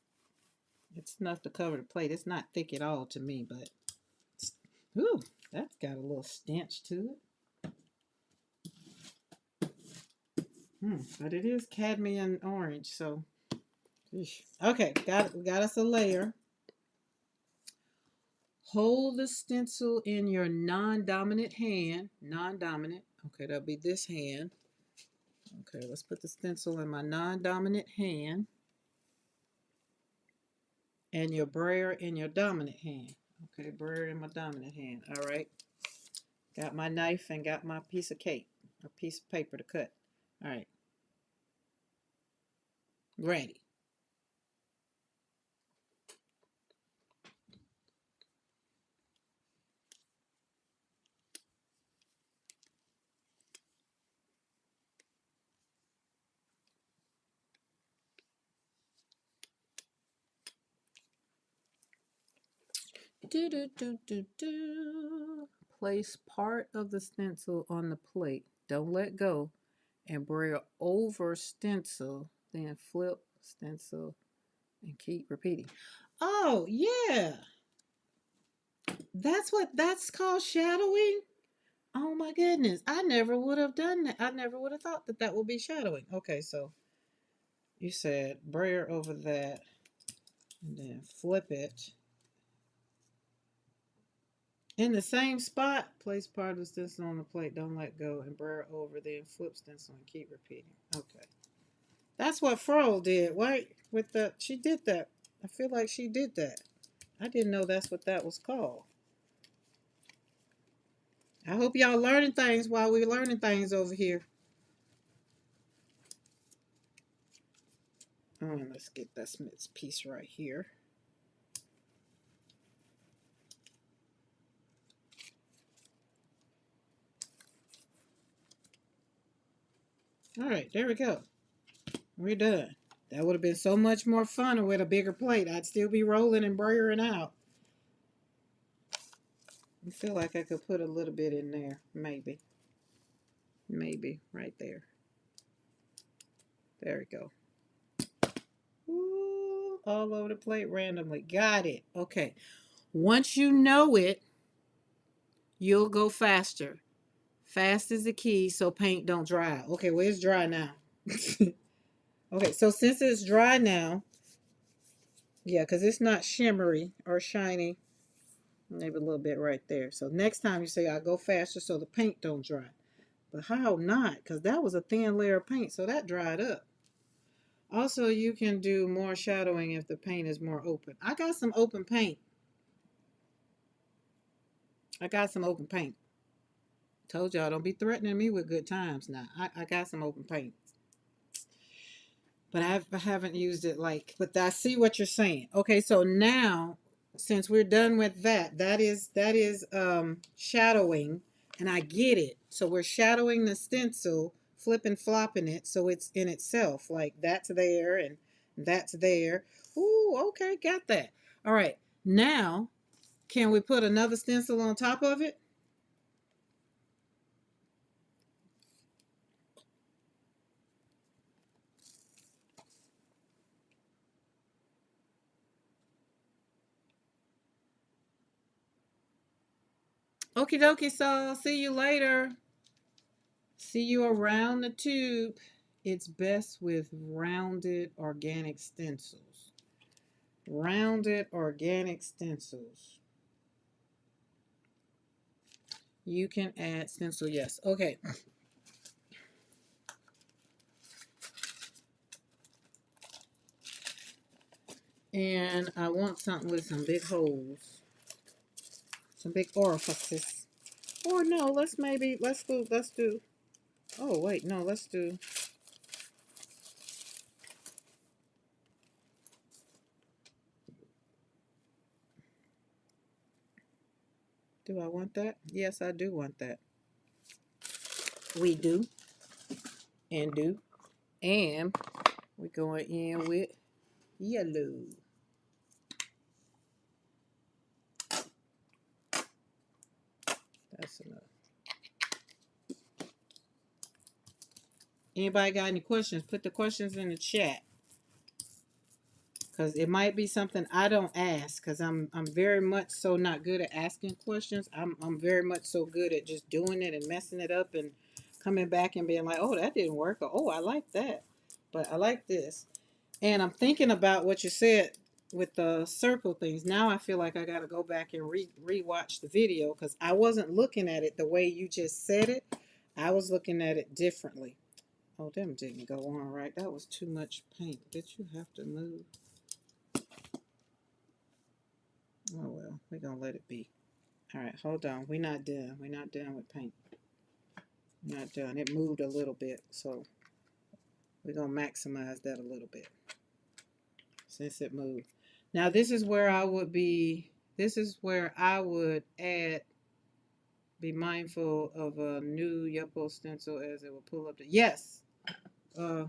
It's enough to cover the plate. It's not thick at all to me, but... Ooh, that's got a little stench to it. But it is cadmium orange, so... Okay, got us a layer. Hold the stencil in your non-dominant hand. Non-dominant. Okay, that'll be this hand. Okay, let's put the stencil in my non-dominant hand. And your brayer in your dominant hand. Okay, brayer in my dominant hand. All right. Got my knife and got my piece of cake. A piece of paper to cut. All right. Ready. Do, do, do, do, do. Place part of the stencil on the plate. Don't let go. And braille over stencil. Then flip stencil and keep repeating. Oh, yeah. That's called shadowing. Oh my goodness. I never would have done that. I never would have thought that that would be shadowing. Okay, so you said braille over that and then flip it. In the same spot, place part of the stencil on the plate. Don't let go and braille over, then flip stencil and keep repeating. Okay. That's what Froel did, right? With the she did that. I feel like she did that. I didn't know that's what that was called. I hope y'all learning things while we're learning things over here. Let's get that Smith's piece right here. All right, there we go. We're done. That would have been so much more fun with a bigger plate. I'd still be rolling and brayering out. I feel like I could put a little bit in there, maybe. Maybe right there. There we go. Ooh, all over the plate randomly. Got it. Okay. Once you know it, you'll go faster. Fast is the key so paint don't dry. Okay, well, it's dry now. Okay, so since it's dry now, yeah, because it's not shimmery or shiny. Maybe a little bit right there. So next time you say, I'll go faster so the paint don't dry. But how not? Because that was a thin layer of paint, so that dried up. Also, you can do more shadowing if the paint is more open. I got some open paint. Told y'all, don't be threatening me with good times now. I got some open paint. But I haven't used it like, but I see what you're saying. Okay, so now, since we're done with that, that is shadowing, and I get it. So we're shadowing the stencil, flipping, flopping it, so it's in itself. Like that's there and that's there. Ooh, okay, got that. All right, now can we put another stencil on top of it? Okie dokie, so see you later. See you around the tube. It's best with rounded organic stencils. Rounded organic stencils. You can add stencil, yes. Okay. And I want something with some big holes. Some big orifices. Or no, let's do, oh wait, no, let's do, do I want that? Yes, I do want that. We do. And do. And we're going in with yellow. That's enough. Anybody got any questions? Put the questions in the chat. Because it might be something I don't ask. Because I'm very much so not good at asking questions. I'm very much so good at just doing it and messing it up and coming back and being like, oh, that didn't work. Or, oh, I like that. But I like this. And I'm thinking about what you said with the circle things. Now I feel like I got to go back and re-watch the video. Because I wasn't looking at it the way you just said it. I was looking at it differently. Oh, them didn't go on right. That was too much paint. Did you have to move? Oh, well, we're going to let it be. All right, hold on. We're not done. We're not done with paint. We're not done. It moved a little bit, so we're going to maximize that a little bit since it moved. Now, this is where I would add, be mindful of a new Yupo stencil as it will pull up the, yes. Uh,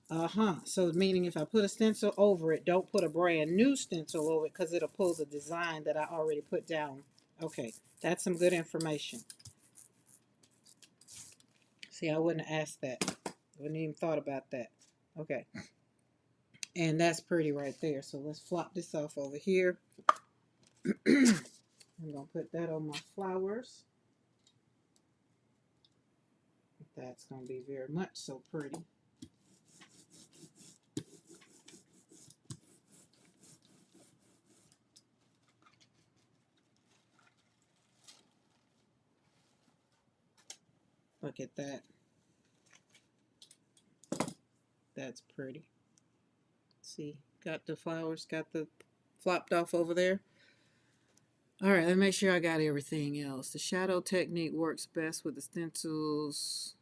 So meaning if I put a stencil over it, don't put a brand new stencil over it because it'll pull the design that I already put down. Okay, that's some good information. See, I wouldn't have asked that. I wouldn't even thought about that. Okay, and that's pretty right there. So let's flop this off over here. I'm gonna put that on my flowers. That's gonna be very much so pretty. Look at that. That's pretty. See, got the flowers, got the flopped off over there. All right, let's make sure I got everything else. The shadow technique works best with the stencils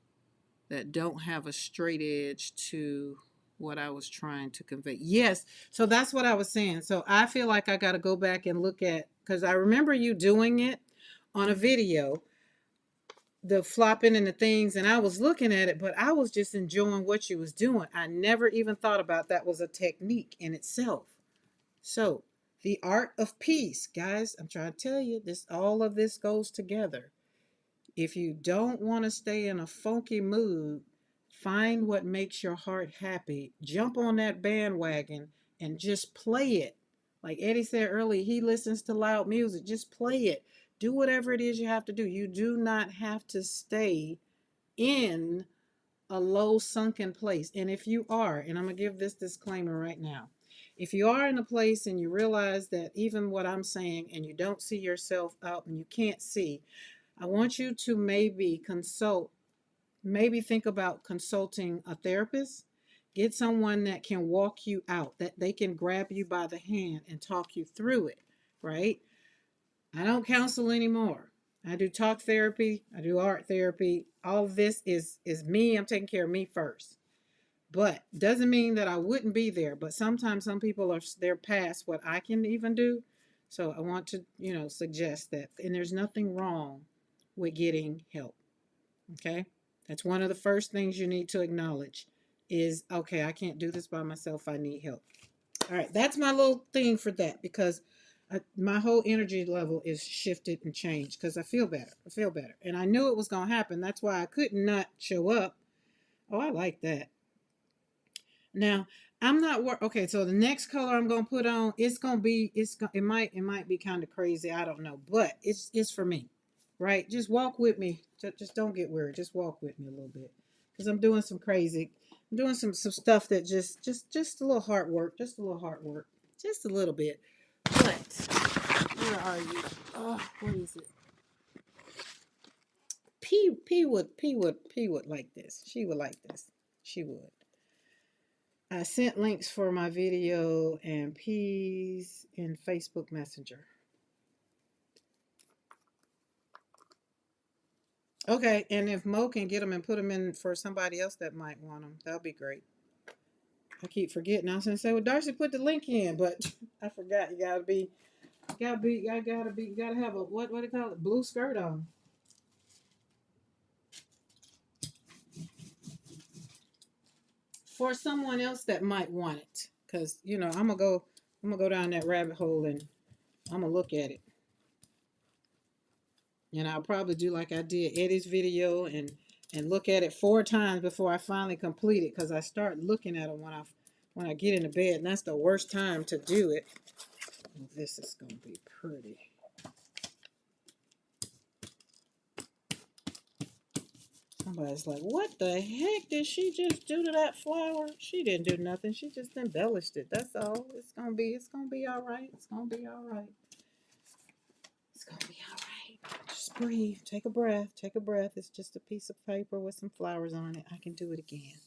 that don't have a straight edge to what I was trying to convey. Yes, so that's what I was saying. So I feel like I got to go back and look at, because I remember you doing it on a video, the flopping and the things, and I was looking at it, but I was just enjoying what you was doing. I never even thought about that was a technique in itself. So the art of peace, guys, I'm trying to tell you, this all of this goes together. If you don't want to stay in a funky mood, find what makes your heart happy. Jump on that bandwagon and just play it. Like Eddie said earlier, he listens to loud music. Just play it. Do whatever it is you have to do. You do not have to stay in a low sunken place. And if you are, and I'm going to give this disclaimer right now, if you are in a place and you realize that even what I'm saying and you don't see yourself out and you can't see, I want you to maybe think about consulting a therapist. Get someone that can walk you out, that they can grab you by the hand and talk you through it, right? I don't counsel anymore. I do talk therapy, I do art therapy. All of this is me. I'm taking care of me first. But doesn't mean that I wouldn't be there. But sometimes some people they're past what I can even do. So I want to, suggest that. And there's nothing wrong with getting help. Okay? That's one of the first things you need to acknowledge is okay, I can't do this by myself. I need help. All right, that's my little thing for that because my whole energy level is shifted and changed because I feel better. I feel better. And I knew it was going to happen. That's why I could not show up. Oh, I like that. Now, I'm not okay, so the next color I'm going to put on, it might be kind of crazy, I don't know, but it's for me. Right? Just walk with me. Just don't get weird. Just walk with me a little bit. Cuz I'm doing some stuff that just a little hard work, just a little hard work. Just a little bit. But where are you? Oh, what is it? P would like this. She would like this. She would. I sent links for my video and P's in Facebook Messenger. Okay, and if Mo can get them and put them in for somebody else that might want them, that'll be great. I keep forgetting. I was gonna say, well, Darcy put the link in, but I forgot. You gotta have a what do you call it? Blue skirt on. For someone else that might want it, because I'm gonna go down that rabbit hole and I'm gonna look at it. And I'll probably do like I did Eddie's video and look at it 4 times before I finally complete it because I start looking at it when I get into bed, and that's the worst time to do it. This is gonna be pretty. Somebody's like, what the heck did she just do to that flower? She didn't do nothing. She just embellished it. That's all. It's gonna be all right. It's gonna be all right. It's gonna be all right. Just breathe. Take a breath. Take a breath. It's just a piece of paper with some flowers on it. I can do it again.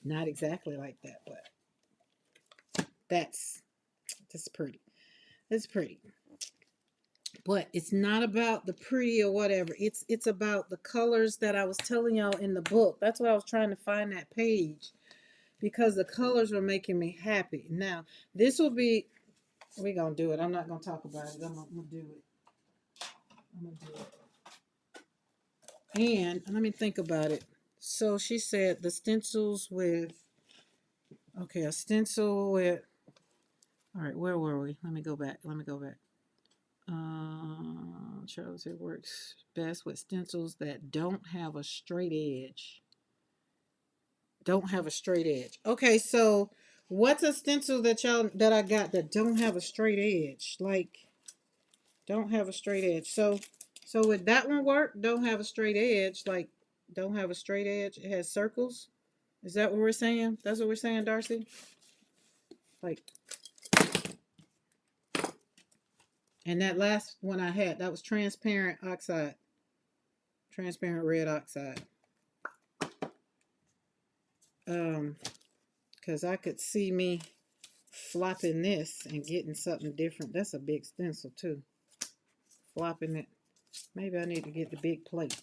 Not exactly like that, but that's pretty. It's pretty. But it's not about the pretty or whatever. It's about the colors that I was telling y'all in the book. That's why I was trying to find that page because the colors were making me happy. Now, this will be we're gonna do it. I'm not gonna talk about it. I'm gonna do it. I'm gonna do it. And let me think about it. So she said the stencils with, okay, a stencil with, all right, where were we? Let me go back. Charles, it works best with stencils that don't have a straight edge. Don't have a straight edge. Okay, so what's a stencil that I got that don't have a straight edge? Like, don't have a straight edge. So would that one work? Don't have a straight edge. Like, don't have a straight edge. It has circles. Is that what we're saying? That's what we're saying, Darcy? Like, and that last one I had, that was transparent oxide. Transparent red oxide. Because I could see me flopping this and getting something different. That's a big stencil too. Flopping it. Maybe I need to get the big plate.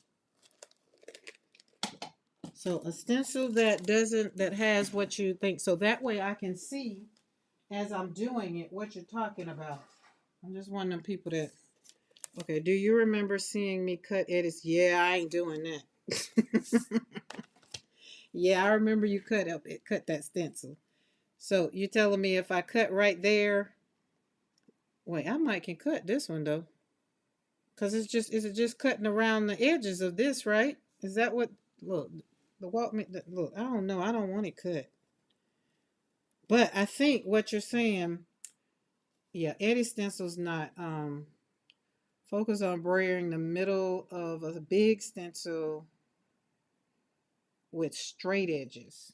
So a stencil that has what you think. So that way I can see as I'm doing it what you're talking about. I'm just one of them people that, okay, do you remember seeing me cut edits? Yeah, I ain't doing that. Yeah, I remember you cut that stencil. So you're telling me if I cut right there, wait, I might can cut this one though. Cause is it just cutting around the edges of this, right? Is that what, look, look, I don't know. I don't want it cut. But I think what you're saying, yeah, Eddie stencil's not, focus on brayering the middle of a big stencil with straight edges.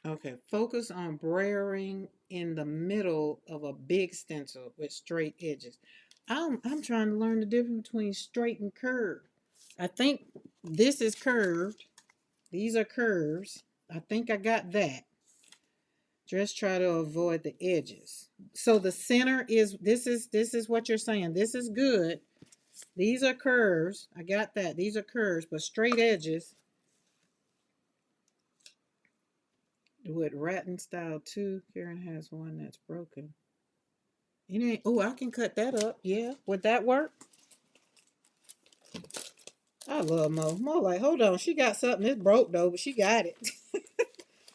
Okay, focus on brayering in the middle of a big stencil with straight edges. I'm trying to learn the difference between straight and curved. I think this is curved. These are curves. I think I got that. Just try to avoid the edges. So the center is, this is what you're saying. This is good. These are curves. I got that. These are curves, but straight edges with rattan style too. Karen has one that's broken. It ain't, oh, I can cut that up. Yeah. Would that work? I love Mo. Mo like, hold on. She got something that's broke though, but she got it.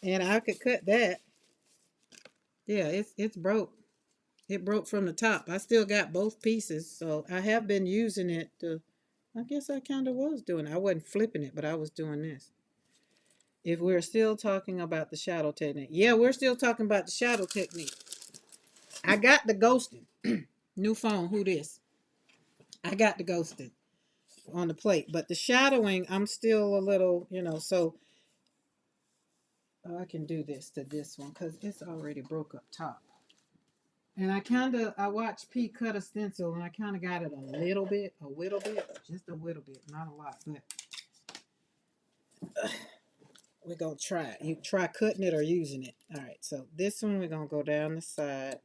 And I could cut that. Yeah, it's broke. It broke from the top. I still got both pieces, so I have been using it to, I guess I kind of was doing it. I wasn't flipping it, but I was doing this. If we're still talking about the shadow technique. Yeah, we're still talking about the shadow technique. I got the ghosting. New phone, who this? I got the ghosting on the plate, but the shadowing, I'm still a little, so I can do this to this one because it's already broke up top. And I watched P cut a stencil and I kind of got it a little bit, just a little bit, not a lot, but we're going to try it. You try cutting it or using it. All right, so this one we're going to go down the side.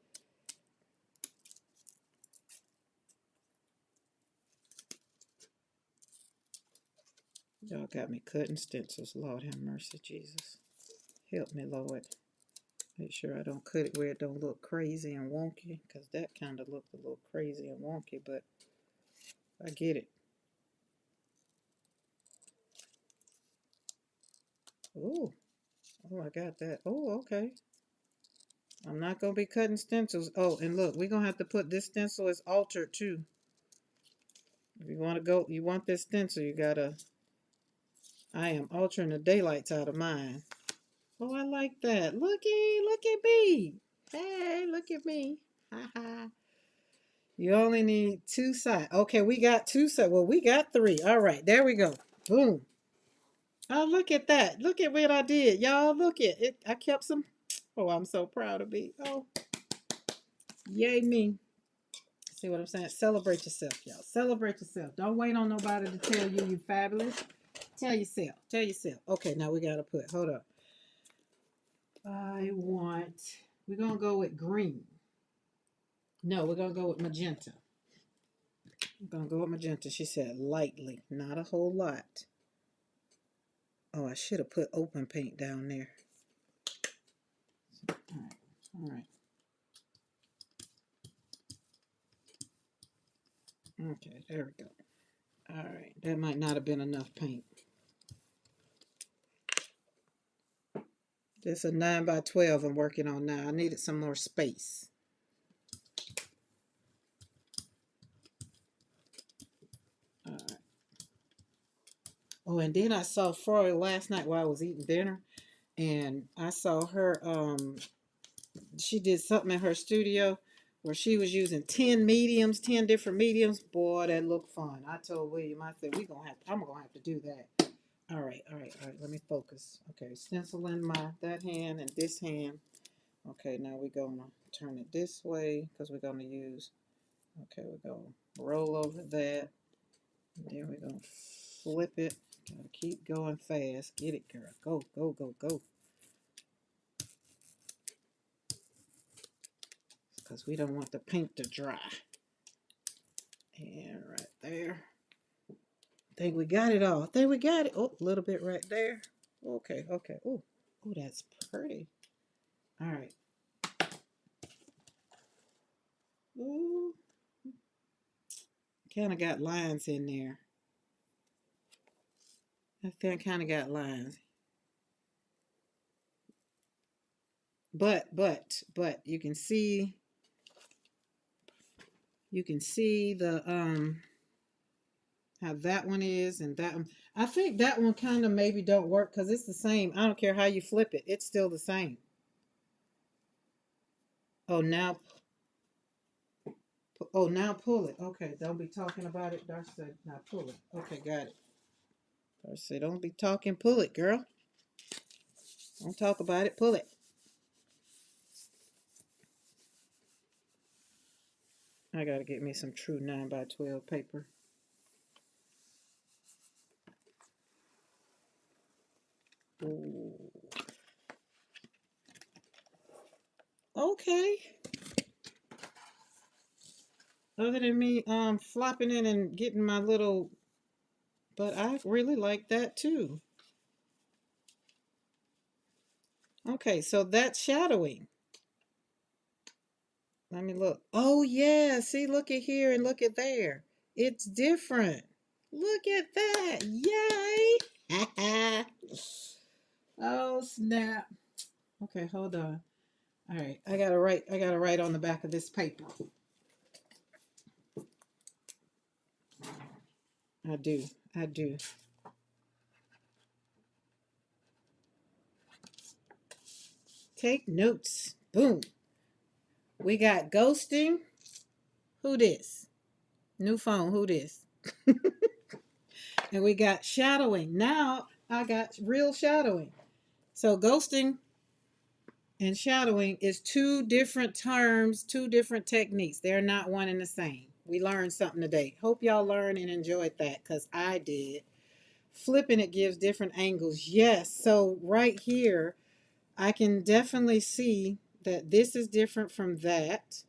Y'all got me cutting stencils. Lord have mercy, Jesus. Help me, Lord. Make sure I don't cut it where it don't look crazy and wonky, because that kind of looked a little crazy and wonky, but I get it. Oh, I got that. Oh, okay. I'm not going to be cutting stencils. Oh, and look, we're going to have to put this stencil as altered too. If you want to go, you want this stencil, you got to, I am altering the daylights out of mine. Oh, I like that. Look at me. Hey, look at me. Ha ha. You only need two sides. Okay, we got two sides. Well, we got three. All right, there we go. Boom. Oh, look at that. Look at what I did. Y'all, look at it. I kept some. Oh, I'm so proud of me. Oh, yay me. See what I'm saying? Celebrate yourself, y'all. Celebrate yourself. Don't wait on nobody to tell you you're fabulous. Tell yourself. Tell yourself. Okay, now we got to put, hold up. We're going to go with green. No, we're going to go with magenta. I'm going to go with magenta. She said lightly, not a whole lot. Oh, I should have put open paint down there. All right. Okay, there we go. All right, that might not have been enough paint. This is a 9 by 12 I'm working on now. I needed some more space. All right. Oh, and then I saw Froy last night while I was eating dinner, and I saw her. She did something in her studio where she was using 10 mediums, 10 different mediums. Boy, that looked fun. I told William, I said, I'm gonna have to do that. All right, all right, all right. Let me focus. Okay, stenciling that hand and this hand. Okay, now we're gonna turn it this way because we're gonna use. Okay, we're gonna roll over that. And then we're gonna flip it. Gotta keep going fast. Get it, girl. Go, go, go, go. Because we don't want the paint to dry. And right there. I think we got it all. I think we got it. Oh, a little bit right there. Okay, okay. Oh, oh, that's pretty. All right. Ooh, kind of got lines in there. I think kind of got lines. But you can see the how that one is and that one. I think that one kind of maybe don't work because it's the same. I don't care how you flip it. It's still the same. Oh, now pull it. Okay, don't be talking about it. Darcy said, now pull it. Okay, got it. Darcy said, don't be talking, pull it, girl. Don't talk about it, pull it. I gotta get me some true 9 by 12 paper. Ooh. Okay. Other than me flopping in and getting my little, but I really like that too. Okay, so that's shadowing. Let me look. Oh yeah, see, look at here and look at there. It's different. Look at that. Yay! Oh snap. Okay, hold on. All right, I gotta write on the back of this paper. I do. I do. Take notes. Boom. We got ghosting. Who this? New phone. Who this? And we got shadowing. Now I got real shadowing. So ghosting and shadowing is two different terms, two different techniques. They're not one and the same. We learned something today. Hope y'all learned and enjoyed that because I did. Flipping it gives different angles. Yes. So right here, I can definitely see that this is different from that.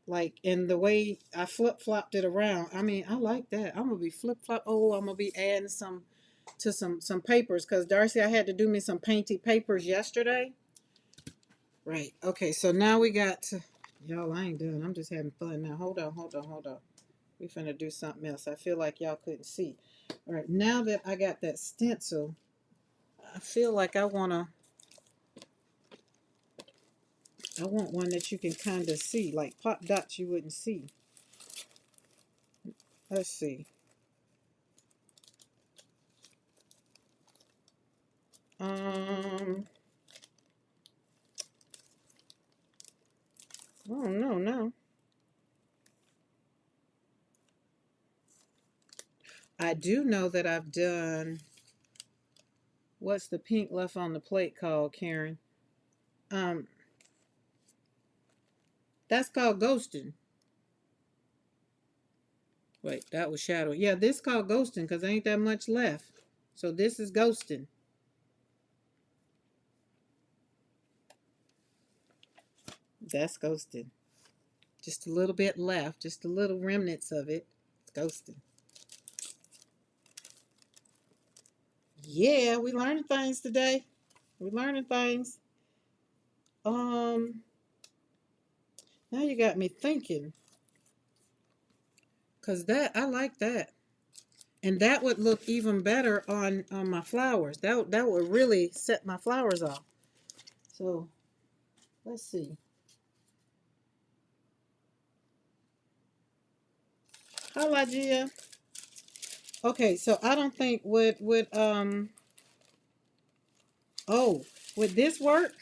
Like in the way I flip flopped it around. I mean, I like that. I'm gonna be flip flop. Oh, I'm gonna be adding some to some papers because Darcy, I had to do me some painty papers yesterday. Right. Okay. So now we got to, y'all. I ain't done. I'm just having fun now. Hold on. Hold on. Hold on. We finna do something else. I feel like y'all couldn't see. All right. Now that I got that stencil, I feel like I want one that you can kind of see, like pop dots you wouldn't see. Let's see. Oh no, no. I do know that I've done. What's the pink left on the plate called, Karen? Um, that's called ghosting. Wait, that was shadowing. Yeah, this called ghosting because ain't that much left. So this is ghosting. That's ghosting. Just a little bit left, just a little remnants of it. It's ghosting. Yeah, we learning things today. We learning things. Um, Now you got me thinking. Cause that I like that. And that would look even better on my flowers. That would really set my flowers off. So let's see. Hi, Gia. Okay, so I don't think oh, would this work?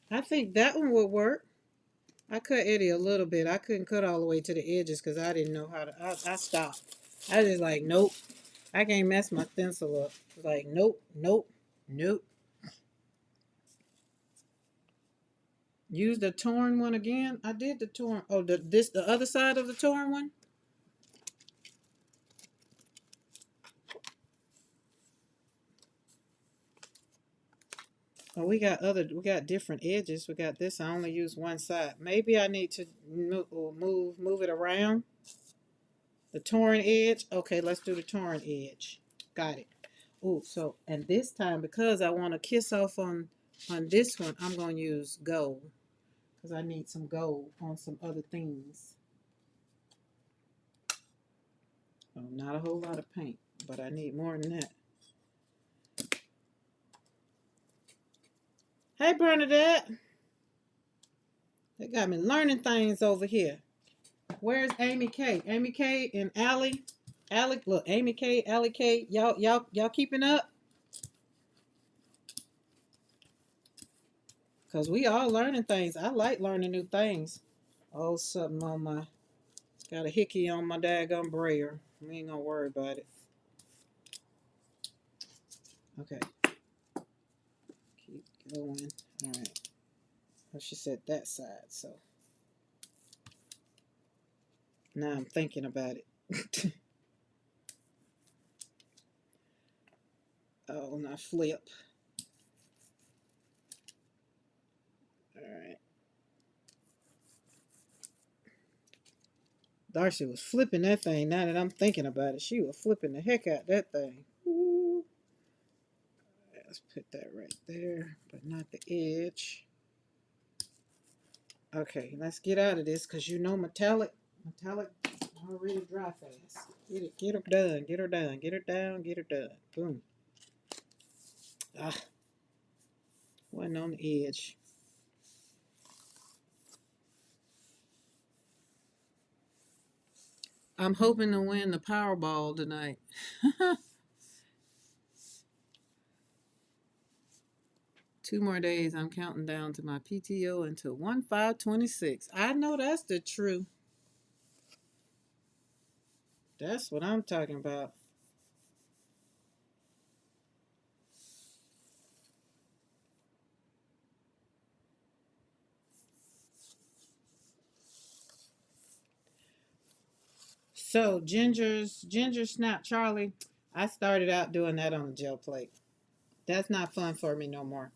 I think that one would work. I cut Eddie a little bit. I couldn't cut all the way to the edges because I didn't know how to. I stopped. I just like, nope. I can't mess my stencil up. Like, nope, nope, nope. Use the torn one again. I did the torn. Oh, the other side of the torn one. Oh, we got different edges. We got this. I only use one side. Maybe I need to move it around. The torn edge. Okay, let's do the torn edge. Got it. Oh, so and this time because I want to kiss off on this one, I'm gonna use gold because I need some gold on some other things. Oh, not a whole lot of paint, but I need more than that. Hey, Bernadette. They got me learning things over here. Where's Amy K? Amy K and Allie. Allie, look, Amy K, Allie K. Y'all keeping up? Cause we all learning things. I like learning new things. Oh, something on my got a hickey on my daggone brayer. We ain't gonna worry about it. Okay. Keep going. All right. Well, she said that side, so now I'm thinking about it. Oh, now flip. All right. Darcy was flipping that thing. Now that I'm thinking about it, she was flipping the heck out that thing. Ooh. Let's put that right there, but not the edge. Okay, let's get out of this because you know metallic already dry fast. Get her done, get her done, get her down, get her done. Boom. Ah, wasn't on the edge. I'm hoping to win the Powerball tonight. 2 more days. I'm counting down to my PTO until 1/5/26. I know that's the truth. That's what I'm talking about. So ginger snap Charlie. I started out doing that on a gel plate. That's not fun for me no more.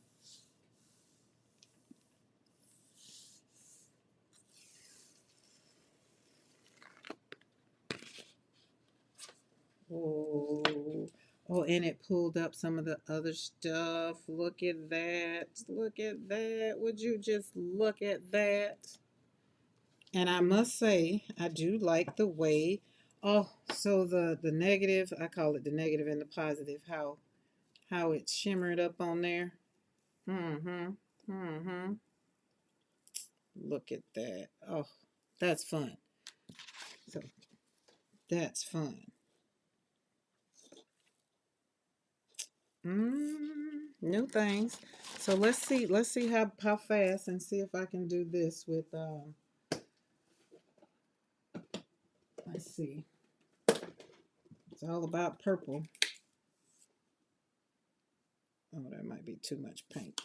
Oh, oh, and it pulled up some of the other stuff. Look at that. Look at that. Would you just look at that? And I must say, I do like the way. Oh, so the negative, I call it the negative and the positive. How it's shimmered up on there. Mm-hmm. Mm-hmm. Look at that. Oh, that's fun. So that's fun. New things. So let's see how fast and see if I can do this with let's see. It's all about purple. Oh, that might be too much paint.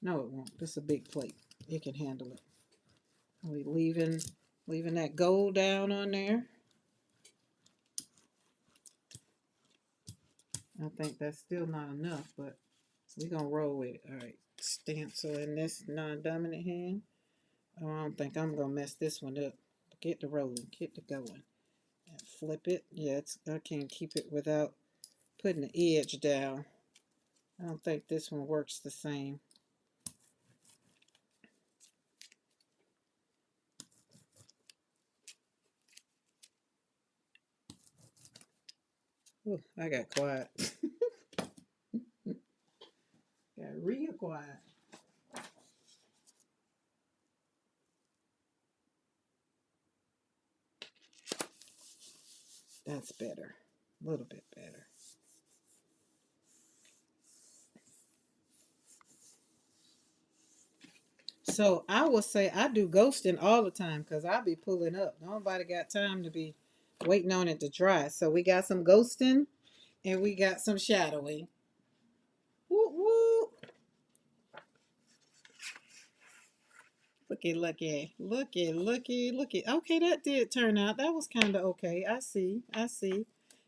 No, it won't. This is a big plate. It can handle it. Are we leaving that gold down on there? I think that's still not enough, but we're gonna roll with it. All right. Stencil in this non-dominant hand. Oh, I don't think I'm gonna mess this one up. Get the rolling, get the going. And flip it. Yeah, I can't keep it without putting the edge down. I don't think this one works the same. Ooh, I got quiet. Got real quiet. That's better. A little bit better. So I will say I do ghosting all the time because I be pulling up. Nobody got time to be waiting on it to dry. So we got some ghosting and we got some shadowing. Woo woo. Looky. Okay, that did turn out. That was kind of okay. I see.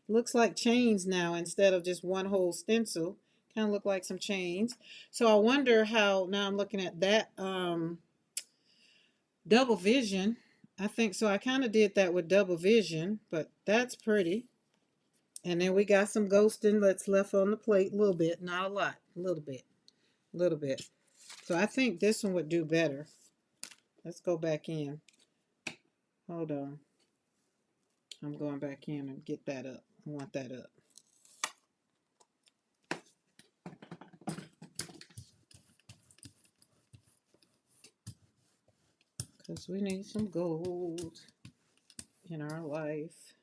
Looks like chains now instead of just one whole stencil. Kind of look like some chains. So I wonder how, now I'm looking at that double vision. I think so. I kind of did that with double vision, but that's pretty. And then we got some ghosting that's left on the plate a little bit, not a lot, a little bit. So I think this one would do better. Let's go back in. Hold on. I'm going back in and get that up. I want that up. Because we need some gold in our life.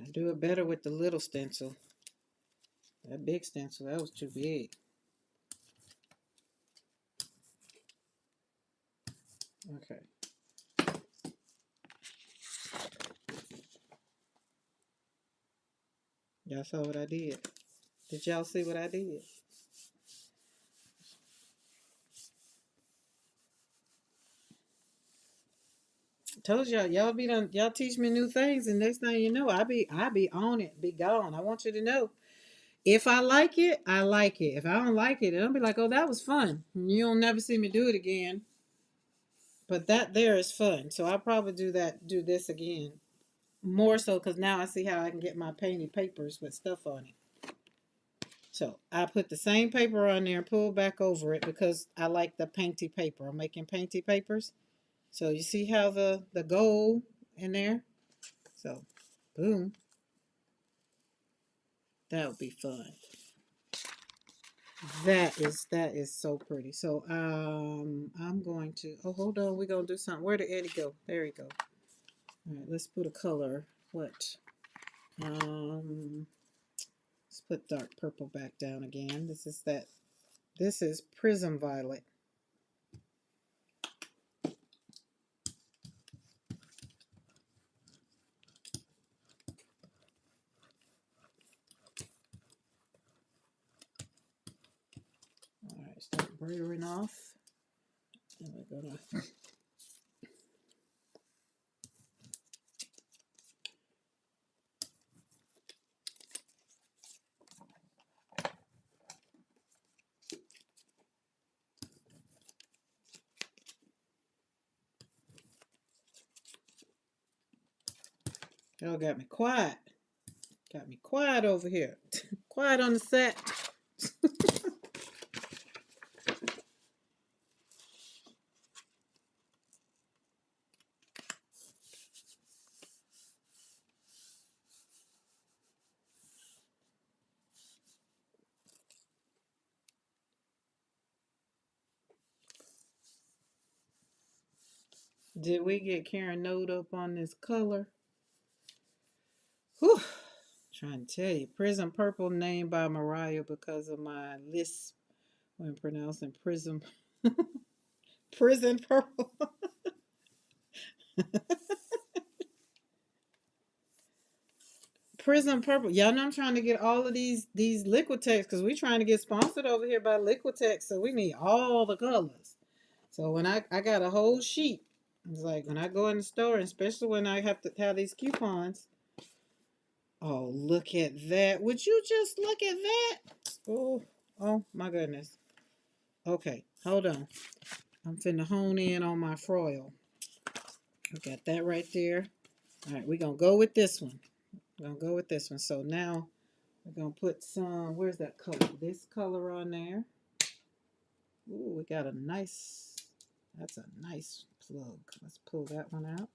I do it better with the little stencil. That big stencil, that was too big. Okay. Y'all saw what I did. Did y'all see what I did? Told y'all be done, y'all teach me new things, and next thing you know, I be on it, be gone. I want you to know. If I like it, I like it. If I don't like it, I'll be like, oh, that was fun. You'll never see me do it again. But that there is fun. So I'll probably do this again. More so because now I see how I can get my painted papers with stuff on it. So I put the same paper on there and pull back over it because I like the painty paper. I'm making painty papers. So you see how the gold in there? So boom. That would be fun. That is so pretty. So I'm going to, oh, hold on, we're gonna do something. Where did Eddie go? There he go. All right, let's put a color. What? Um let's put dark purple back down again. This is prism violet. All right, start bordering off. And we're gonna y'all got me quiet. Got me quiet over here. Quiet on the set. Did we get Karen Note up on this color? Whew. Trying to tell you. Prism Purple named by Mariah because of my lisp when pronouncing prism. Prison Purple. Prism Purple. Y'all know I'm trying to get all of these Liquitex because we're trying to get sponsored over here by Liquitex, so we need all the colors. So when I got a whole sheet, it's like when I go in the store, especially when I have to have these coupons. Oh, look at that. Would you just look at that? Oh, oh my goodness. Okay, hold on. I'm finna hone in on my foil. I got that right there. All right, we're gonna go with this one. We're gonna go with this one. So now we're gonna put some, where's that color? This color on there. Ooh, we got a nice, that's a nice plug. Let's pull that one out.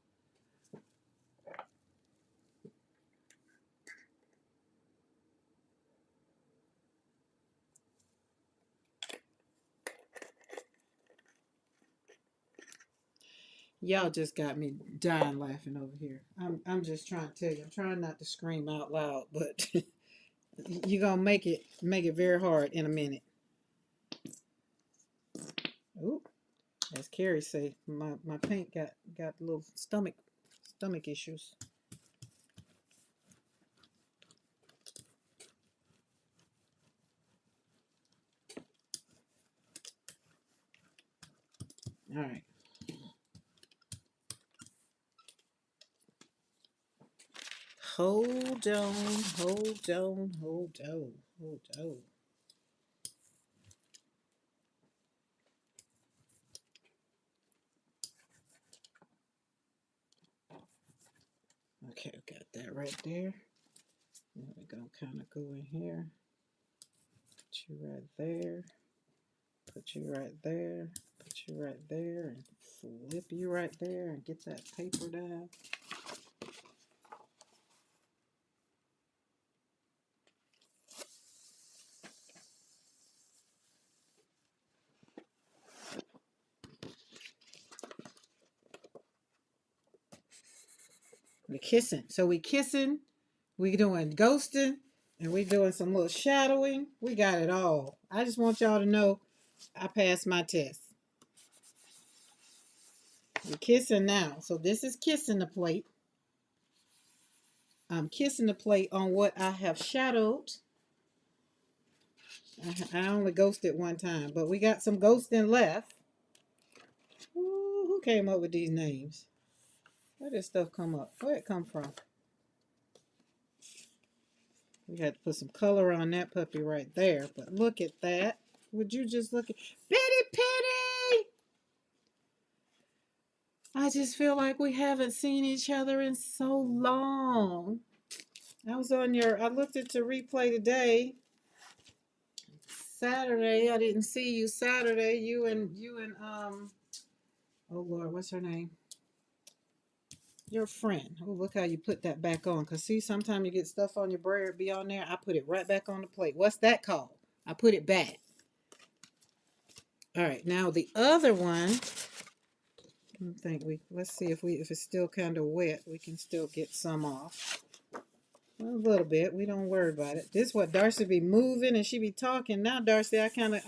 Y'all just got me dying laughing over here. I'm just trying to tell you. I'm trying not to scream out loud, but you're gonna make it very hard in a minute. Ooh, as Carrie say, my paint got little stomach issues. All right. Hold on, hold on, hold on, hold on. Okay, got that right there. Now we're gonna kind of go in here. Put you right there. Put you right there. Put you right there, and flip you right there, and get that paper down. We're kissing. So we kissing. We doing ghosting, and we doing some little shadowing. We got it all. I just want y'all to know I passed my test. We're kissing now. So this is kissing the plate. I'm kissing the plate on what I have shadowed. I only ghosted one time, but we got some ghosting left. Ooh, who came up with these names? Where did stuff come up? Where it come from? We had to put some color on that puppy right there. But look at that. Would you just look at Bitty Pitty? I just feel like we haven't seen each other in so long. I looked at your replay today. Saturday, I didn't see you Saturday. You and oh Lord, what's her name? Your friend. Oh, look how you put that back on. Cause see, sometimes you get stuff on your bread, be on there. I put it right back on the plate. What's that called? I put it back. All right, now the other one. Let's see if it's still kind of wet, we can still get some off. A little bit. We don't worry about it. This is what Darcy be moving and she be talking. Now Darcy, I can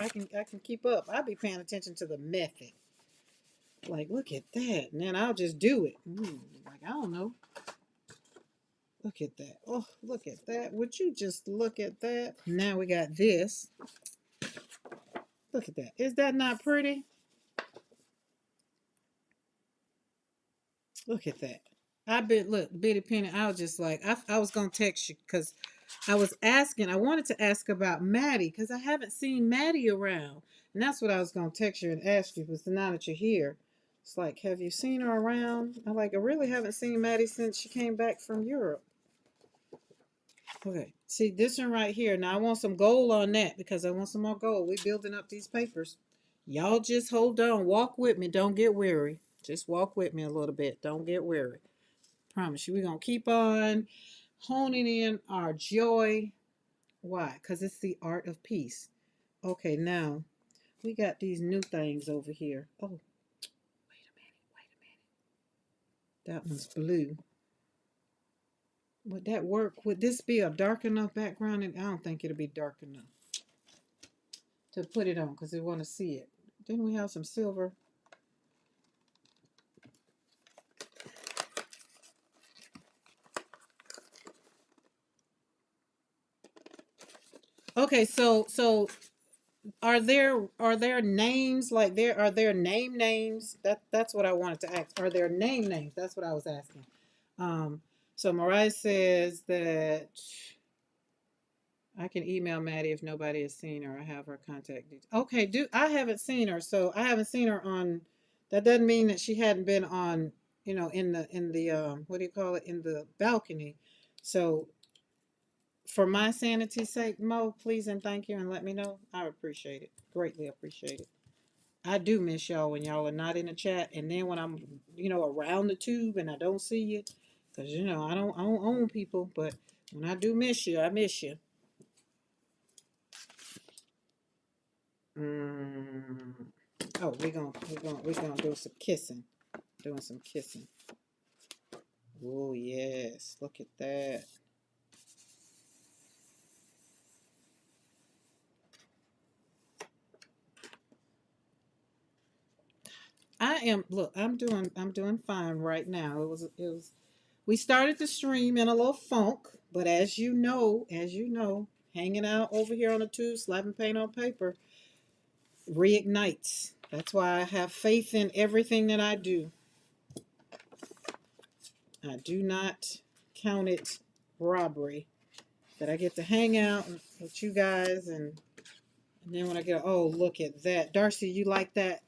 keep up. I'll be paying attention to the method. Like, look at that. And then I'll just do it. Like, I don't know. Look at that. Oh, look at that. Would you just look at that? Now we got this. Look at that. Is that not pretty? Look at that. Look, Bitty Penny, I was just like, I was going to text you because I wanted to ask about Maddie because I haven't seen Maddie around. And that's what I was going to text you and ask you, because now that you're here, it's like, have you seen her around? I really haven't seen Maddie since she came back from Europe. Okay, see this one right here. Now I want some gold on that because I want some more gold. We building up these papers. Y'all just hold on. Walk with me. Don't get weary. Just walk with me a little bit. Don't get weary. Promise you, we're going to keep on honing in our joy. Why? Because it's the art of peace. Okay, now we got these new things over here. Oh, wait a minute. That one's blue. Would that work? Would this be a dark enough background? And I don't think it'll be dark enough to put it on because they want to see it. Didn't we have some silver? Okay, so are there names, like are there names? That's what I wanted to ask. Are there names? That's what I was asking. Um, so Mariah says that I can email Maddie if nobody has seen her. I have her contact details. Okay, I haven't seen her, so I haven't seen her on. That doesn't mean that she hadn't been on. In the what do you call it, in the balcony. So for my sanity's sake, Mo, please and thank you, and let me know. I appreciate it. Greatly appreciate it. I do miss y'all when y'all are not in the chat, and then when I'm, around the tube and I don't see you, because I don't own people, but when I do miss you, I miss you. Mm. Oh, we're gonna do some kissing. Doing some kissing. Oh, yes. Look at that. Look, I'm doing fine right now. It was we started the stream in a little funk, but as you know, hanging out over here on the tube, slapping paint on paper, reignites. That's why I have faith in everything that I do. I do not count it robbery that I get to hang out with you guys, and then when I get, oh, look at that. Darcy, you like that?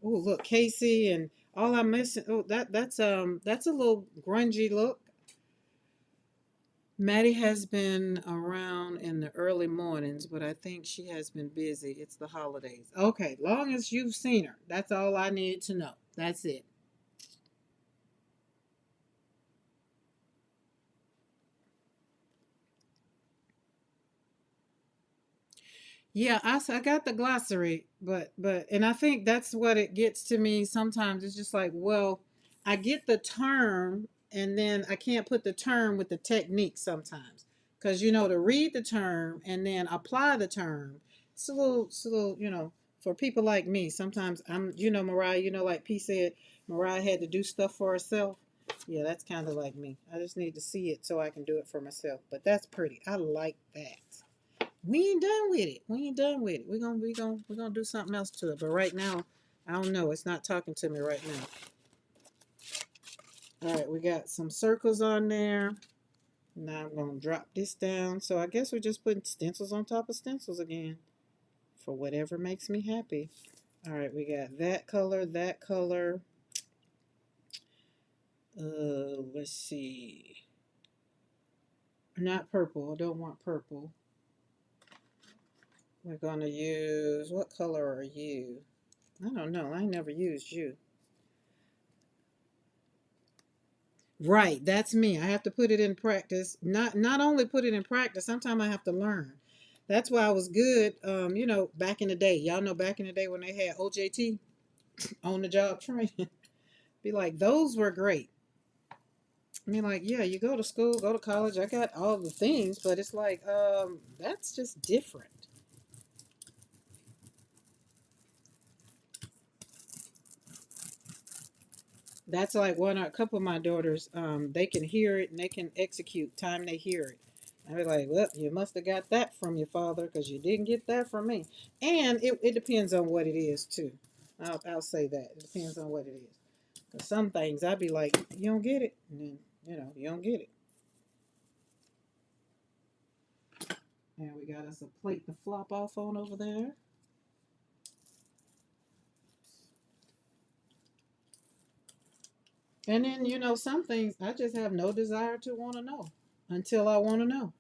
Oh, look, Casey, and all I'm missing. Oh, that's a little grungy look. Maddie has been around in the early mornings, but I think she has been busy. It's the holidays. Okay, long as you've seen her, that's all I need to know. That's it. Yeah, I got the glossary, and I think that's what it gets to me sometimes. It's just like, well, I get the term, and then I can't put the term with the technique sometimes, because to read the term and then apply the term, it's a little, for people like me. Sometimes Mariah, like P said, Mariah had to do stuff for herself. Yeah, that's kind of like me. I just need to see it so I can do it for myself. But that's pretty. I like that. We ain't done with it. We ain't done with it. We're gonna do something else to it. But right now, I don't know. It's not talking to me right now. All right, we got some circles on there. Now I'm gonna drop this down. So I guess we're just putting stencils on top of stencils again for whatever makes me happy. All right, we got that color, that color. Let's see. Not purple. I don't want purple. We're gonna use, what color are you? I don't know. I never used you. Right, that's me. I have to put it in practice. Not only put it in practice, sometimes I have to learn. That's why I was good, back in the day. Y'all know back in the day when they had OJT, on the job training. Be like, those were great. I mean, like, yeah, you go to school, go to college, I got all the things, but it's like, that's just different. That's like a couple of my daughters, they can hear it and they can execute time they hear it. I be like, well, you must have got that from your father because you didn't get that from me. And it depends on what it is, too. I'll say that. It depends on what it is. Because some things I'd be like, you don't get it. And then, you don't get it. And we got us a plate to flop off on over there. And then, some things I just have no desire to want to know until I want to know.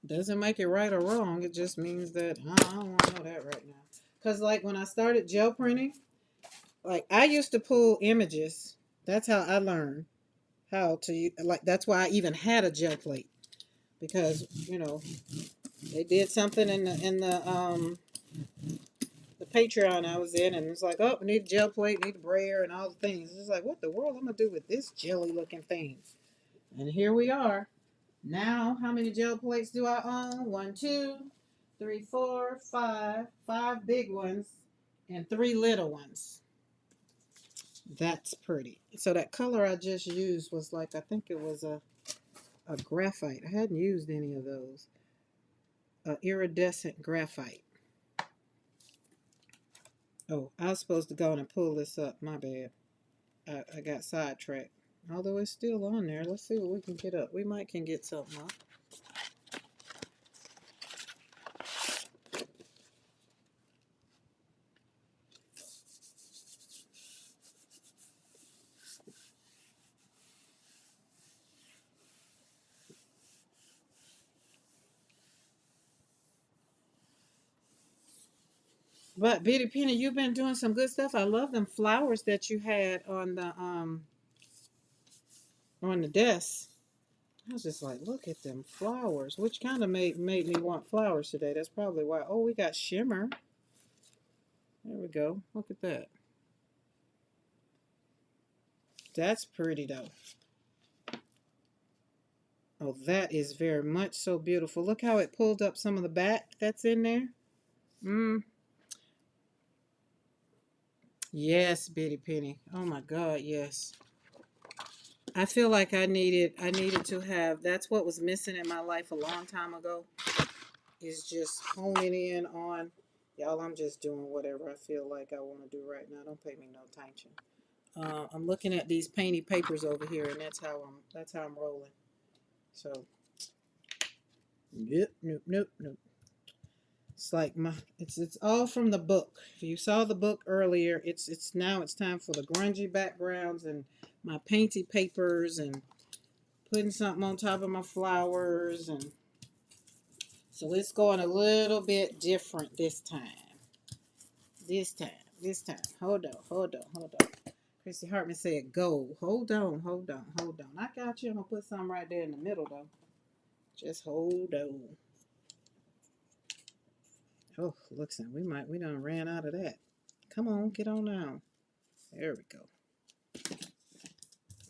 Doesn't make it right or wrong. It just means that I don't want to know that right now. Because, like, when I started gel printing, like, I used to pull images. That's how I learned how to, like, that's why I even had a gel plate. Because, they did something in the Patreon I was in, and it's like, oh, we need a gel plate, need a brayer, and all the things. It's like, what the world I'm gonna do with this jelly looking thing? And here we are. Now, how many gel plates do I own? One, two, three, four, five. Five big ones and three little ones. That's pretty. So that color I just used was like, I think it was a graphite. I hadn't used any of those. Iridescent graphite. Oh, I was supposed to go in and pull this up. My bad. I got sidetracked. Although it's still on there. Let's see what we can get up. We might can get something up. But Bitty Penny, you've been doing some good stuff. I love them flowers that you had on the desk. I was just like, look at them flowers, which kind of made me want flowers today. That's probably why. Oh, we got shimmer. There we go. Look at that. That's pretty though. Oh, that is very much so beautiful. Look how it pulled up some of the back that's in there. Mm. Yes, Bitty Penny. Oh my God, yes. I feel like I needed to have, that's what was missing in my life a long time ago, is just honing in on, y'all, I'm just doing whatever I feel like I want to do right now. Don't pay me no attention. I'm looking at these painty papers over here, and that's how I'm rolling. So, nope, nope, nope, nope. It's like it's all from the book. If you saw the book earlier, it's now it's time for the grungy backgrounds and my painty papers and putting something on top of my flowers, and so it's going a little bit different this time. This time, this time. Hold on, hold on, hold on. Chrissy Hartman said go. Hold on, hold on, hold on. I got you. I'm gonna put something right there in the middle though. Just hold on. Oh, looks like we done ran out of that. Come on, get on now. There we go.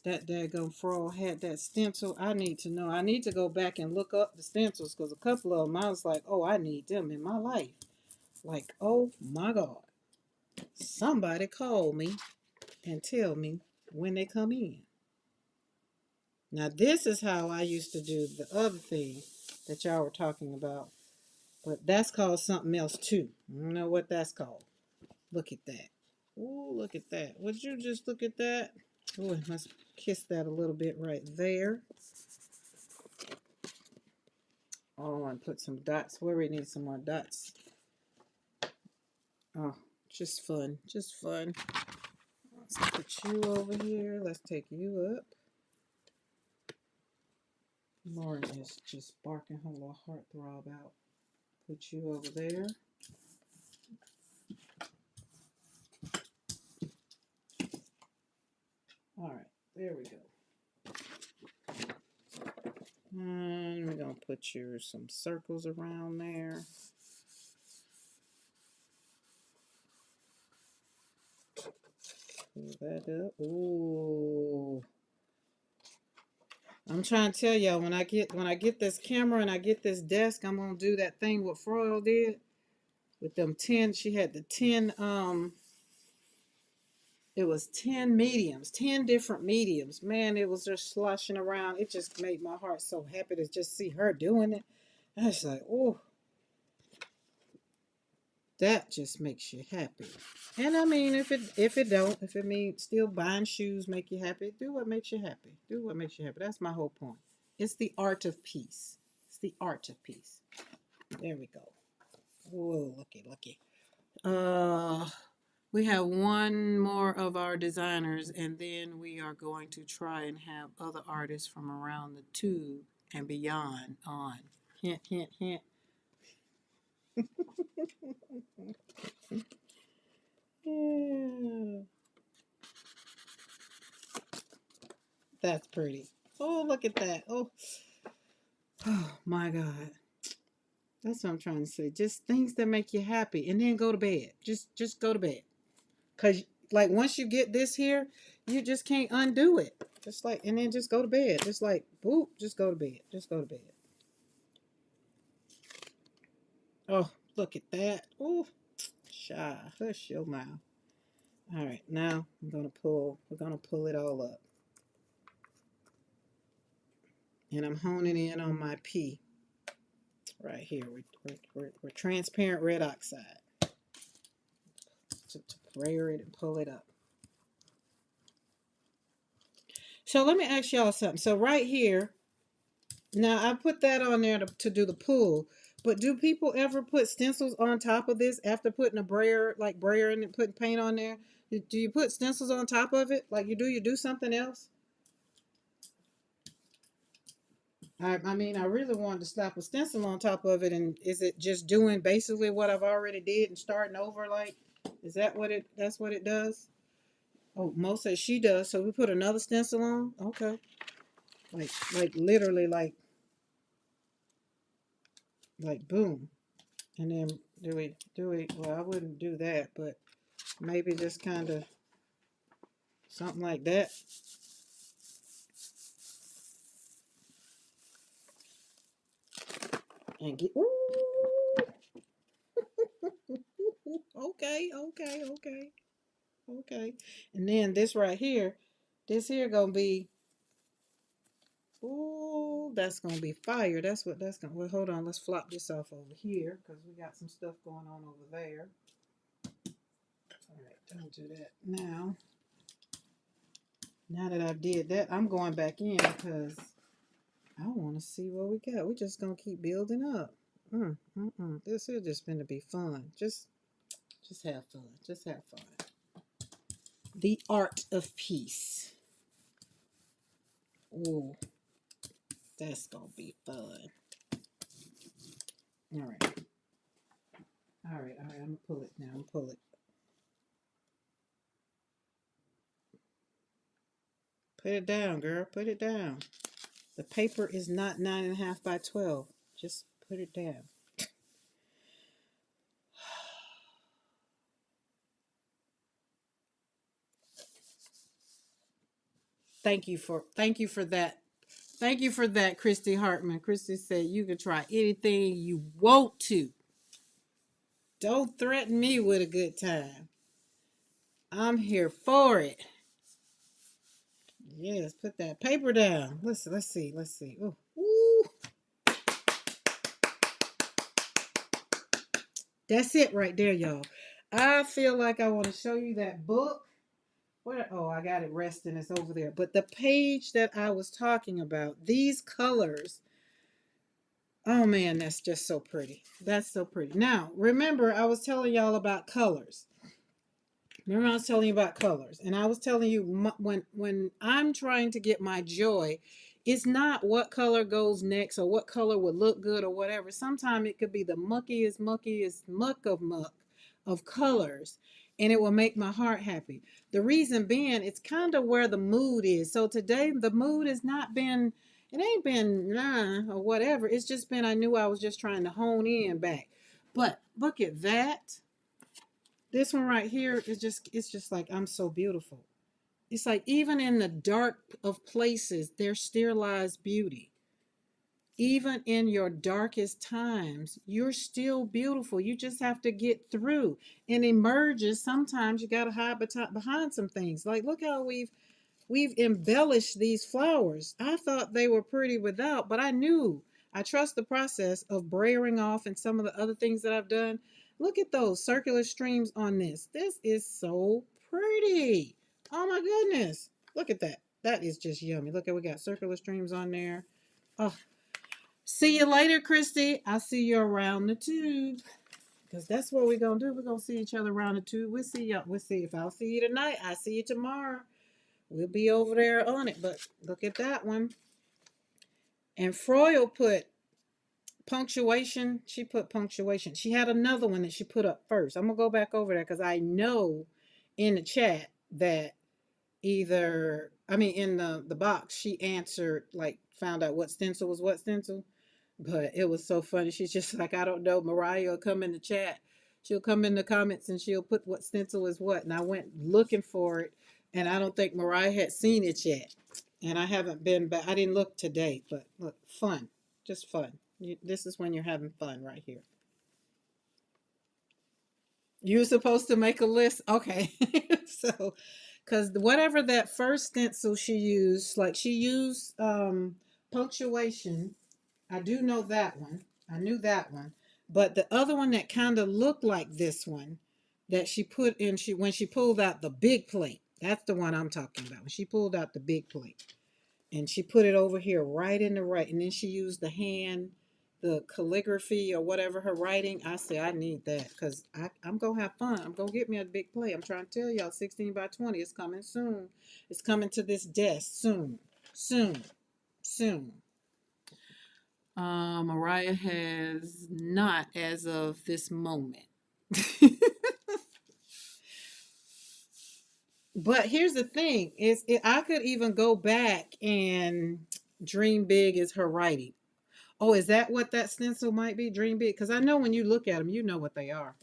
That daggone frog had that stencil. I need to know. I need to go back and look up the stencils because a couple of them I was like, oh, I need them in my life. Like, oh my God. Somebody call me and tell me when they come in. Now, this is how I used to do the other thing that y'all were talking about. But that's called something else too. I don't know what that's called. Look at that. Ooh, look at that. Would you just look at that? Oh, I must kiss that a little bit right there. Oh, and put some dots where we need some more dots. Oh, just fun. Just fun. Let's put you over here. Let's take you up. Lauren is just barking her little heartthrob out. Put you over there. All right, there we go. And we're going to put some circles around there. Pull that up. Ooh. I'm trying to tell y'all, when I get this camera and I get this desk, I'm gonna do that thing what Froyle did with them 10. She had the 10 it was 10 mediums, 10 different mediums. Man, it was just sloshing around. It just made my heart so happy to just see her doing it. I was like, oh, that just makes you happy. And I mean, if it means still buying shoes make you happy, do what makes you happy. Do what makes you happy. That's my whole point. It's the art of peace. It's the art of peace. There we go. Whoa, looky, looky. We have one more of our designers, and then we are going to try and have other artists from around the tube and beyond on. Hint, hint, hint. Yeah. That's pretty. Oh, look at that. Oh, oh my God. That's what I'm trying to say. Just things that make you happy, and then go to bed. Just go to bed. Cause like once you get this here, you just can't undo it. Just like, and then just go to bed. Just like boop, just go to bed. Just go to bed. Oh, look at that. Oh, shy. Hush your mouth. All right, now we're gonna pull it all up. And I'm honing in on my P right here. We're transparent red oxide to brayer it and pull it up. So let me ask y'all something. So right here, now I put that on there to do the pull, but do people ever put stencils on top of this after putting a brayer, like brayer and putting paint on there? Do you put stencils on top of it? Like you do something else? I mean, I really wanted to slap a stencil on top of it, and is it just doing basically what I've already did and starting over? Like, is that that's what it does? Oh, Mo says she does, so we put another stencil on? Okay. Like literally like boom. And then do we, well, I wouldn't do that, but Maybe just kind of something like that. And get, ooh, okay, okay, okay, okay. And then this here gonna be, ooh, that's gonna be fire. That's what that's gonna, well, hold on, let's flop this off over here because we got some stuff going on over there. All right, don't do that now. Now that I did that, I'm going back in because I want to see what we got. We're just gonna keep building up. This is just gonna be fun. Just have fun. Just have fun. The art of peace. Ooh, that's gonna be fun. All right. All right. All right. I'm gonna pull it now. I'm gonna pull it. Put it down, girl. Put it down. The paper is not 9.5 by 12. Just put it down. Thank you for that. Thank you for that, Christy Hartman. Christy said you can try anything you want to. Don't threaten me with a good time. I'm here for it. Yes, put that paper down. Let's see. Let's see. Ooh. Ooh. That's it right there, y'all. I feel like I want to show you that book. Where, oh, I got it resting. It's over there. But the page that I was talking about, these colors, oh man, that's just so pretty. That's so pretty. Now, remember, I was telling y'all about colors. Remember, I was telling you about colors, and I was telling you when I'm trying to get my joy, it's not what color goes next or what color would look good or whatever. Sometimes it could be the muckiest muck of colors, and it will make my heart happy. The reason being, it's kind of where the mood is. So today, the mood has not been. It ain't been nah or whatever. It's just been I knew I was just trying to hone in back. But look at that. This one right here is just, it's just like, I'm so beautiful. It's like even in the dark of places, there still lies beauty. Even in your darkest times, you're still beautiful. You just have to get through and emerges. Sometimes you got to hide behind some things. Like, look how we've embellished these flowers. I thought they were pretty without, but I knew. I trust the process of brayering off and some of the other things that I've done. Look at those circular streams on this. This is so pretty. Oh my goodness. Look at that. That is just yummy. Look at, we got circular streams on there. Oh, see you later, Christy. I'll see you around the tube. Because that's what we're gonna do. We're gonna see each other around the tube. We'll see y'all. We'll see if I'll see you tonight. I'll see you tomorrow. We'll be over there on it, but look at that one. And Froyle put punctuation. She put punctuation. She had another one that she put up first. I'm gonna go back over there because I know in the chat that either, I mean, in the box she answered, like, found out what stencil was what stencil. But it was so funny. She's just like, I don't know. Mariah will come in the chat. She'll come in the comments and she'll put what stencil is what. And I went looking for it, and I don't think Mariah had seen it yet. And I haven't been back. I didn't look today, but look, fun, just fun. This is when you're having fun right here. You're supposed to make a list, okay? So, because whatever that first stencil she used, like she used punctuation. I do know that one. I knew that one. But the other one that kind of looked like this one that she put in, she when she pulled out the big plate. That's the one I'm talking about. When she pulled out the big plate and she put it over here right in the right, and then she used the hand, the calligraphy or whatever her writing. I say I need that because I'm gonna have fun. I'm gonna get me a big plate. I'm trying to tell y'all, 16 by 20 is coming soon. It's coming to this desk soon, soon, soon. Mariah has not as of this moment. But here's the thing: I could even go back and dream big is her writing. Oh, is that what that stencil might be? Dream big, because I know when you look at them, you know what they are.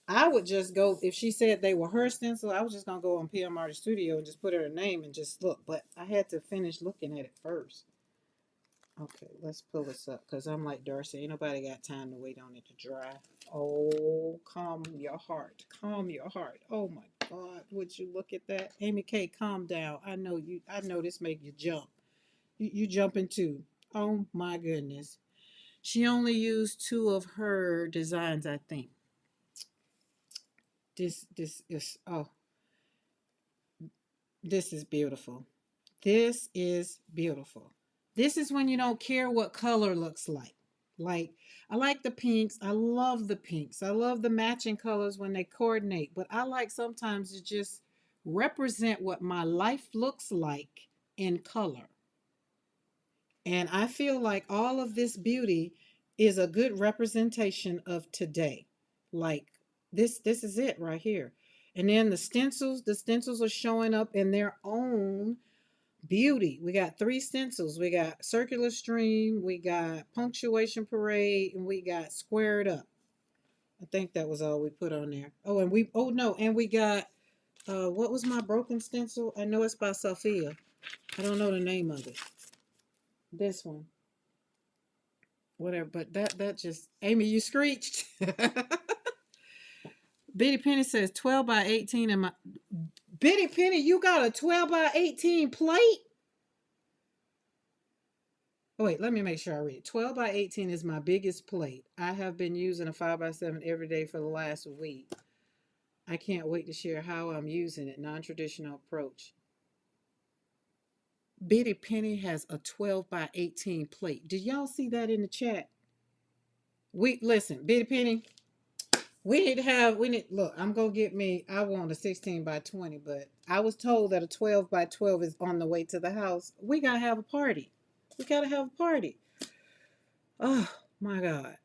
I would just go, if she said they were her stencil, I was just gonna go on PM Artist Studio and just put her name and just look. But I had to finish looking at it first. Okay, let's pull this up because I'm like Darcy. Ain't nobody got time to wait on it to dry. Oh, calm your heart. Calm your heart. Oh my God, would you look at that? Amy K, calm down. I know you. I know this make you jump. You jumping too. Oh my goodness. She only used two of her designs, I think. This is this is beautiful. This is beautiful. This is when you don't care what color looks like. Like, I like the pinks. I love the pinks. I love the matching colors when they coordinate. But I like sometimes to just represent what my life looks like in color. And I feel like all of this beauty is a good representation of today. Like this is it right here. And then the stencils are showing up in their own beauty. We got three stencils. We got circular stream, we got punctuation parade, and we got squared up. I think that was all we put on there. Oh, and we oh no, and we got what was my broken stencil? I know it's by Sophia. I don't know the name of it. This one. Whatever, but that just Amy, you screeched. Bitty Penny says 12 by 18 in my Bitty Penny, you got a 12 by 18 plate? Oh, wait, let me make sure I read. 12 by 18 is my biggest plate. I have been using a 5 by 7 every day for the last week. I can't wait to share how I'm using it. Non-traditional approach. Bitty Penny has a 12 by 18 plate. Did y'all see that in the chat? We listen, Bitty Penny. We need look, I'm gonna get me I want a 16 by 20, but I was told that a 12 by 12 is on the way to the house. We gotta have a party. We gotta have a party. Oh my God.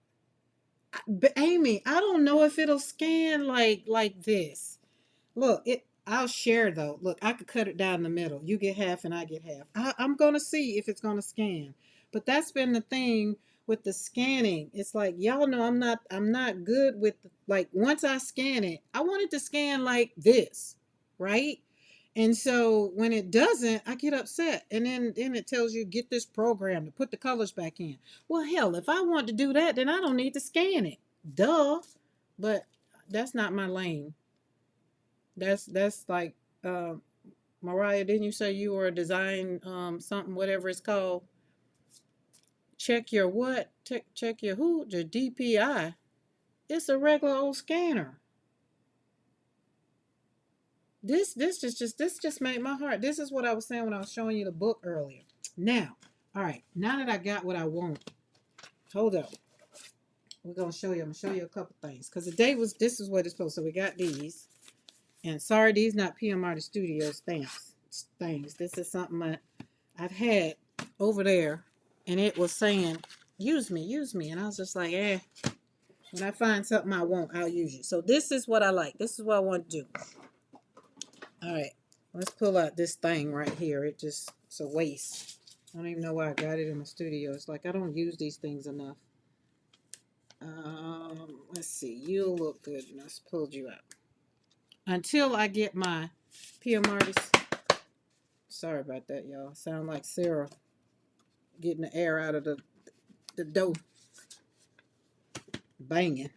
But Amy, I don't know if it'll scan like this. Look, it. I'll share though. Look, I could cut it down the middle. You get half and I get half. I'm gonna see if it's gonna scan. But that's been the thing with the scanning. It's like y'all know I'm not good with like once I scan it, I want it to scan like this, right? And so when it doesn't, I get upset. And then it tells you get this program to put the colors back in. Well, hell, if I want to do that, then I don't need to scan it. Duh. But that's not my lane. That's like Mariah, didn't you say you were a design something, whatever it's called? Check your what? Check your who? Your DPI. It's a regular old scanner. This just made my heart. This is what I was saying when I was showing you the book earlier. Now, all right, now that I got what I want, hold up. We're gonna show you. I'm gonna show you a couple things. Cause the day was this is what it's supposed. So we got these. And sorry, these not PM Artist Studio stamps things. This is something I've had over there, and it was saying, use me. And I was just like, when I find something I want, I'll use it. So this is what I like. This is what I want to do. All right, let's pull out this thing right here. It's a waste. I don't even know why I got it in my studio. It's like I don't use these things enough. Let's see. You'll look good. And I pulled you out. Until I get my PM Artist. Sorry about that, y'all. Sound like Sarah getting the air out of the dough. Banging.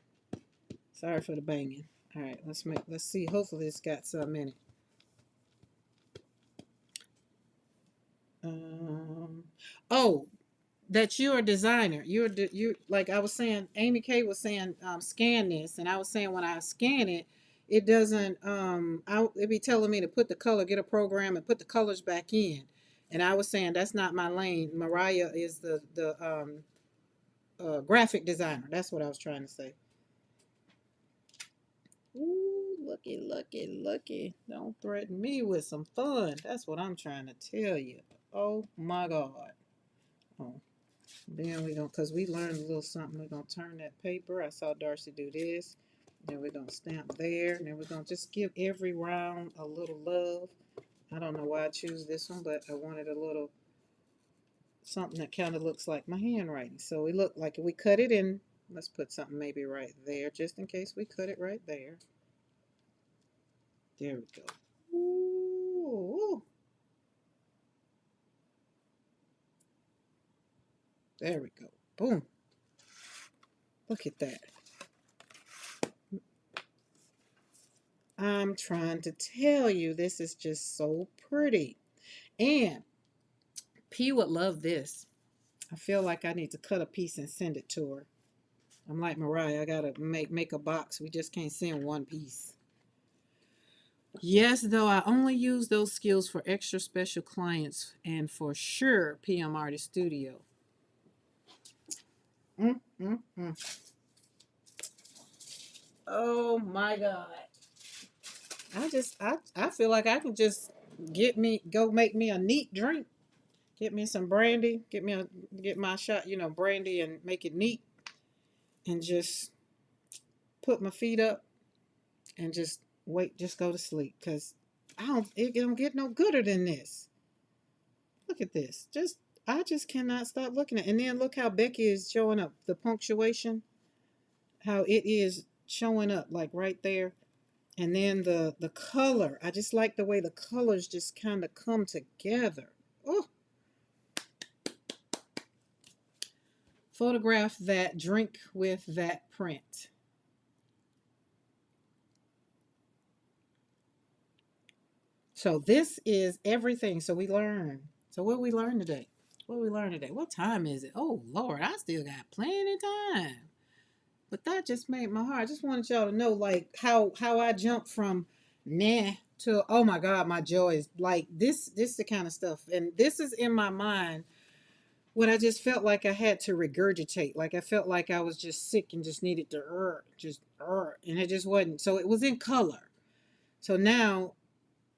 Sorry for the banging. All right, let's see. Hopefully it's got some in it. Oh, that you're a designer. You like I was saying. Amy K was saying scan this, and I was saying when I scan it, it doesn't. It be telling me to put the color, get a program, and put the colors back in. And I was saying that's not my lane. Mariah is the graphic designer. That's what I was trying to say. Ooh, looky, looky, looky. Don't threaten me with some fun. That's what I'm trying to tell you. Oh my God. Oh, then we gonna, cause we learned a little something. We're gonna turn that paper. I saw Darcy do this. Then we're gonna stamp there. And then we're gonna just give every round a little love. I don't know why I choose this one, but I wanted a little something that kind of looks like my handwriting. So we look like we cut it in Let's put something maybe right there, just in case we cut it right there. There we go. Ooh. There we go. Boom. Look at that. I'm trying to tell you, this is just so pretty. And P would love this. I feel like I need to cut a piece and send it to her. I'm like Mariah, I gotta make a box. We just can't send one piece. Yes, though I only use those skills for extra special clients and for sure PM Artist Studio. Mm, mm, mm. Oh my God. I feel like I can just go make me a neat drink. Get me some brandy, get my shot, brandy and make it neat and just put my feet up and just wait, just go to sleep because it don't get no gooder than this. Look at this. I just cannot stop looking at it. And then look how Becky is showing up. The punctuation, how it is showing up like right there. And then the color. I just like the way the colors just kind of come together. Oh, photograph that drink with that print. So this is everything. So we learn. So what we learn today? What we learn today? What time is it? Oh Lord, I still got plenty of time. But that just made my heart. I just wanted y'all to know like how I jumped from nah to oh my God, my joy is like this the kind of stuff. And this is in my mind when I just felt like I had to regurgitate. Like I felt like I was just sick and just needed to and it just wasn't. So it was in color. So now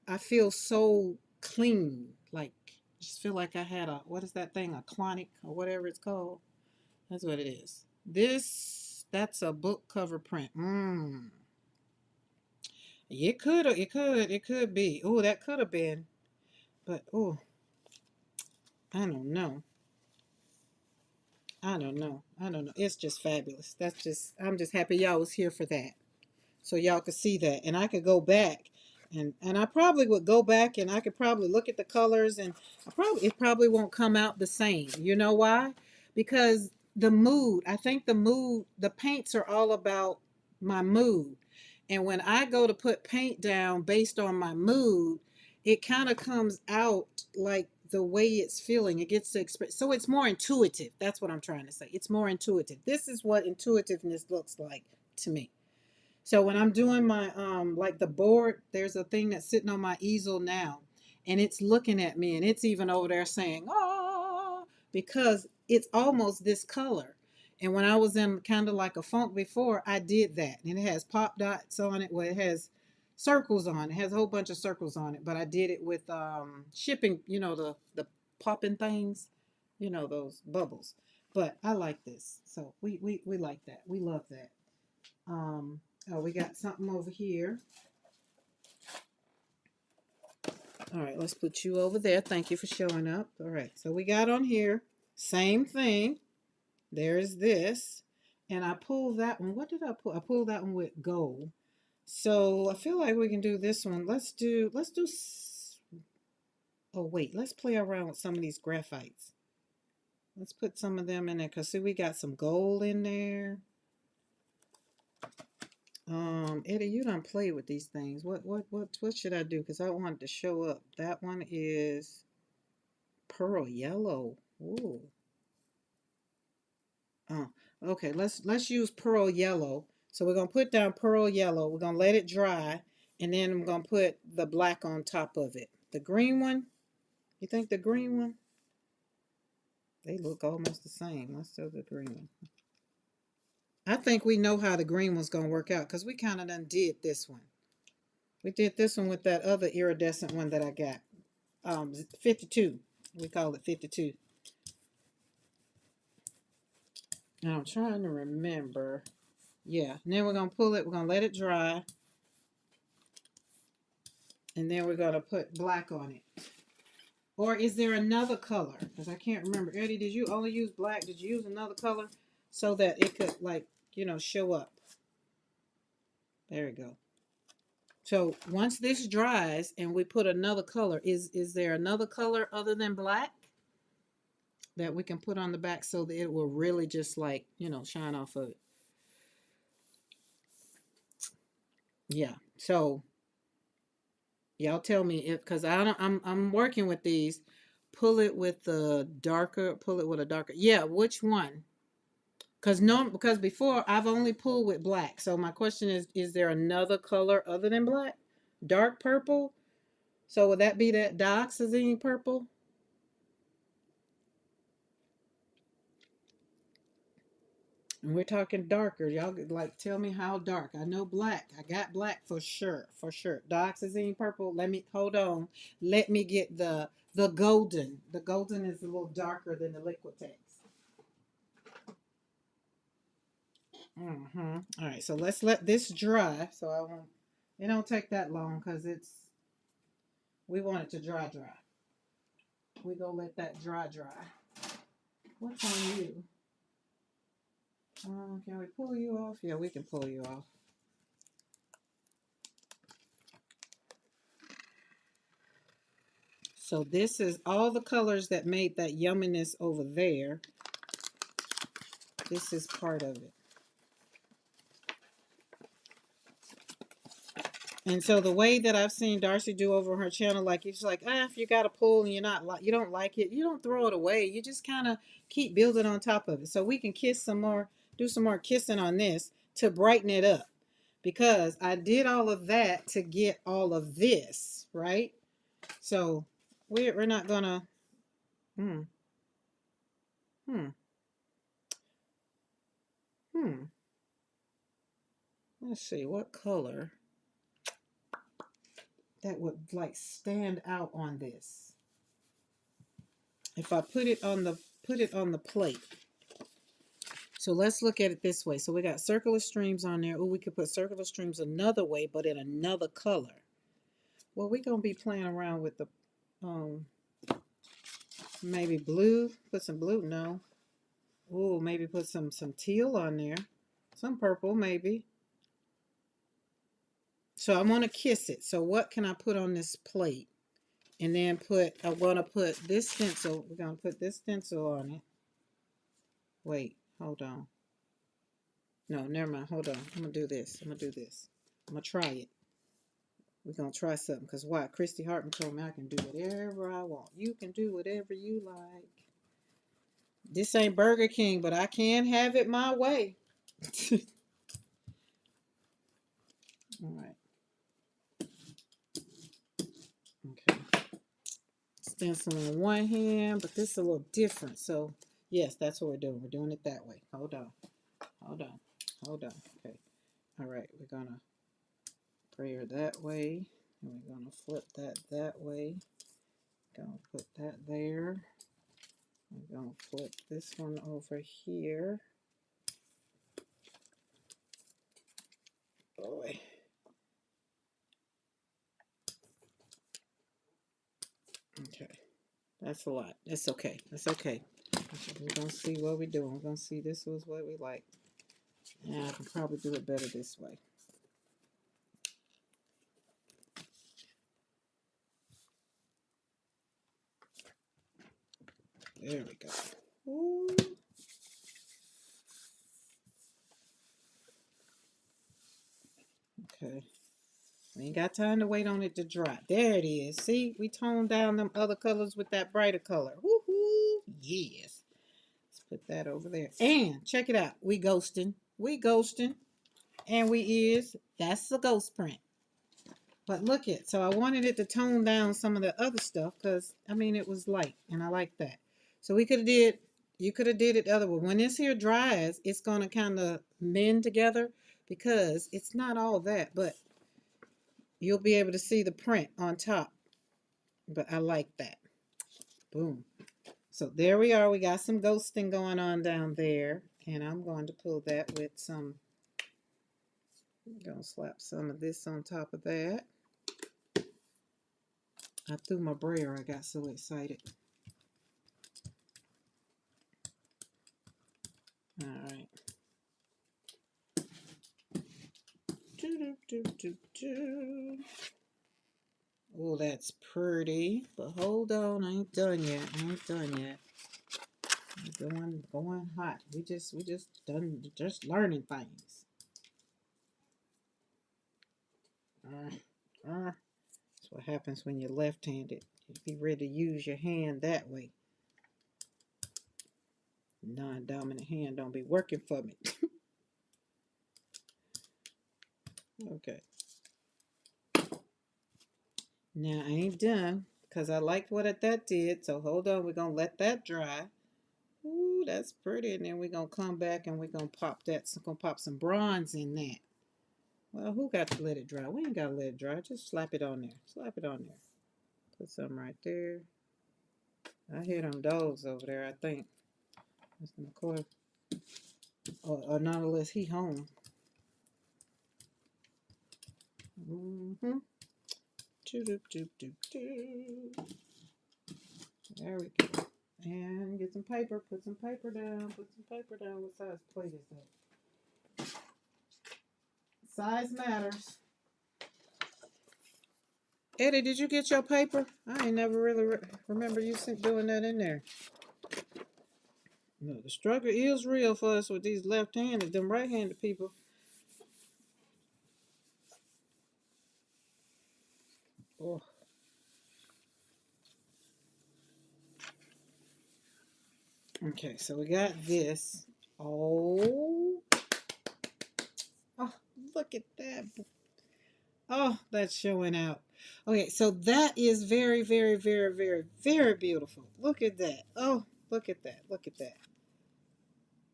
I feel so clean. Like just feel like I had a what is that thing? A clonic or whatever it's called. That's what it is. That's a book cover print. It could be. Oh, that could have been. But oh, I don't know. I don't know. I don't know. It's just fabulous. I'm just happy y'all was here for that. So y'all could see that. And I could go back and I probably would go back and I could probably look at the colors and it probably won't come out the same. You know why? Because I think the paints are all about my mood. And when I go to put paint down based on my mood, it kind of comes out like the way it's feeling. It gets to express. So it's more intuitive. That's what I'm trying to say. It's more intuitive. This is what intuitiveness looks like to me. So when I'm doing my like the board, there's a thing that's sitting on my easel now, and it's looking at me, and it's even over there saying "ah" because it's almost this color. And when I was in kind of like a funk before, I did that, and it has pop dots on it. Well, it has circles on it. It has a whole bunch of circles on it, but I did it with shipping. The popping things, those bubbles. But I like this, so we like that. We love that. Um, oh, we got something over here. All right, let's put you over there. Thank you for showing up. All right, so we got on here, same thing. There's this. And I pulled that one. What did I pull? I pulled that one with gold. So I feel like we can do this one. Oh, wait, let's play around with some of these graphites. Let's put some of them in there because see, we got some gold in there. Eddie, you don't play with these things. What should I do? Because I want it to show up. That one is pearl yellow. Ooh. Oh, okay. Let's use pearl yellow. So we're gonna put down pearl yellow. We're gonna let it dry, and then I'm gonna put the black on top of it. The green one. You think the green one? They look almost the same. Let's do the green one. I think we know how the green one's gonna work out because we kind of done did this one. We did this one with that other iridescent one that I got. 52. We call it 52. Now I'm trying to remember. Yeah, and then we're going to pull it. We're going to let it dry. And then we're going to put black on it. Or is there another color? Because I can't remember. Eddie, did you only use black? Did you use another color? so that it could, like, show up. There we go. So once this dries and we put another color, is there another color other than black that we can put on the back so that it will really just, like, shine off of it? Yeah. So y'all tell me, if, because I'm working with these. Pull it with the darker, pull it with a darker. Yeah, which one? Because before I've only pulled with black. So my question is there another color other than black? Dark purple? So would that be that dioxazine purple? And we're talking darker. Y'all like tell me how dark. I know black. I got black for sure. For sure. Dioxazine purple. Let me hold on. Let me get the golden. The golden is a little darker than the Liquitex. All right, so let's let this dry. So I won't. It don't take that long because we want it to dry. We gonna let that dry. What's on you? Can we pull you off? Yeah, we can pull you off. So this is all the colors that made that yumminess over there. This is part of it. And so the way that I've seen Darcy do over her channel, like it's like, if you got a pull and you don't like it, you don't throw it away. You just kind of keep building on top of it. So we can kiss some more, do some more kissing on this to brighten it up. Because I did all of that to get all of this, right? So we're not gonna hmm hmm hmm. Let's see what color that would like stand out on this. If I put it on the plate. So let's look at it this way. So we got circular streams on there. Oh, we could put circular streams another way, but in another color. Well, we're gonna be playing around with the um maybe blue. Put some blue. No. Oh, maybe put some teal on there. Some purple, maybe. So I want to kiss it. So what can I put on this plate? And then I want to put this stencil. We're going to put this stencil on it. Wait, hold on. No, never mind. Hold on. I'm going to do this. I'm going to do this. I'm going to try it. We're going to try something. Because why? Christy Hartman told me I can do whatever I want. You can do whatever you like. This ain't Burger King, but I can have it my way. All right. Okay. Stencil in one hand, but this is a little different. So, yes, that's what we're doing. We're doing it that way. Hold on. Hold on. Hold on. Okay. All right. We're going to prayer that way. And we're going to flip that way. Going to put that there. We're going to flip this one over here. Boy. Okay. That's a lot. That's okay. That's okay. We're going to see what we're doing. We're going to see this was what we like. Yeah, I can probably do it better this way. There we go. Ooh. Okay. We ain't got time to wait on it to dry. There it is. See, we toned down them other colors with that brighter color. Woohoo! Yes. Let's put that over there. And check it out. We ghosting. We ghosting. And we is. That's the ghost print. But look it. So I wanted it to tone down some of the other stuff because, I mean, it was light. And I like that. So we could have did, you could have did it the other way. When this here dries, it's going to kind of mend together because it's not all that. But you'll be able to see the print on top. But I like that. Boom. So there we are. We got some ghosting going on down there. And I'm going to pull that with some, I'm going to slap some of this on top of that. I threw my brayer. I got so excited. All right. Do, do, do, do. Oh, that's pretty. But hold on, I ain't done yet. I ain't done yet. Going hot. We just just learning things. That's what happens when you're left-handed. You be ready to use your hand that way. Non-dominant hand don't be working for me. Okay. Now I ain't done because I liked what that did. So hold on, we're gonna let that dry. Ooh, that's pretty. And then we're gonna come back and we're gonna pop that. So gonna pop some bronze in that. Well, who got to let it dry? We ain't gotta let it dry. Just slap it on there. Slap it on there. Put some right there. I hear them dogs over there, I think. Mr. McCoy. Or not unless he home. Mm-hmm. There we go. And get some paper. Put some paper down. Put some paper down. What size plate is that? Size matters. Eddie, did you get your paper? I ain't never really remember you doing that in there. No, the struggle is real for us with these left-handed, them right-handed people. Oh. Okay, so we got this. Oh, look at that. Oh, that's showing out. Okay, so that is very, very, very, very, very beautiful. Look at that. Oh, look at that. Look at that.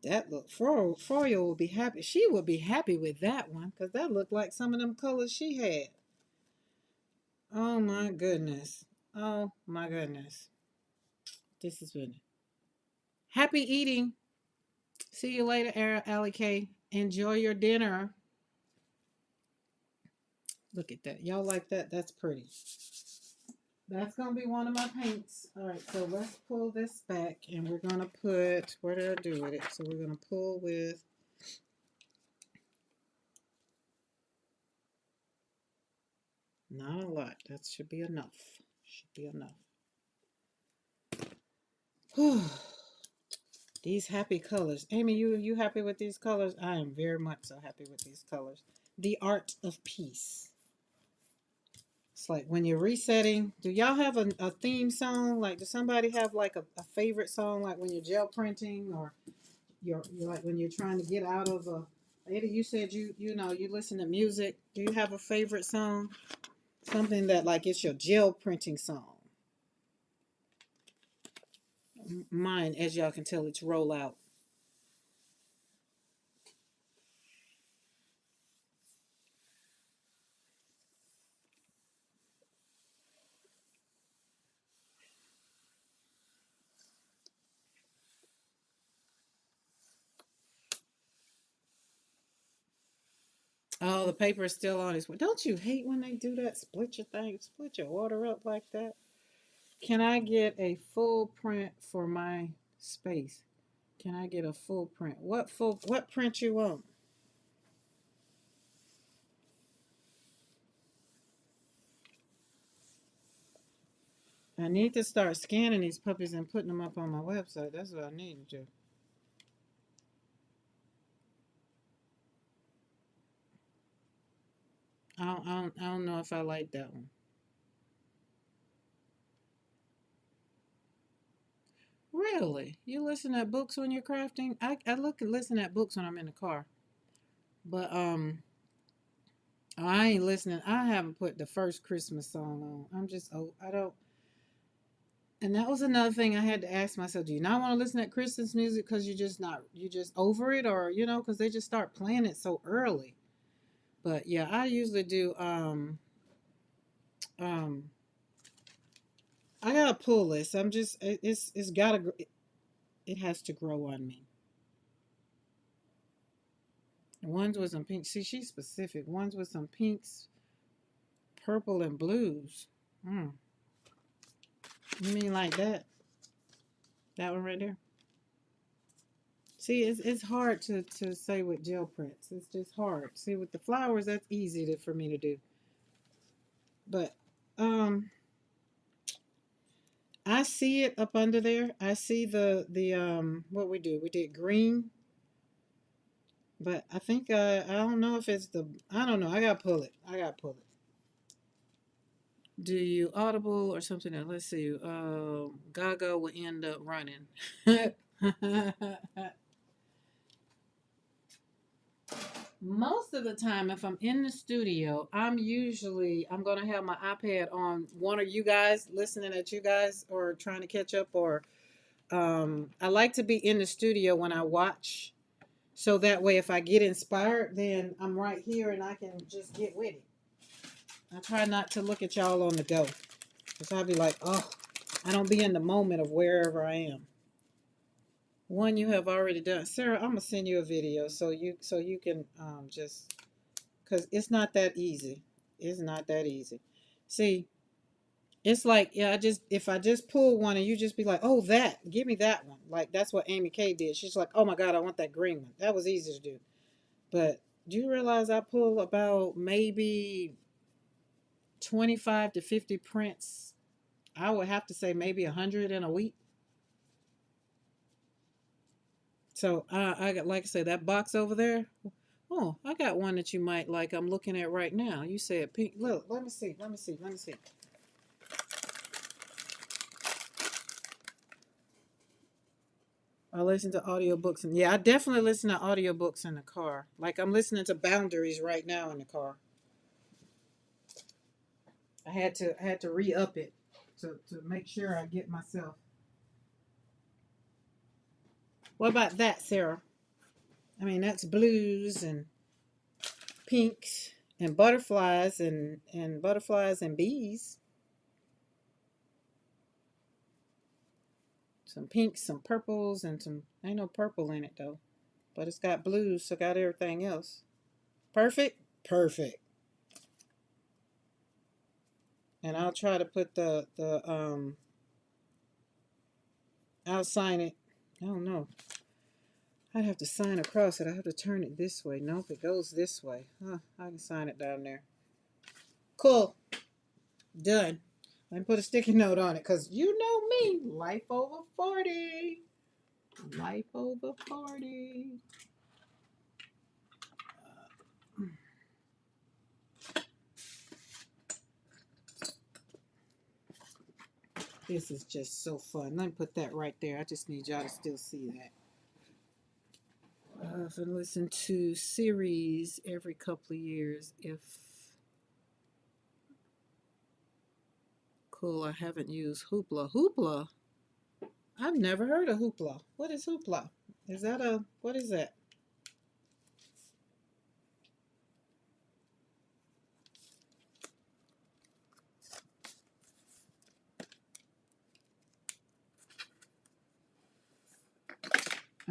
That look, Froyo will be happy. She would be happy with that one because that looked like some of them colors she had. Oh my goodness. Oh my goodness. This is good. Happy eating. See you later, Allie K. Enjoy your dinner. Look at that. Y'all like that? That's pretty. That's going to be one of my paints. All right, so let's pull this back and we're going to put, where did I do with it? So we're going to pull with, not a lot. That should be enough. Should be enough. Whew. These happy colors. Amy, you happy with these colors? I am very much so happy with these colors. The art of peace. It's like when you're resetting. Do y'all have a theme song? Like, does somebody have like a favorite song? Like when you're gel printing, or you're like when you're trying to get out of a. Eddie, you said you know you listen to music. Do you have a favorite song? Something that like it's your gel printing song. Mine, as y'all can tell, it's Roll Out. Oh, the paper is still on its way. Don't you hate when they do that? Split your thing, split your order up like that. Can I get a full print for my space? Can I get a full print? What print you want? I need to start scanning these puppies and putting them up on my website. That's what I need to do. I don't know if I like that one. Really? You listen at books when you're crafting? I listen at books when I'm in the car. But I ain't listening. I haven't put the first Christmas song on. I'm just I don't. And that was another thing I had to ask myself: do you not want to listen to Christmas music because you just over it, or because they just start playing it so early. But yeah, I usually do. Um, I got a pull list. I'm just it's gotta it has to grow on me. Ones with some pink. See, she's specific. Ones with some pinks, purple, and blues. Mm. You mean like that? That one right there. See, it's hard to say with gel prints. It's just hard. See, with the flowers, that's easy for me to do. But um, I see it up under there. I see the what we do. We did green, but I think I don't know if it's the I don't know. I gotta pull it. I gotta pull it. Do you audible or something else? Let's see. Gaga will end up running. Most of the time, if I'm in the studio, I'm gonna have my iPad on one of you guys listening at you guys or trying to catch up or I like to be in the studio when I watch so that way if I get inspired then I'm right here and I can just get with it. I try not to look at y'all on the go because I'll be like, oh, I don't be in the moment of wherever I am. One you have already done, Sarah. I'm gonna send you a video so you can just because it's not that easy. It's not that easy. See, it's like yeah, I just if I just pull one and you just be like, oh that, give me that one. Like that's what Amy K did. She's like, oh my God, I want that green one. That was easy to do. But do you realize I pull about maybe 25 to 50 prints? I would have to say maybe 100 in a week. So I got like I said that box over there. Oh, I got one that you might like. I'm looking at right now. You said pink. Look, let me see. Let me see. Let me see. I listen to audiobooks and yeah, I definitely listen to audiobooks in the car. Like I'm listening to Boundaries right now in the car. I had to re-up it to make sure I get myself. What about that, Sarah? I mean, that's blues and pinks and butterflies and bees. Some pinks, some purples, and some ain't no purple in it though. But it's got blues, so got everything else. Perfect? Perfect. And I'll try to put the I'll sign it. I don't know. I'd have to sign across it. I have to turn it this way. Nope, it goes this way. Huh, I can sign it down there. Cool. Done. Let me put a sticky note on it because you know me. Life over 40. Life over 40. This is just so fun. Let me put that right there. I just need y'all to still see that. I've listen to series every couple of years. If cool, I haven't used Hoopla. Hoopla? I've never heard of Hoopla. What is Hoopla? Is that what is that?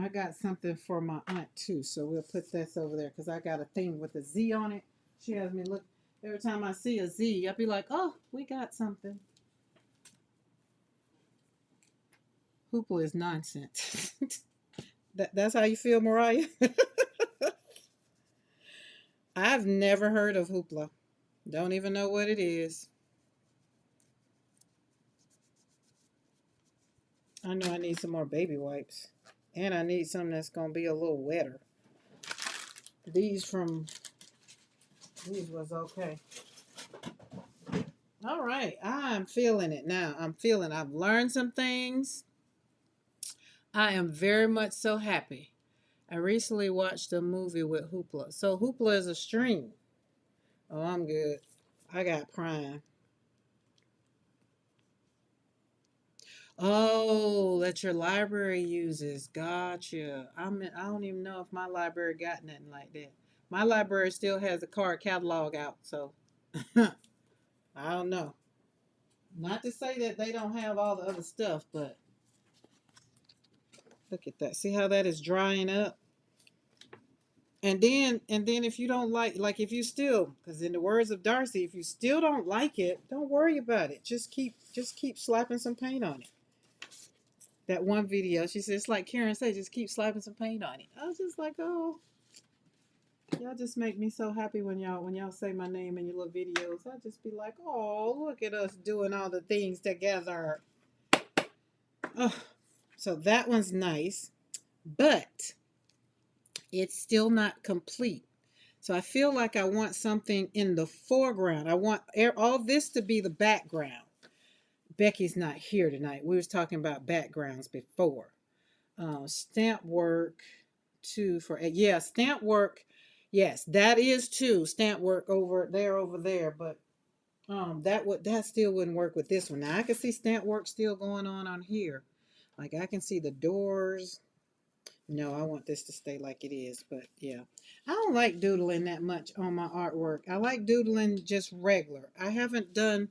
I got something for my aunt too, so we'll put this over there because I got a thing with a Z on it. She has me look every time I see a Z, I'll be like, oh, we got something. Hoopla is nonsense. That's how you feel, Mariah? I've never heard of Hoopla. Don't even know what it is. I know I need some more baby wipes. And I need something that's going to be a little wetter. These from, these was okay. All right, I'm feeling it now. I've learned some things. I am very much so happy. I recently watched a movie with Hoopla. So Hoopla is a stream. Oh, I'm good. I got Prime. Oh, that your library uses. Gotcha. I don't even know if my library got nothing like that. My library still has a card catalog out, so I don't know. Not to say that they don't have all the other stuff, but look at that. See how that is drying up? And then if you don't like if you still because in the words of Darcy, if you still don't like it, don't worry about it. Just keep slapping some paint on it. That one video, she said, it's like Karen said, just keep slapping some paint on it. I was just like, oh, y'all just make me so happy when y'all say my name in your little videos. I just be like, oh, look at us doing all the things together. Oh, so that one's nice, but it's still not complete. So I feel like I want something in the foreground. I want all this to be the background. Becky's not here tonight. We was talking about backgrounds before. Stamp work two for yeah, stamp work. Yes, that is two stamp work over there. But that still wouldn't work with this one. Now I can see stamp work still going on here. Like I can see the doors. No, I want this to stay like it is, but yeah. I don't like doodling that much on my artwork. I like doodling just regular. I haven't done,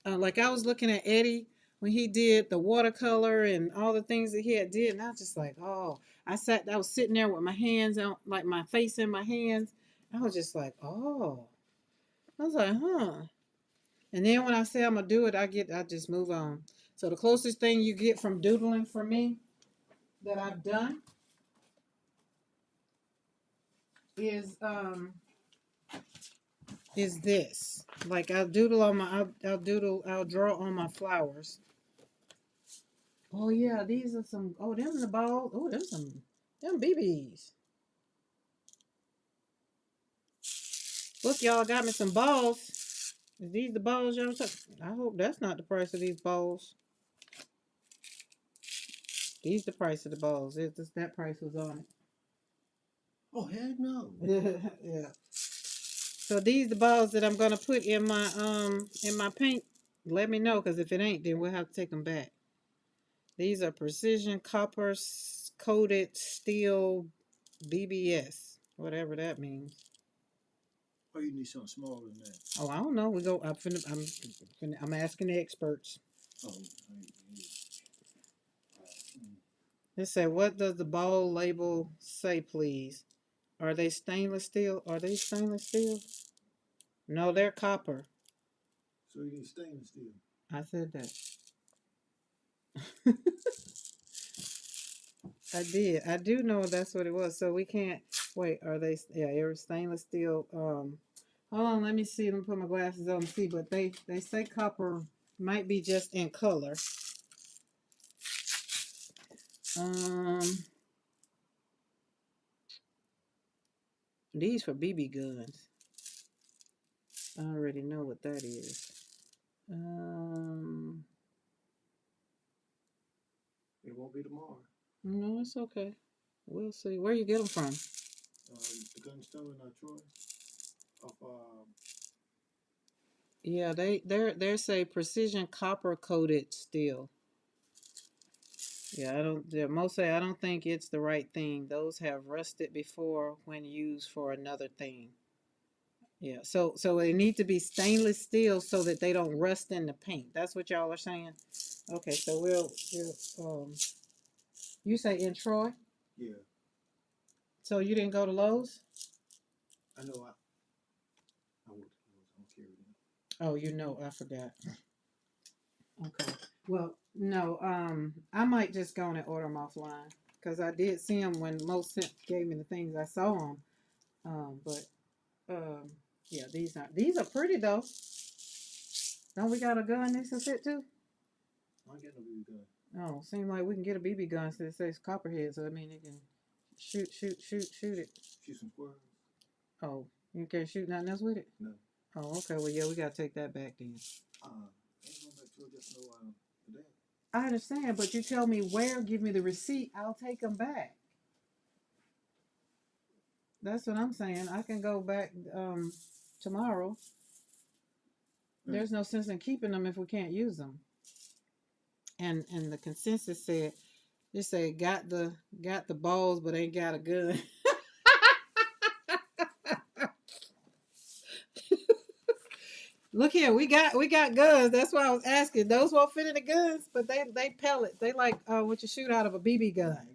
like I was looking at Eddie when he did the watercolor and all the things that he had did, and I was just like, oh, I was sitting there with my hands on, like my face in my hands. I was just like, oh. I was like, huh. And then when I say I'm gonna do it, I just move on. So the closest thing you get from doodling for me that I've done is this. Like I'll draw on my flowers. Oh yeah, these are some. Oh, them the balls. Oh, them BBs. Look, y'all got me some balls. Is these the balls y'all took? I hope that's not the price of these balls. These the price of the balls. That price was on it. Oh heck no. Yeah. So these the balls that I'm gonna put in my paint. Let me know, because if it ain't, then we'll have to take them back. These are precision copper coated steel BBS, whatever that means. Oh, you need something smaller than that. Oh, I don't know. I'm asking the experts. Oh, They say, what does the ball label say, please? Are they stainless steel? Are they stainless steel? No, they're copper. so you need stainless steel. I said that. I did. I do know that's what it was. So we can't wait. Are they? Yeah, it was stainless steel. Hold on. Let me see. Let me put my glasses on and see. But they say copper might be just in color. These for BB guns. I already know what that is. It won't be tomorrow. No, it's okay. We'll see. Where you get them from? The gun store in Troy. Yeah, they say precision copper coated steel. Yeah, I don't think it's the right thing. Those have rusted before when used for another thing. Yeah, so they need to be stainless steel so that they don't rust in the paint. That's what y'all are saying. Okay, so we'll you say in Troy? Yeah. So you didn't go to Lowe's? I know. I went to Lowe's. I don't carry them. Oh, I forgot. Okay. Well, no, I might just go and order them offline, because I did see them when Mo gave me the things. I saw them. But yeah, these are pretty though. Don't we got a gun next to fit too? I ain't got no BB gun. Oh, seems like we can get a BB gun so it says Copperhead, so I mean it can shoot it. Shoot some squirrels. Oh, you can't shoot nothing else with it? No. Oh, okay. Well, yeah, we gotta take that back then. Ain't going back to it just no for that. I understand, but you tell me where, give me the receipt, I'll take them back. That's what I'm saying. I can go back tomorrow. There's no sense in keeping them if we can't use them. And the consensus said, they say got the balls but ain't got a gun. Look here, we got guns. That's why I was asking. Those won't fit in the guns, but they pellets. They like what you shoot out of a BB gun.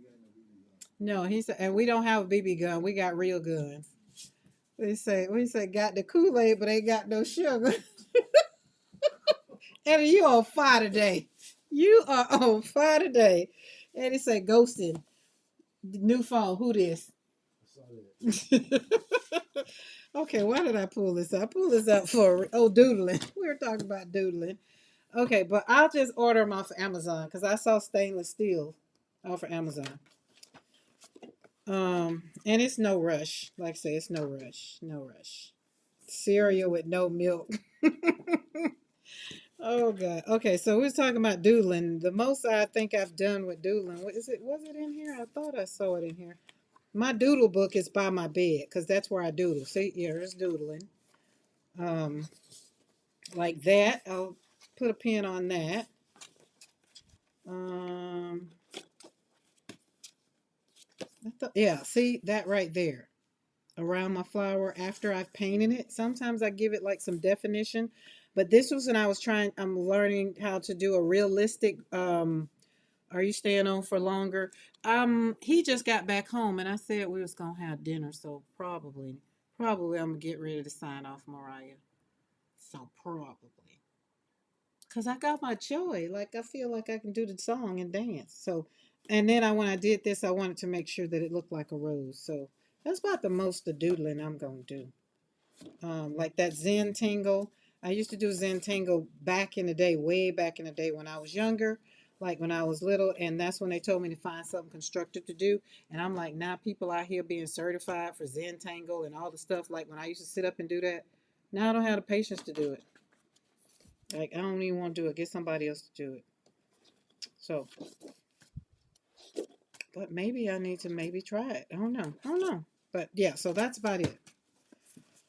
No, he said, and we don't have a BB gun. We got real guns. We say got the Kool-Aid, but ain't got no sugar. Eddie, you on fire today. You are on fire today. And it said ghosting. New phone. Who this? I saw that. Okay, why did I pull this up? I pulled this up for doodling. We were talking about doodling. Okay, but I'll just order them off of Amazon because I saw stainless steel off of Amazon. And it's no rush. Like I say, it's no rush. No rush. Cereal with no milk. Oh God. Okay, so we was talking about doodling. The most I think I've done with doodling. What is it? Was it in here? I thought I saw it in here. My doodle book is by my bed because that's where I doodle. See, yeah, it's doodling. Um, like that. I'll put a pin on that. Um, yeah, see that right there around my flower after I've painted it. Sometimes I give it like some definition, but this was when I was I'm learning how to do a realistic. Are you staying on for longer? He just got back home, and I said we was gonna have dinner, so probably I'm gonna get ready to sign off, Mariah. So probably. Cause I got my joy. Like I feel like I can do the song and dance. So, and then when I did this, I wanted to make sure that it looked like a rose. So that's about the most of doodling I'm gonna do. Like that Zentangle. I used to do Zentangle back in the day, way back in the day when I was younger, like when I was little, and that's when they told me to find something constructive to do. And I'm like, now people out here being certified for Zentangle and all the stuff. Like when I used to sit up and do that, now I don't have the patience to do it. Like I don't even want to do it. Get somebody else to do it. So, but maybe I need to maybe try it. I don't know. I don't know. But yeah, so that's about it.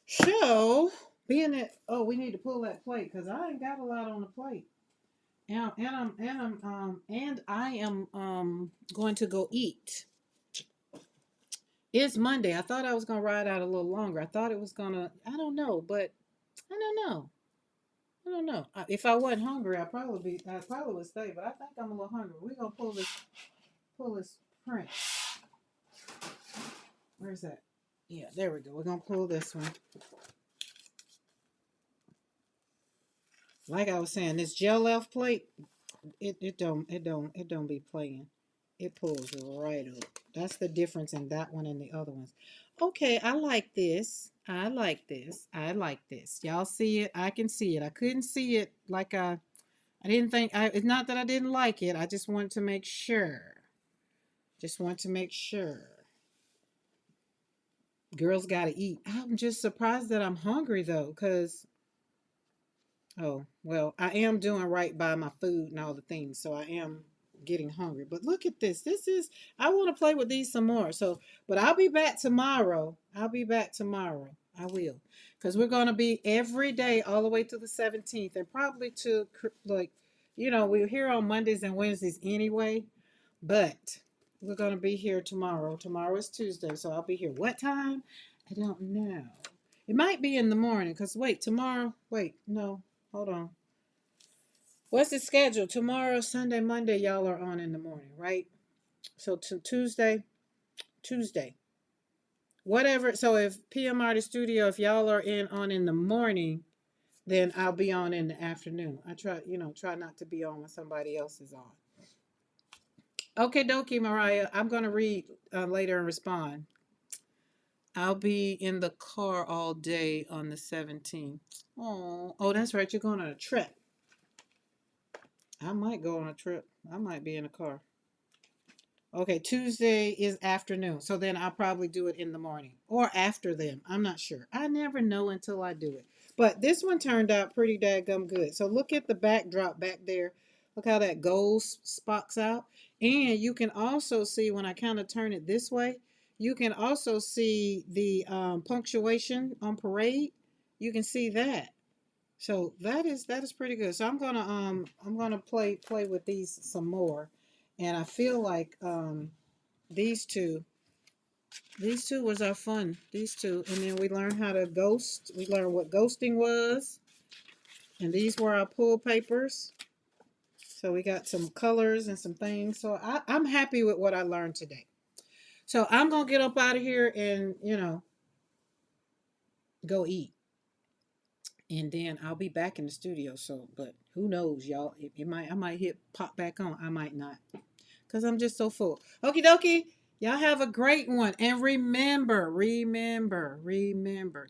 So, being that we need to pull that plate because I ain't got a lot on the plate. And I am going to go eat. It's Monday. I thought I was gonna ride out a little longer. I thought it was gonna. I don't know, but I don't know. I don't know. If I wasn't hungry, I probably would stay. But I think I'm a little hungry. We're gonna pull this print. Where's that? Yeah, there we go. We're gonna pull this one. Like I was saying, this gel F plate, it don't be playing. It pulls right up. That's the difference in that one and the other ones. Okay, I like this. I like this. I like this. Y'all see it? I can see it. I couldn't see it like I didn't think it's not that I didn't like it. I just wanted to make sure. Just want to make sure. Girls gotta eat. I'm just surprised that I'm hungry though, because oh, well, I am doing right by my food and all the things, so I am getting hungry. But look at this. I want to play with these some more. So, but I'll be back tomorrow. I'll be back tomorrow. I will. Because we're going to be every day all the way to the 17th and probably to, like, we're here on Mondays and Wednesdays anyway, but we're going to be here tomorrow. Tomorrow is Tuesday, so I'll be here. What time? I don't know. It might be in the morning because, wait, no. Hold on. What's the schedule? Tomorrow, Sunday, Monday, y'all are on in the morning, right? So to Tuesday. Whatever. So if PM Artist Studio, if y'all are on in the morning, then I'll be on in the afternoon. I try not to be on when somebody else is on. Okay, dokie, Mariah. I'm gonna read later and respond. I'll be in the car all day on the 17th. Oh, that's right. You're going on a trip. I might go on a trip. I might be in a car. Okay, Tuesday is afternoon. So then I'll probably do it in the morning or after them. I'm not sure. I never know until I do it. But this one turned out pretty daggum good. So look at the backdrop back there. Look how that gold spots out. And you can also see when I kind of turn it this way, you can also see the punctuation on parade. You can see that. So that is pretty good. So I'm gonna play with these some more, and I feel like these two these two was our fun. These two, and then we learned how to ghost. We learned what ghosting was, and these were our pull papers. So we got some colors and some things. So I'm happy with what I learned today. So I'm gonna get up out of here and go eat. And then I'll be back in the studio. So, but who knows, y'all? I might hit pop back on. I might not. because I'm just so full. Okie dokie. Y'all have a great one. And remember,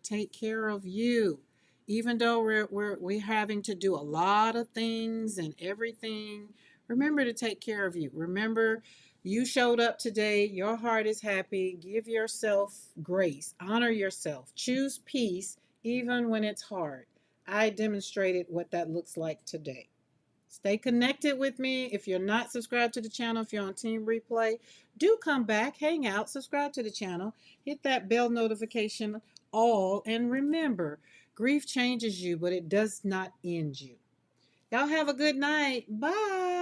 take care of you. Even though we're having to do a lot of things and everything, remember to take care of you. Remember, you showed up today. Your heart is happy. Give yourself grace. Honor yourself. Choose peace even when it's hard. I demonstrated what that looks like today. Stay connected with me. If you're not subscribed to the channel, if you're on Team Replay, do come back, hang out, subscribe to the channel, hit that bell notification all, and remember, grief changes you, but it does not end you. Y'all have a good night. Bye.